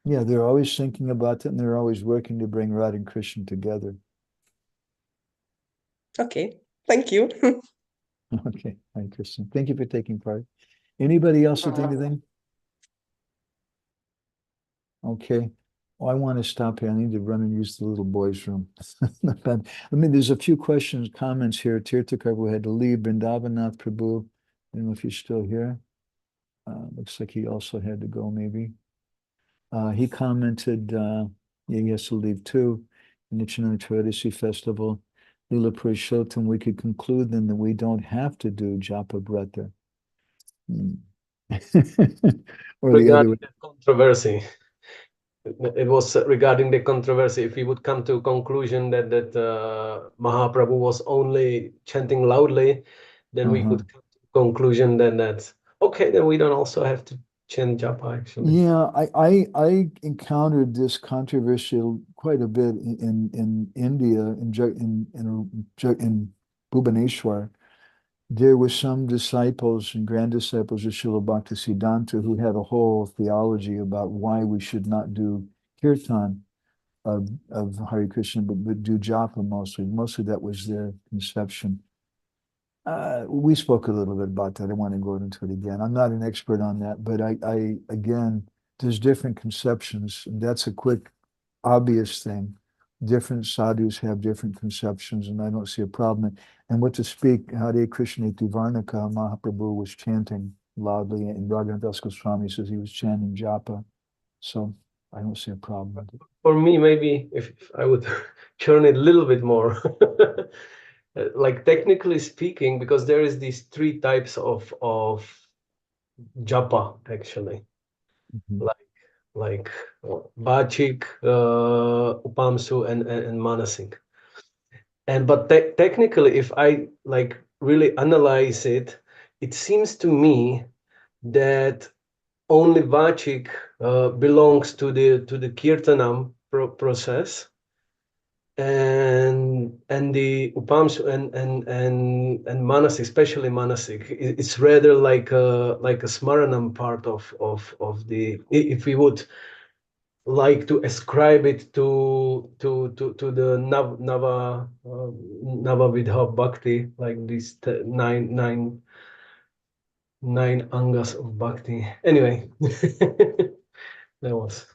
Yeah, they're always thinking about it and they're always working to bring Radha and Krishna together. Okay, thank you. Okay, Hare Krishna. Thank you for taking part. Anybody else with anything? Okay. Oh, I want to stop here. I need to run and use the little boys' room. Not bad. I mean, there's a few questions, comments here. Tirthakar had to leave. 𝗣𝗵𝗺𝗺 Prabhu. I don't know if you're still here. Looks like he also had to go, maybe. He commented, yeah, he has to leave too. Nityananda Tradisi Festival. Lila Purushottam, we could conclude then that we don't have to do Japa Brata. Or the other way. Controversy. It was regarding the controversy. If we would come to a conclusion that Mahaprabhu was only chanting loudly, then we could come to a conclusion that okay, then we don't also have to chant japa actually. Yeah, I encountered this controversial quite a bit in India in Bhubaneswar. There were some disciples and grand disciples of Srila Bhaktisiddhanta who had a whole theology about why we should not do kirtan of Hare Krishna, but do japa mostly. Mostly that was their conception. We spoke a little bit about that. I don't want to go into it again. I'm not an expert on that, but I again, there's different conceptions. And that's a quick, obvious thing. Different sadhus have different conceptions, and I don't see a problem. And what to speak, Hare Krishna Iti Varnaka, Mahaprabhu was chanting loudly, and Raghunath Goswami says he was chanting japa. So I don't see a problem with it. For me, maybe if I would turn it a little bit more, like technically speaking, because there is these three types of japa actually, like Bachik, Upamsu, and Manasik. But technically, if I like really analyze it, it seems to me that only Vachik belongs to the Kirtanam process, and the Upamsu and Manasik, especially Manasik, it's rather like a Smaranam part of the, if we would like to ascribe it to the Navavidha Bhakti, like these nine angas of bhakti. Anyway, that was.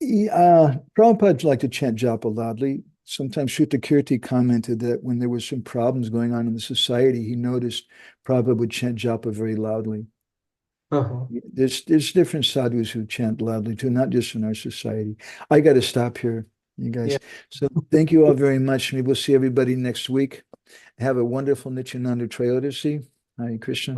Prabhupada liked to chant japa loudly. Sometimes Shuddhakirti commented that when there was some problems going on in the society, he noticed Prabhupada would chant japa very loudly. There's different sadhus who chant loudly too, not just in our society. I got to stop here, you guys. Yeah. So thank you all very much. Maybe we'll see everybody next week. Have a wonderful Nityananda Trayodasi. Hare Krishna.